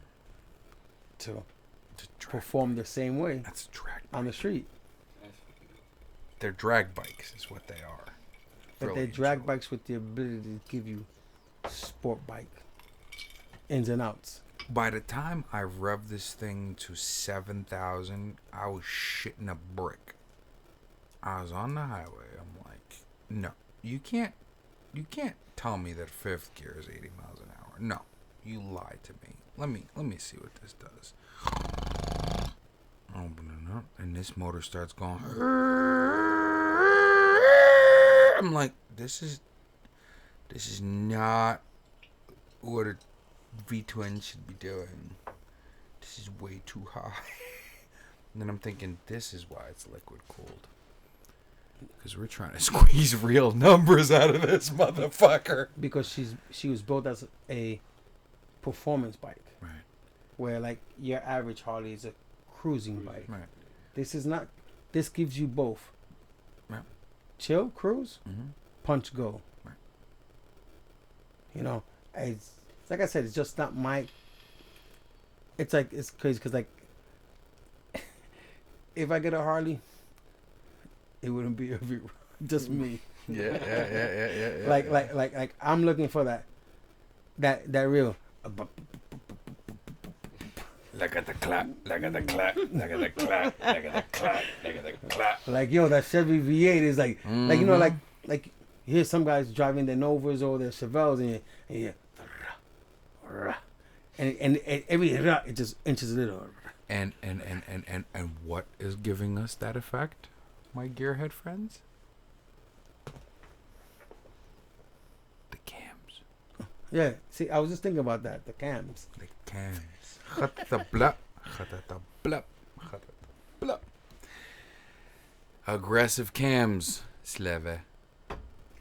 to perform the same way That's a drag on the street. They're drag bikes is what they are. But Really they're drag and truly. bikes with the ability to give you sport bike ins and outs. By the time I revved this thing to 7,000, I was shitting a brick. I was on the highway. I'm like, no, you can't tell me that fifth gear is 80 miles an hour. No, you lied to me. Let me see what this does. Open it up, and this motor starts going. I'm like, this is not what a V-twin should be doing. This is way too high. And then I'm thinking, this is why it's liquid cooled. Because we're trying to squeeze real numbers out of this motherfucker. Because she was built as a performance bike. Right. Where like your average Harley is a cruising bike. Right. This is not. This gives you both. Right. Chill, cruise, Mm-hmm. punch, go. Right. You know, it's like I said, it's just not my. It's like it's crazy because like, if I get a Harley, it wouldn't be just me. Yeah. Like I'm looking for that real. Look at the clap. Look at the clap. Look at the clap. Look at the clap. Look at the clap. Like yo, that Chevy V8 is like you know like you hear some guys driving their Novas or their Chevelles and every it just inches a little. And what is giving us that effect, my gearhead friends? The cams. Yeah, see, I was just thinking about that. The cams. The cams. Khata blah. Khata blah. Khata blah. Aggressive cams, Sleve.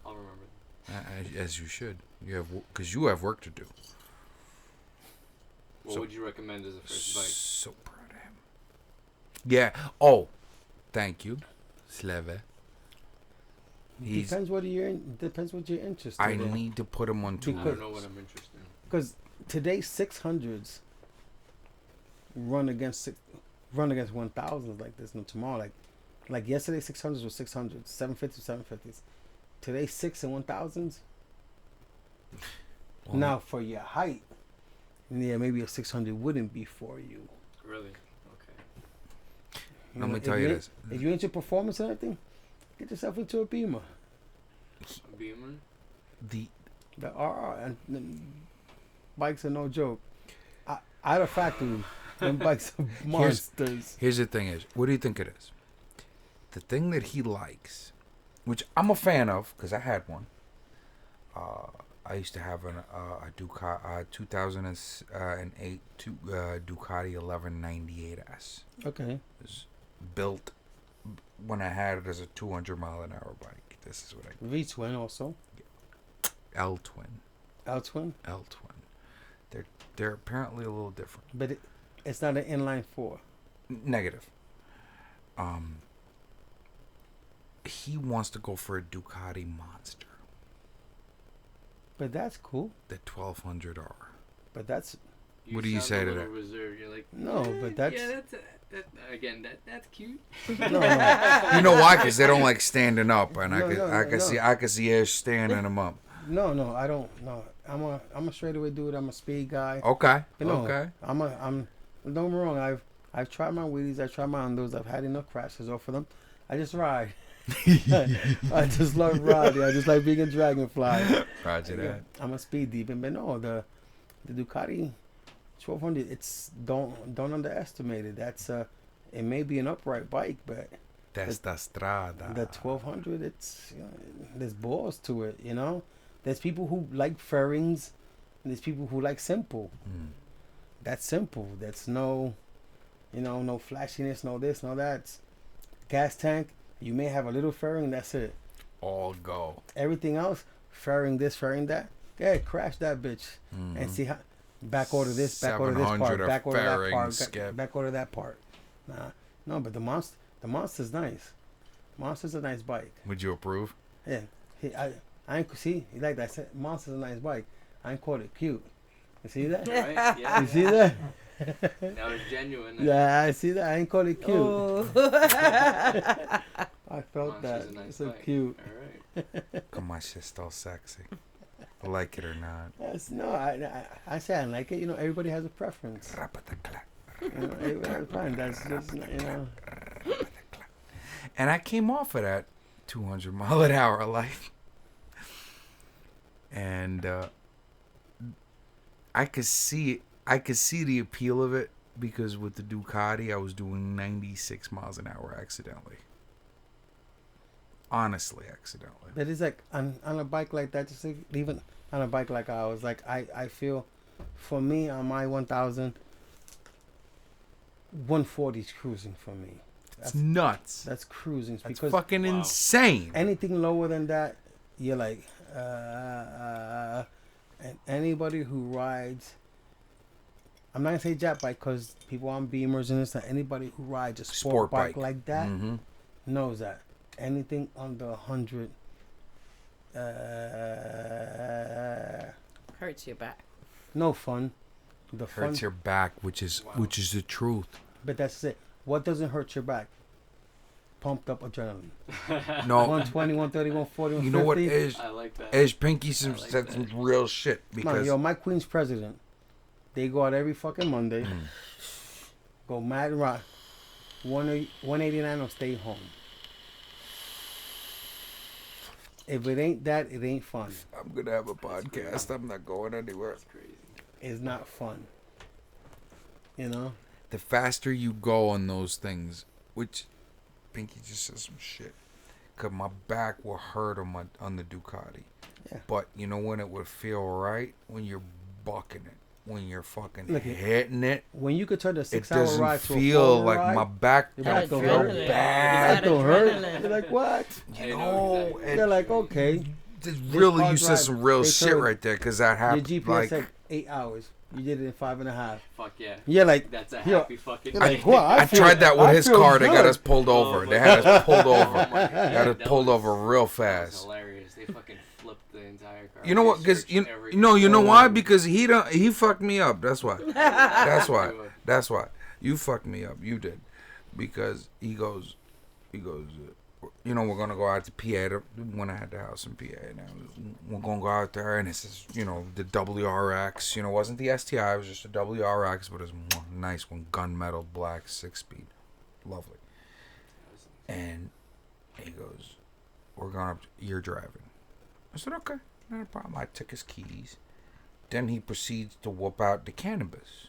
I'll remember. As you should. Because you have work to do. What would you recommend as a first bike? So proud of him. Yeah. Oh, thank you, Sleve. Depends what you're interested I in. need to put him on tour. I don't know what I'm interested in. Because today's 600s run against 1000s like this. No tomorrow, like yesterday 600s were 600s, 750s 750s. Today's 6 and 1000s. Well, Now for your height, yeah, maybe a 600 wouldn't be for you. Really? Okay. You Let know, me tell if you you- this. If you're into performance and everything, get yourself into a Beamer. A Beamer? The The RR and bikes are no joke. Out of factory, them bikes are monsters. Here's the thing is, what do you think it is? The thing that he likes, which I'm a fan of, because I had one. I used to have a Ducati 2008 Ducati 1198S. Okay. It was built when I had it as a 200 mile an hour bike. This is what I V twin also. L twin. L twin, L twin. They're apparently a little different. but it's not an inline 4. Negative. He wants to go for a Ducati Monster, But that's cool. the 1200R. But that's What do you say to that? Reserved. You're like, no. But that's yeah, that's cute. no. You know why? Because they don't like standing up, and I No, can see Ash standing them up. No, I don't. No, I'm a straightaway dude. I'm a speed guy. Okay. You know, Okay. I'm. Don't get me wrong. I've tried my wheelies. I've tried my undos. I've had enough crashes off of them. I just ride. I just love riding. I just like being a dragonfly. Roger that. I'm a speed demon, but no, the Ducati 1200. It's don't underestimate it. That's it may be an upright bike, but That's the strada. the 1200. It's there's balls to it. You know, there's people who like fairings, and there's people who like simple. Mm. That's simple. That's no flashiness, no this, no that. Gas tank. You may have a little fairing. That's it. All go. Everything else, fairing this, fairing that. Yeah, crash that bitch and see how. Back order this, back order this part, 700 back order that fairing part, skip. back order that part. Nah, no, but the The Monster's nice. Monster's a nice bike. Would you approve? Yeah. I ain't see. You like that? I said Monster's a nice bike. I ain't called it cute. You see that? Right? Yeah. You see that? That was genuine. Yeah, I see that. I ain't called it cute. Oh. I felt that. Monster's a nice It's so bike. cute. All right. Come on, shit's still sexy. Like it or not. No, I say I like it. You know, everybody has a preference. You know, everybody has a preference. That's just, you know. And I came off of that 200 mile an hour life. And I could see it. I could see the appeal of it because with the Ducati, I was doing 96 miles an hour accidentally. Honestly, accidentally. But it's like on a bike like that, just like, even on a bike like ours, like I feel, for me on my 1000, 140 is cruising for me. It's nuts. That's cruising. That's because fucking insane. anything lower than that, you're like, and anybody who rides, I'm not gonna say jet bike because people on Beamers and this, that anybody who rides a sport bike like that knows that anything under 100 Hurts your back. no fun. The Hurts fun, your back, which is the truth. but that's it. What doesn't hurt your back? Pumped up adrenaline. No, 120, 130, 140, 150. you know what is I like that. Edge Pinky I like said that. some real shit Man, because yo, my Queen's president. They go out every fucking Monday. Go mad and rock. 189 will stay home. If it ain't that, it ain't fun. I'm gonna have a podcast. I'm not going anywhere. That's crazy. It's not fun. You know? The faster you go on those things, which Pinky just said some shit, cause my back will hurt on the Ducati. Yeah. But you know when it would feel right? When you're bucking it, when you're fucking Look, hitting it. When you could turn a It 6-hour doesn't ride to a feel 4-hour like ride, my back your don't back feel don't hurt. bad. That don't hurt. Adrenaline. You're like, what? You I know know, exactly. They're like, okay. really, hard you said drive, some real they shit turn- right there, cause that Your happened. GPS Like, said 8 hours. You did it in 5.5. Fuck yeah. You're like, That's a yo, happy fucking you're like, day. what? I feel- tried that with I his feel car. They got good. us pulled over. Oh They my had us pulled Oh over. my God, Got us that pulled was- over real That was fast. hilarious. They fucking flipped the entire car. You know what? They Because searched you every know inch. why? Because he fucked me up. That's why. That's why. You fucked me up. You did. Because he goes. You know, we're gonna go out to PA when I had the house in PA. And we're gonna go out there, and it's just, you know, the WRX. You know, it wasn't the STI. It was just a WRX, but it was a nice one, gunmetal black 6-speed, lovely. And he goes, "We're going up. You're driving." I said, "Okay, not a problem." I took his keys. Then he proceeds to whoop out the cannabis.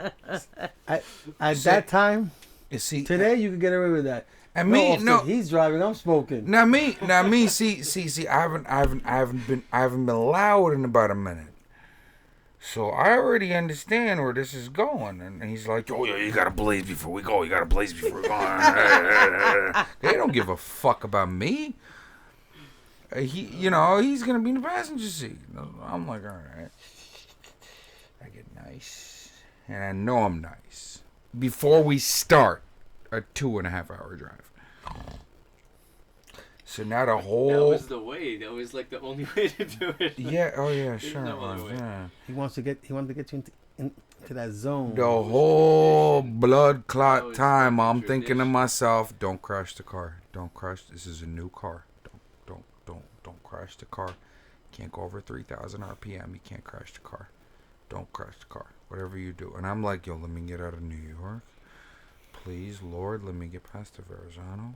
At that time, You see, today you could get away with that. and me, officer, no, he's driving. I'm smoking. now me. See. I haven't been loud in about a minute. So I already understand where this is going, and he's like, "Oh yeah, you gotta blaze before we go. You gotta blaze before we go." They don't give a fuck about me. He's gonna be in the passenger seat. I'm like, all right. I get nice, and I know I'm nice before we start a 2.5 hour drive. So now the whole That was the way. That was like the only way to do it. yeah, oh yeah, There's sure, no it was, other way. yeah. He wants to get you into that zone. The whole blood That clot was time, fucking I'm thinking to tradition. myself, don't crash the car. Don't crash. This is a new car. Don't crash the car. Can't go over 3,000 RPM. You can't crash the car. Don't crash the car. Whatever you do. And I'm like, yo, let me get out of New York. Please, Lord, let me get past the Verrazano.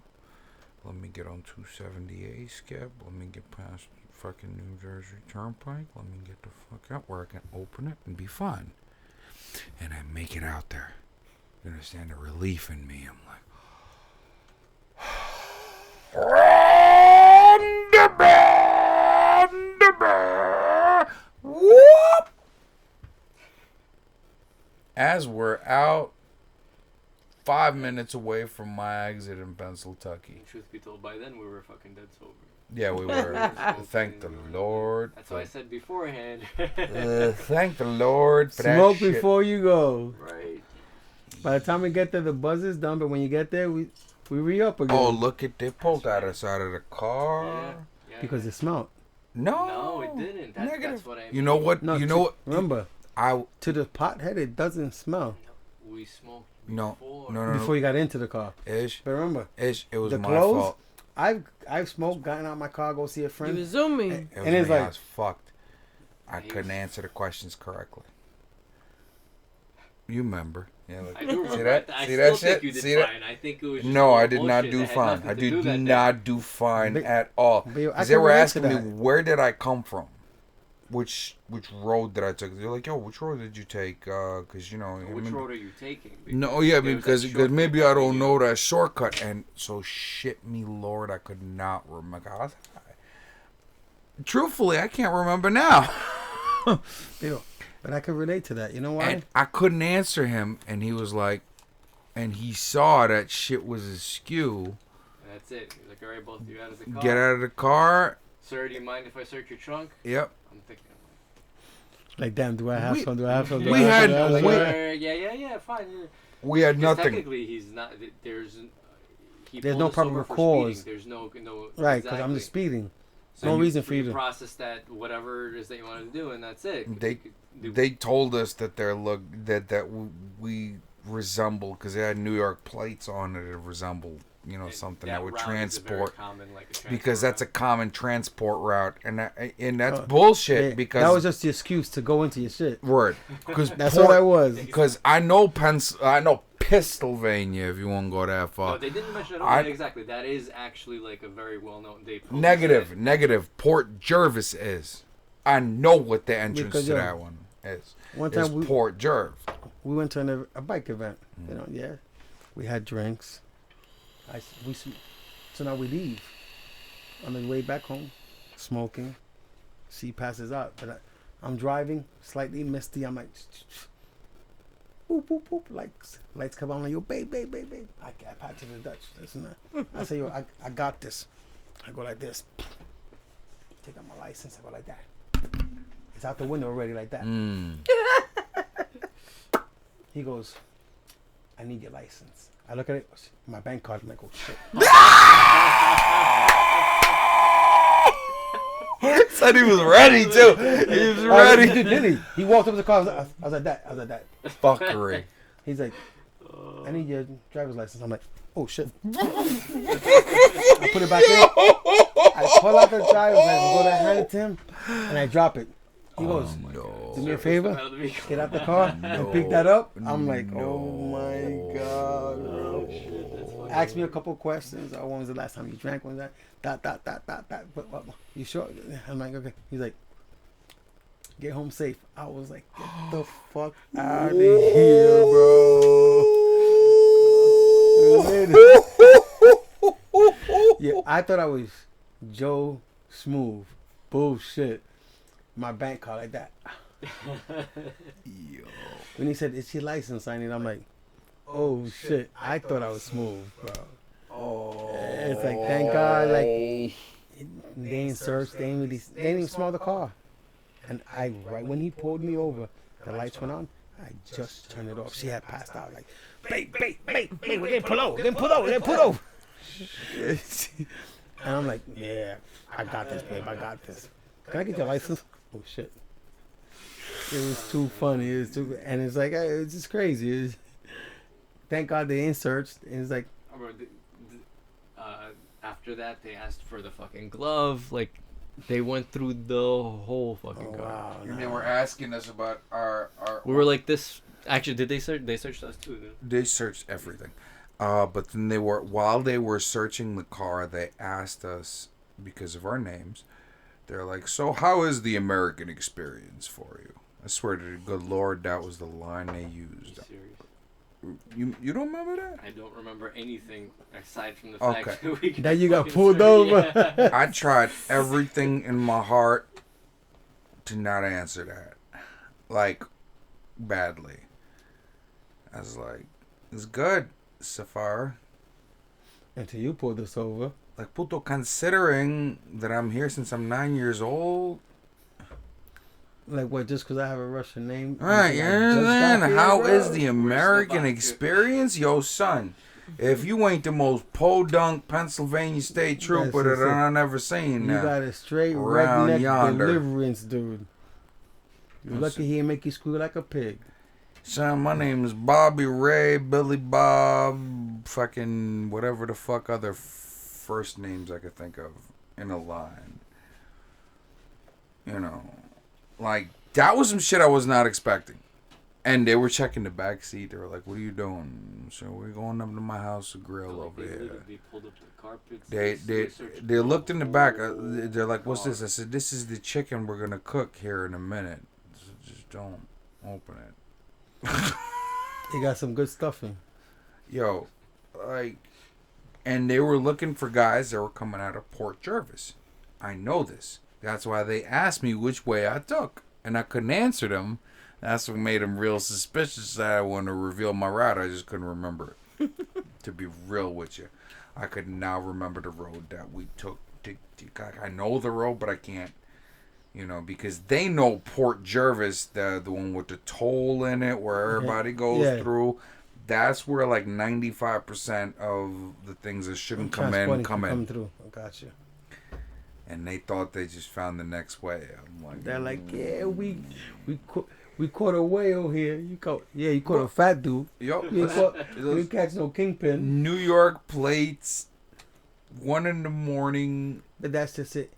Let me get on 270A skip. Let me get past fucking New Jersey Turnpike. Let me get the fuck out where I can open it and be fine. And I make it out there. You understand the relief in me? I'm like, whoop! As we're out 5 minutes away from my exit in Pennsylvania. Truth be told, by then we were fucking dead sober. Yeah, we were. Thank the Lord. That's why I said beforehand. Thank the Lord for that Smoke shit. before you go. Right. By the time we get there, the buzz is done. But when you get there, we re-up again. Oh, look at they pulled out us out of the car. Yeah. Because it smelled. No, No, it didn't. Negative. That's what I mean. You know what? No, you know what? Remember, I to the pothead, it doesn't smell We smoked no before. no no. before you got into the car. Ish, But remember, it was the my clothes. fault. I've smoked, gotten out of my car, go see a You friend. was zooming. It was And it's me. I like- was fucked. I couldn't answer the questions correctly. You remember? Yeah. Look. I do remember See that? I See still that think shit? you did See that? fine. I think it was just No, all I did not bullshit do that had fine. nothing I to do did that day. not do fine But- at all. but I Because can they were relate to asking me, that. where did I come from? Which road did I take? They're like, yo, which road did you take? Because, you know. Which road are you taking? No, yeah, There was because that shortcut maybe I don't you- know that shortcut. And so, shit me, Lord, I could not remember. Truthfully, I can't remember now. Yo, but I can relate to that. You know why? And I couldn't answer him, and he was like, and he saw that shit was askew. That's it. He's like, all right, both of you out of the car. Get out of the car. Sir, do you mind if I search your trunk? Yep. I'm thinking. Like, damn, do I have We- some? Do I have some? Do we I have had- some? I was like, we- Yeah, fine. Yeah. We had 'Cause nothing. Technically, he's not. There's. He There's pulled no us probable over for cause. speeding. There's no. right, because I'm just exactly. speeding. So No reason for you to- process that whatever it is that you want to do, and that's it. They told us that that we resemble, because they had New York plates on it. It resembled, you know, something that would route is a very transport. common, like, a transport Because that's a route. common transport route, and that's bullshit. Yeah, Because that was just the excuse to go into your shit. word. Because That's what that was. Because I know Pennsylvania. If you want to go that far. No, they didn't mention it. I- Exactly. That is actually like a very well-known. They posted Negative. Port Jervis is. I know what the entrance Because, to yo, that one is. One It's time Port Jervis. we went to a bike event. You know, yeah, we had drinks. So now we leave. On the way back home, smoking. She passes out, but I'm driving, slightly misty. I'm like, boop, boop, boop. Lights come on. I'm like, yo, babe. I pat to the Dutch. Listen, I say, yo, I got this. I go like this. Take out my license. I go like that. It's out the window already, like that. He goes, I need your license. I look at it, my bank card. I'm like, oh shit. Said he was ready too. He was ready. Did he? He walked up to the car. I was like that. Fuckery. He's like, I need your driver's license. I'm like, oh shit. I put it back in. I pull out the driver's license, go to hand it to him, and I drop it. He goes, do me a favor, get out the car and pick that up. I'm like, oh my god, bro. Ask me a couple questions. Oh, when was the last time you drank? When was that? That. But, you sure? I'm like, okay. He's like, get home safe. I was like, get the fuck out of here, bro. Yeah, I thought I was Joe Smooth. Bullshit. My bank card like that. When he said, it's your license, I need, I'm like, oh shit. I thought I was smooth, bro. It's like, thank God, like, they ain't searched, they ain't even smell the car. And right when he pulled me over, the lights went on, I just turned it off. She had passed out, like, babe, we're getting pulled over. And I'm like, yeah, I got this, babe, I got this. Can I get your license? Oh shit. It was too funny. It was too, and it's like, it's just crazy. Thank God they ain't searched. And it's like, after that, they asked for the fucking glove. Like, they went through the whole fucking car. wow. And they were asking us about our. We were like this. Actually, did they search? They searched us too. They searched everything, but then while they were searching the car, they asked us, because of our names, they're like, so how is the American experience for you? I swear to the good Lord, that was the line they used. You don't remember that? I don't remember anything aside from the fact that that you got pulled over. Yeah. I tried everything in my heart to not answer that. Like, badly. I was like, it's good, Safar. Until you pulled us over. Like, puto, considering that I'm here since I'm 9 years old, Like what? Just because I have a Russian name? Right, you think I just got understand? here, How bro? is the American vodka? experience? Yo, son, if you ain't the most podunk Pennsylvania state trooper That's that it. I never seen You now. got a straight Around redneck yonder. deliverance, dude. You're lucky he ain't make you squeal like a pig. Son, my name is Bobby Ray, Billy Bob, fucking whatever the fuck other first names I could think of in a line. You know, like, that was some shit I was not expecting. And they were checking the back seat. They were like, "What are you doing?" So we're going up to my house to grill over here. They pulled up the carpets. They looked in the back. They're like, "What's this?" I said, "This is the chicken we're gonna cook here in a minute. So just don't open it." He got some good stuffing. Yo, like, and they were looking for guys that were coming out of Port Jervis. I know this. That's why they asked me which way I took, and I couldn't answer them. That's what made them real suspicious that I wanted to reveal my route. I just couldn't remember it. To be real with you, I could now remember the road that we took. I know the road, but I can't, because they know Port Jervis, the one with the toll in it, where everybody goes through. That's where like 95% of the things that shouldn't come in. Through. I got you. And they thought they just found the next way. I'm like, they're like, yeah, we caught a whale here. You caught a fat dude. Yo, You didn't catch no kingpin. New York plates, 1 a.m. But that's just it.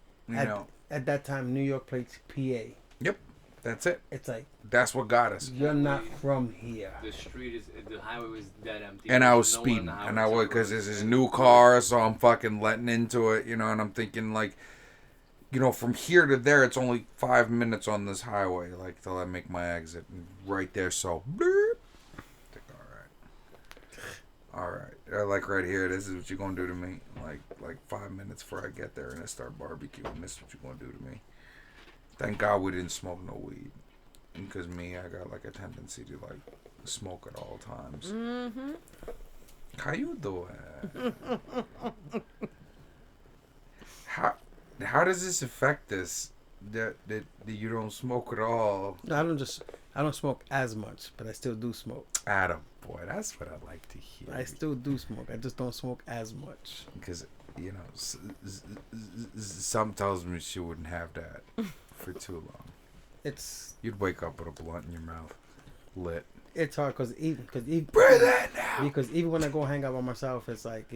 At that time, New York plates PA. Yep, that's it. It's like, that's what got us. You're not from here. The highway was dead empty. And I was speeding, and I was, because this is a new car, so I'm fucking letting into it, and I'm thinking like, from here to there, it's only 5 minutes on this highway, like, till I make my exit. And right there, so, bloop. Think, all right. Like, right here, this is what you're going to do to me. Like 5 minutes before I get there and I start barbecuing, this is what you're going to do to me. Thank God we didn't smoke no weed. Because I got, like, a tendency to, like, smoke at all times. Mm-hmm. How you doing? How does this affect this? That you don't smoke at all? No, I don't smoke as much, but I still do smoke. Atta boy, that's what I like to hear. I still do smoke. I just don't smoke as much. Because something tells me she wouldn't have that for too long. You'd wake up with a blunt in your mouth, lit. It's hard because breathe that now. Because even when I go hang out by myself, it's like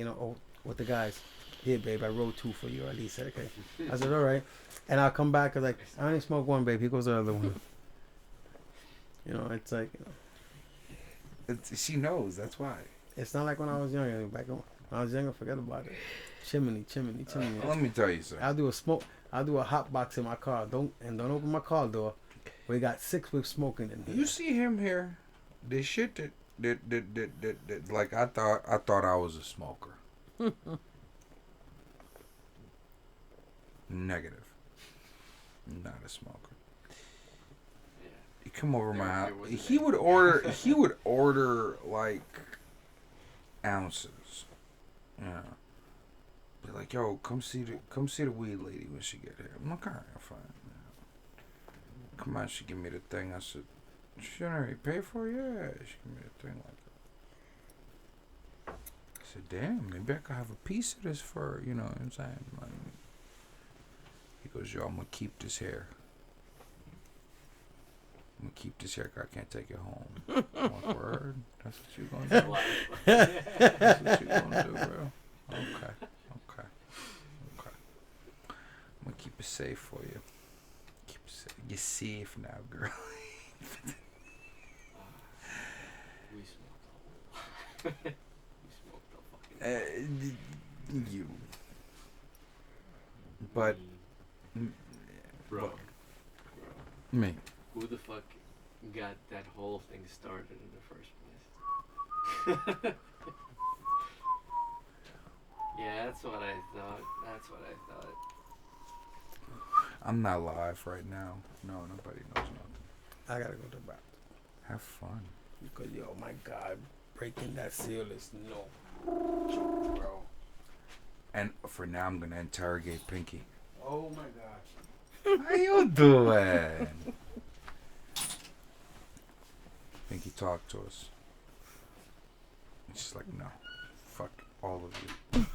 with the guys. Here, babe, I wrote 2 for you. At least said, okay. I said, all right. And I'll come back and like, I only smoke 1, babe. Here goes the other one. It's like, she knows. That's why. It's not like when I was younger. Back when I was younger, forget about it. Chimney. Let me tell you something. I'll do a hot box in my car. Don't open my car door. We got 6 with smoking in here. You see him here? The shit that like I thought I was a smoker. Negative. Not a smoker. He come over my house. He would order like ounces. Yeah. Be like, yo, come see the weed lady when she get here. I'm like, all right, fine. Yeah. Come on, she give me the thing. I said, she already pay for it? Yeah, she give me the thing like that. I said, damn, maybe I could have a piece of this for, you know what I'm saying? Like, he goes, yo, I'm going to keep this here. I'm going to keep this here because I can't take it home. I'm like, word? That's what you going to do? That's what you going to do, bro? Okay. I'm going to keep it safe for you. Keep it safe. You're safe now, girl. We smoked the fucking... You. But... Bro. Me. Who the fuck got that whole thing started in the first place? Yeah, that's what I thought. I'm not live right now. No, nobody knows nothing. I gotta go to the bathroom. Have fun. Because, yo, my God, breaking that seal is no joke, bro. And for now, I'm going to interrogate Pinky. Oh, my gosh. How you doing? Pinky talked to us. And she's like, no, fuck all of you.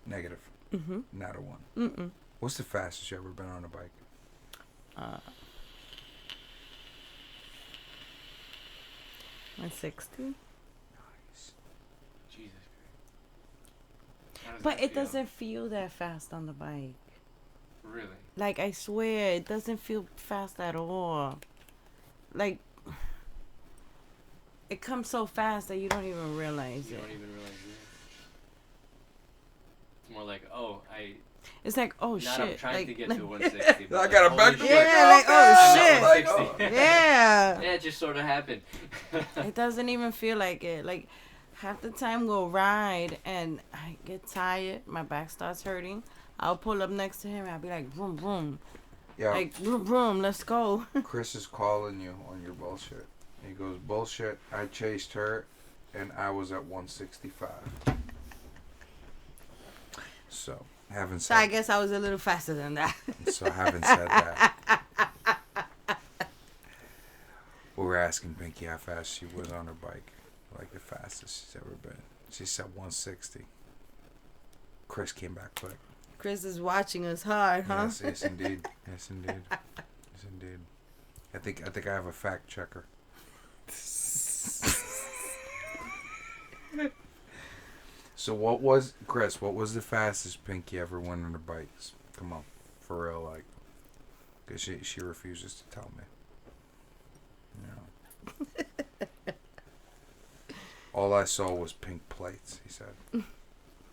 Negative. Mm-hmm. Not a one. Mm-mm. What's the fastest you ever been on a bike? 160. Nice. Jesus Christ. How does But that it feel? doesn't feel that fast on the bike. Really? Like, I swear, it doesn't feel fast at all. Like, it comes so fast that you don't even realize You it. don't even realize it. It's more like, oh, It's like, oh I'm shit. trying like, to get like, to 160. but I like, got a holy back to shit. Yeah, like, oh shit. I'm at 160. Yeah. Yeah, it just sort of happened. It doesn't even feel like it. Like, half the time we'll ride and I get tired. My back starts hurting. I'll pull up next to him. I'll be like, vroom, vroom. Yeah. Like, vroom, vroom, let's go. Chris is calling you on your bullshit. He goes, bullshit. I chased her, and I was at 165. So, having So I said, guess I was a little faster than that. so having said that, we were asking Pinky how fast she was on her bike, like the fastest she's ever been. She said 160. Chris came back quick. Chris is watching us hard, huh? Yes, yes, indeed. Yes, indeed. Yes, indeed. I think I have a fact checker. So what was the fastest Pinky ever went on her bikes? Come on, for real, like, because she refuses to tell me. You know. All I saw was pink plates. He said.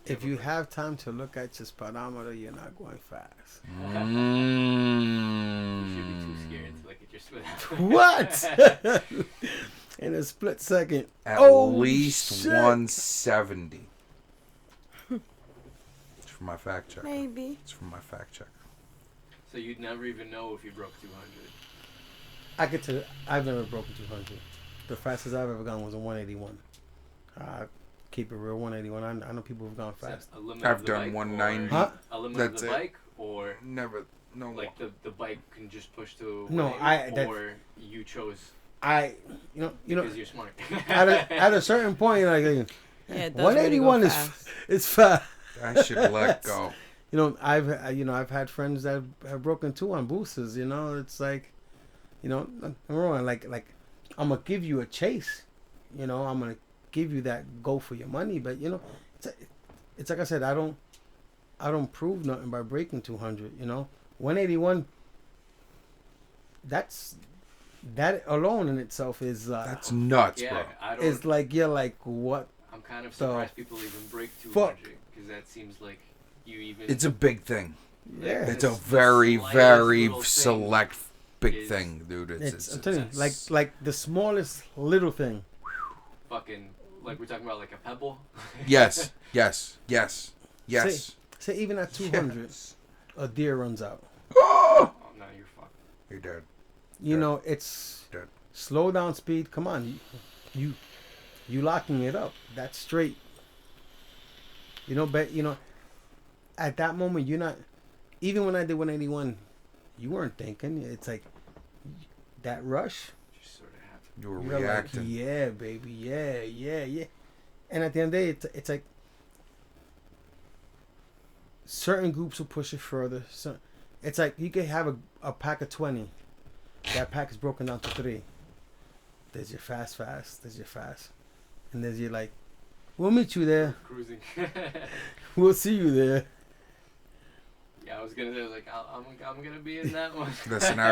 If you have time to look at your speedometer, you're not going fast. You should be too scared to look at your split. What? In a split second. At Oh, least shit. 170. It's from my fact checker. Maybe. It's from my fact checker. So you'd never even know if you broke 200. I could tell you, I've never broken 200. The fastest I've ever gone was a 181. Keep it real, 181. I know people who've gone Is that fast. a limit I've of the done bike 190. Huh? A limit That's of it. the bike, or Never, no. like the bike can just push to No, 180, or you chose You know, because you're smart. at a certain point, like Yeah, it does 181 really go is fast. it's fast. I should let go. You know, I've had friends that have broken two on boosters. You know, it's like, you know, nothing wrong. Like I'm gonna give you a chase. You know, I'm gonna give you that go for your money. But you know, it's like I said, I don't prove nothing by breaking 200. You know, 181. That alone in itself is That's nuts, Yeah, bro. I don't. it's like you're like what? I'm kind of So, surprised people even break fuck. 200 because that seems like you even. It's a big thing. Yeah, It's a the very, slightest very little thing select big is- thing, dude. It's I'm telling you, it's- like the smallest little thing. fucking like we're talking about like a pebble. yes. Say even at 200, a deer runs out. Oh! Oh no, you're fucked. You're dead. You Dead. know, it's Dead. slow down speed. Come on, you locking it up. That's straight. You know, but you know, at that moment, you're not. Even when I did 181, you weren't thinking. It's like that rush. Just sort of happened. You were You're reacting. like, yeah, baby, yeah. And at the end of the day, it's like certain groups will push it further. So it's like you could have a pack of 20. That pack is broken down to 3. There's your fast. There's your fast. And there's your like, we'll meet you there. Cruising. We'll see you there. Yeah, I was gonna say like I'm gonna be in that one. Listen, I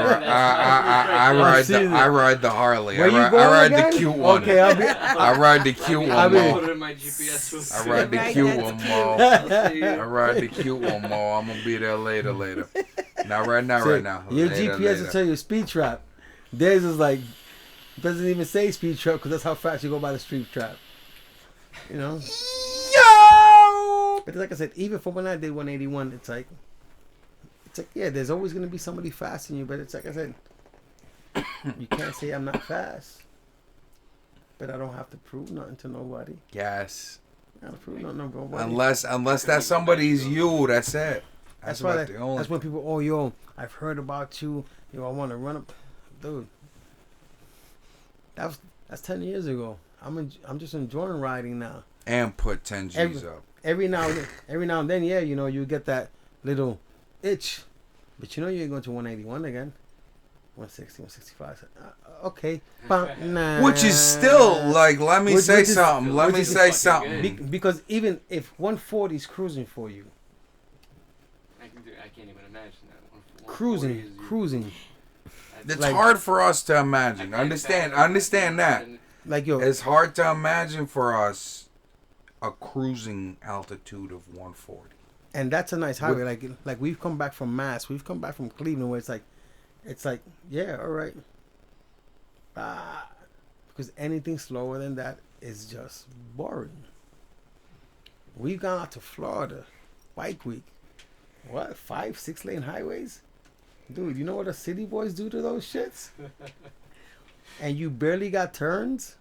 ride the Harley. Where you I going ride again? the cute one. Okay, I'll be. I ride the cute one, I'll be- Put Mo. it in my GPS. I ride the Right, cute that's one, cute. Mo. I'll see you. I ride the cute one, Mo. I'm gonna be there later. Not right now, So right now. Your Later, GPS later. will tell you speed trap. Theirs is like doesn't even say speed trap because that's how fast you go by the street trap. You know. Yo! But like I said, even for when I did 181, it's like yeah, there's always gonna be somebody faster than you. But it's like I said, you can't say I'm not fast. But I don't have to prove nothing to nobody. Yes. I don't prove nothing to nobody. Unless that somebody's you, that's it. That's about why. the only That's when people. Oh, yo, I've heard about you. Yo, I want to run up, dude. That's 10 years ago. I'm just enjoying riding now. And put 10 G's up. Every now and then, yeah, you know, you get that little itch, but you know you ain't going to 181 again. 160, 165. Okay. Nah. Which is still, like, let me say which is- something. Let which me is say fucking something. good. Because even if 140 is cruising for you, I can't even imagine that. 140 cruising. It's Like- hard for us to imagine. Understand that. Like, yo, It's hard to imagine for us a cruising altitude of 140. and that's a nice highway. Like we've come back from Mass, we've come back from Cleveland, where it's like, yeah, all right. Because anything slower than that is just boring. We've gone out to Florida, Bike Week. What, 5-6 lane highways? Dude, you know what the city boys do to those shits? And you barely got turns?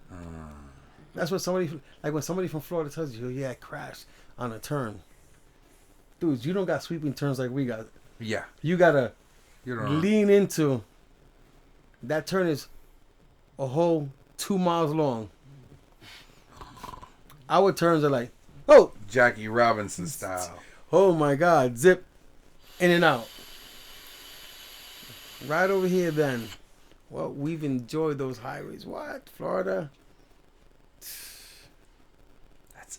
That's what when somebody from Florida tells you, yeah, I crashed on a turn. Dudes, you don't got sweeping turns like we got. Yeah. You gotta You don't know. lean into. That turn is a whole 2 miles long. Our turns are like, oh, Jackie Robinson style. oh my God, zip, in and out. Right over here then. Well, we've enjoyed those highways. What? Florida?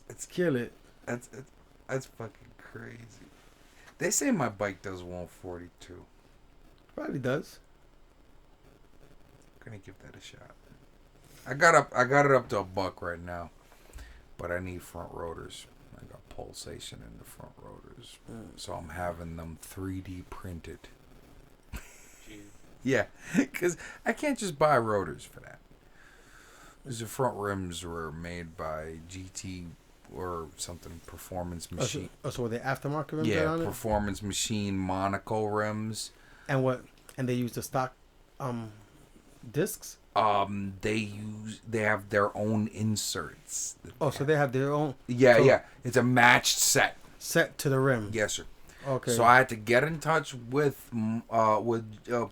It's Kill it. that's fucking crazy. They say my bike does 142. Probably does. Gonna give that a shot. I got it up to $1 right now, but I need front rotors. I got pulsation in the front rotors, so I'm having them 3D printed. Yeah, because I can't just buy rotors for that. Because the front rims were made by GT or something, Performance Machine. So were they aftermarket rims Yeah, on it? Performance Machine Monaco rims. And what? And they use the stock discs? They have their own inserts. Oh, so they have their own Yeah, so- yeah. It's a matched set. set to the rim. Yes, sir. Okay. So I had to get in touch with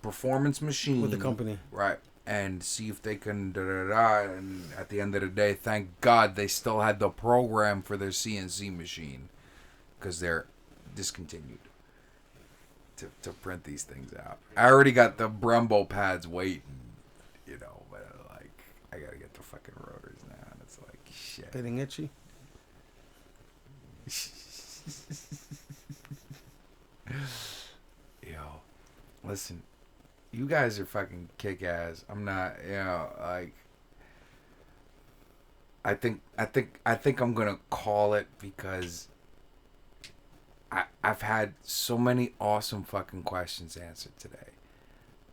Performance Machine With the company. right, and see if they can And at the end of the day, thank God they still had the program for their CNC machine, because they're discontinued to print these things out. I already got the Brembo pads waiting, you know, but like I gotta get the fucking rotors now. And it's like shit. Getting itchy? Yo, listen, you guys are fucking kick ass. I'm not, like. I think I'm gonna call it, because I've had so many awesome fucking questions answered today,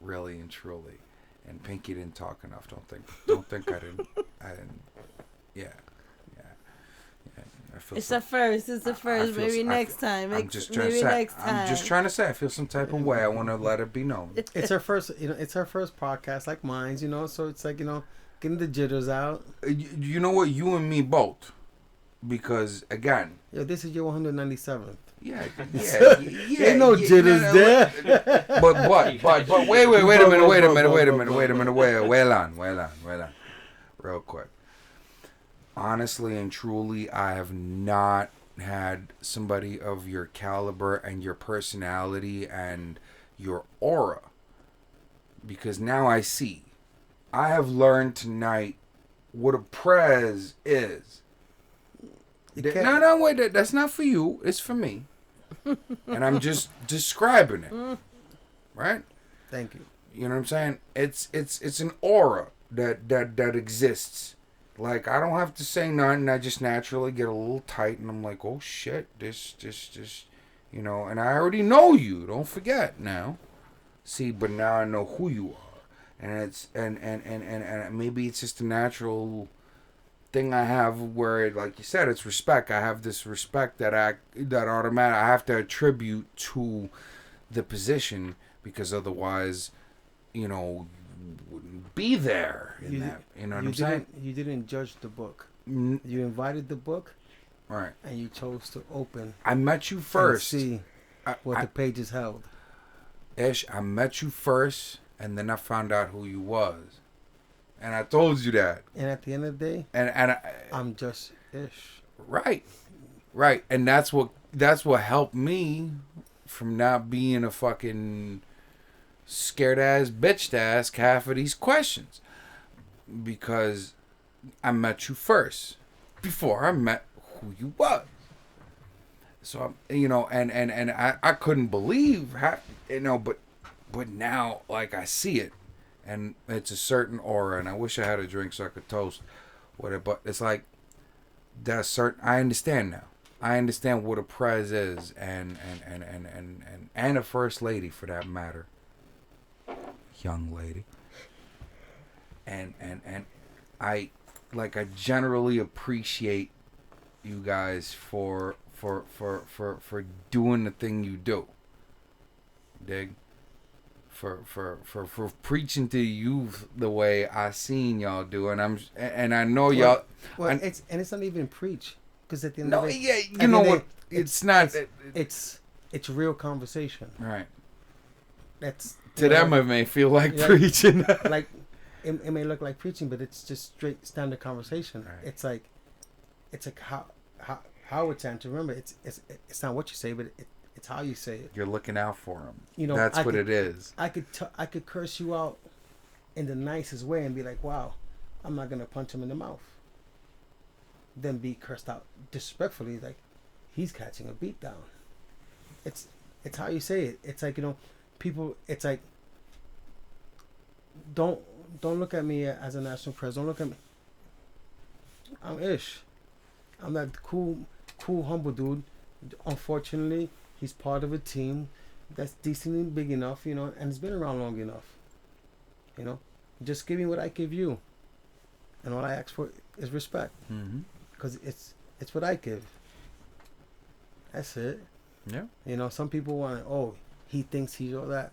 really and truly, and Pinky didn't talk enough. Don't think I didn't. Yeah. I feel It's so- a first. It's a I first. feel Maybe so- next time. I'm just trying to Maybe say. next time. I'm just trying to say. I feel some type of way. I want to let it be known. It's our first, it's our first podcast like mine's, so it's like, getting the jitters out. You know what? You and me both, because again. Yo, this is your 197th. Yeah. Ain't no jitters there. But wait a minute. Wait on. Real quick. Honestly and truly, I have not had somebody of your caliber and your personality and your aura, because now I see. I have learned tonight what a Prez is. Wait, that's not for you. It's for me. And I'm just describing it. Right? Thank you. You know what I'm saying? It's an aura that exists. Like, I don't have to say nothing. I just naturally get a little tight, and I'm like, oh shit, this, and I already know you. Don't forget now. See, but now I know who you are, and it's and maybe it's just a natural thing I have where, like you said, it's respect. I have this respect that I have to attribute to the position, because otherwise, wouldn't be there in that. You know what I'm saying? You didn't judge the book. Mm, You invited the book, right. and you chose to open I met you and first. see. what the pages held. Ish, I met you first, and then I found out who you was, and I told you that. And at the end of the day, And I'm just Ish. right, and that's what helped me from not being a fucking scared ass bitch to ask half of these questions, because I met you first before I met who you was. So and I couldn't believe how, but now like I see it, and it's a certain aura, and I wish I had a drink so I could toast with it, but it's like that certain. I understand now. I understand what a Prez is, and a first lady for that matter, young lady, and I generally appreciate you guys for doing the thing you do. Dig? For preaching to the youth the way I seen y'all do, and I know y'all. Well, it's not even preach, because at the end No, of the yeah, day, you know what? It's not. It's real conversation. Right. That's To them, it may feel like preaching. Like it may look like preaching, but it's just straight standard conversation. Right. It's like how it's to remember. It's not what you say, but it's how you say it. You're looking out for them. You know, that's what it is. I could curse you out in the nicest way and be like, wow, I'm not gonna punch him in the mouth. Then be cursed out disrespectfully, like he's catching a beat down. It's how you say it. It's like, people. It's like, don't look at me as a national Prez. Don't look at me. I'm Ish. I'm that cool, humble dude. Unfortunately, he's part of a team that's decently big enough, and it's been around long enough. Just give me what I give you, and all I ask for is respect. Mm-hmm. Because it's what I give. That's it. Yeah. Some people want, he thinks he's all that.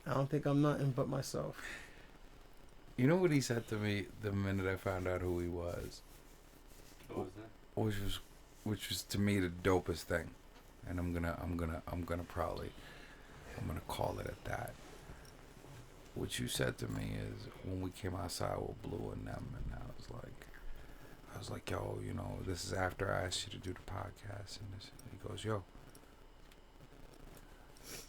I don't think I'm nothing but myself. You know what he said to me the minute I found out who he was? What was that? Which was to me the dopest thing, and I'm gonna call it at that. What you said to me is when we came outside with Blue and them, and I was like, yo, this is after I asked you to do the podcast, and he goes, yo,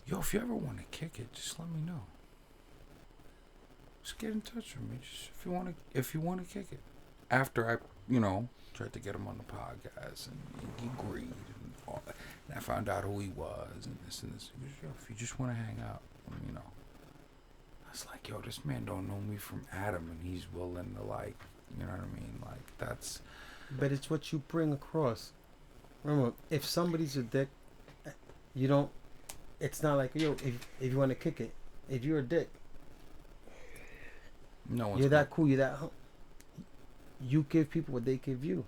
if you ever want to kick it, just let me know. Just get in touch with me. Just if you want to kick it. After I, tried to get him on the podcast, and he agreed, and all that. And I found out who he was, and this and this. He goes, yo, if you just want to hang out, I was like, yo, this man don't know me from Adam, and he's willing to, like, you know what I mean? Like, that's... But it's what you bring across. Remember, if somebody's a dick, you don't... It's not like, yo, if you want to kick it, if you're a dick, no one's you're that cool, you're that... You give people what they give you. You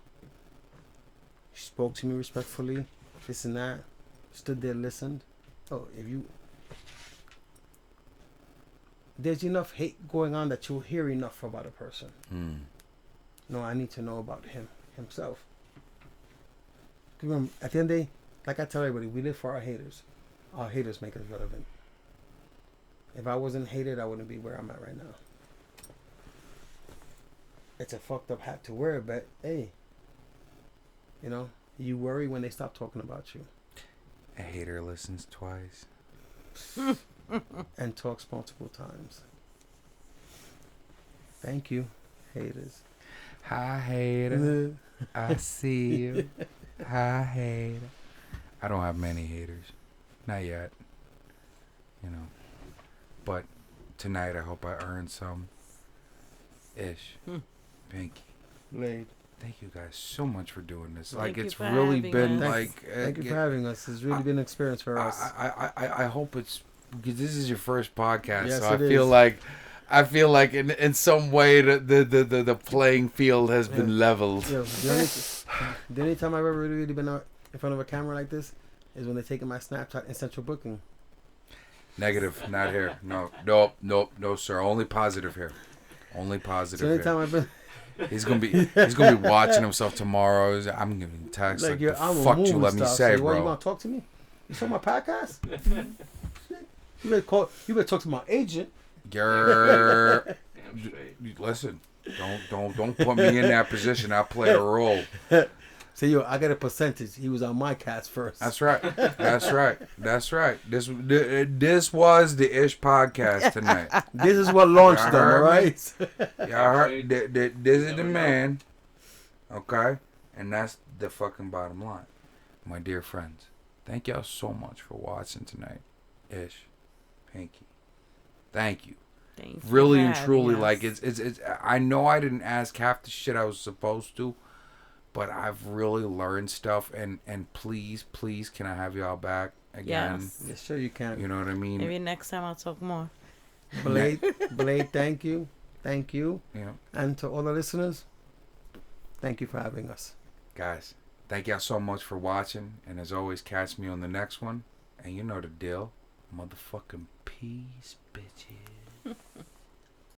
spoke to me respectfully, this and that, stood there, listened. There's enough hate going on that you'll hear enough about a person. No, I need to know about himself. Remember, at the end of the day, like I tell everybody, we live for our haters. Our haters make us relevant. If I wasn't hated, I wouldn't be where I'm at right now. It's a fucked up hat to wear, but hey, you worry when they stop talking about you. A hater listens twice. And talks multiple times. Thank you, haters. Hi, hater. I see you. Hi, hater. I don't have many haters. Not yet. But tonight I hope I earn some. Ish. Thank you. Laid. Thank you guys so much for doing this. Thank you It's for really having been us. like... Thank you for having us. It's really been an experience for us. I hope it's... Because this is your first podcast, Yes, so it I feel like in some way the playing field has been leveled. Yo, the only time I've ever really been in front of a camera like this is when they're taking my Snapchat in central booking. Negative, not here. No, sir. Only positive here. Only It's positive the only here. time I've been... He's gonna be watching himself tomorrow. I'm giving texts like yo, the I'm fuck a you move let me stuff, say, so bro. Why you want to talk to me? You saw my podcast? You better call. You better talk to my agent. Grr. Damn straight. Listen, don't put me in that position. I play a role. Say, yo, I got a percentage. He was on my cast first. That's right. That's right. That's right. This was the Ish podcast tonight. This is what launched Y'all them, all heard me? right? Y'all heard? This is the man. Okay? And that's the fucking bottom line. My dear friends, thank y'all so much for watching tonight. Ish, Pinky, thank you. Thanks Really for and truly, having like us. it's. I know I didn't ask half the shit I was supposed to, but I've really learned stuff. And please, can I have y'all back again? Yes. Yeah, sure you can. You know what I mean? Maybe next time I'll talk more. Blade, thank you. Thank you. Yeah. And to all the listeners, thank you for having us. Guys, thank y'all so much for watching. And as always, catch me on the next one. And you know the deal. Motherfucking peace, bitches.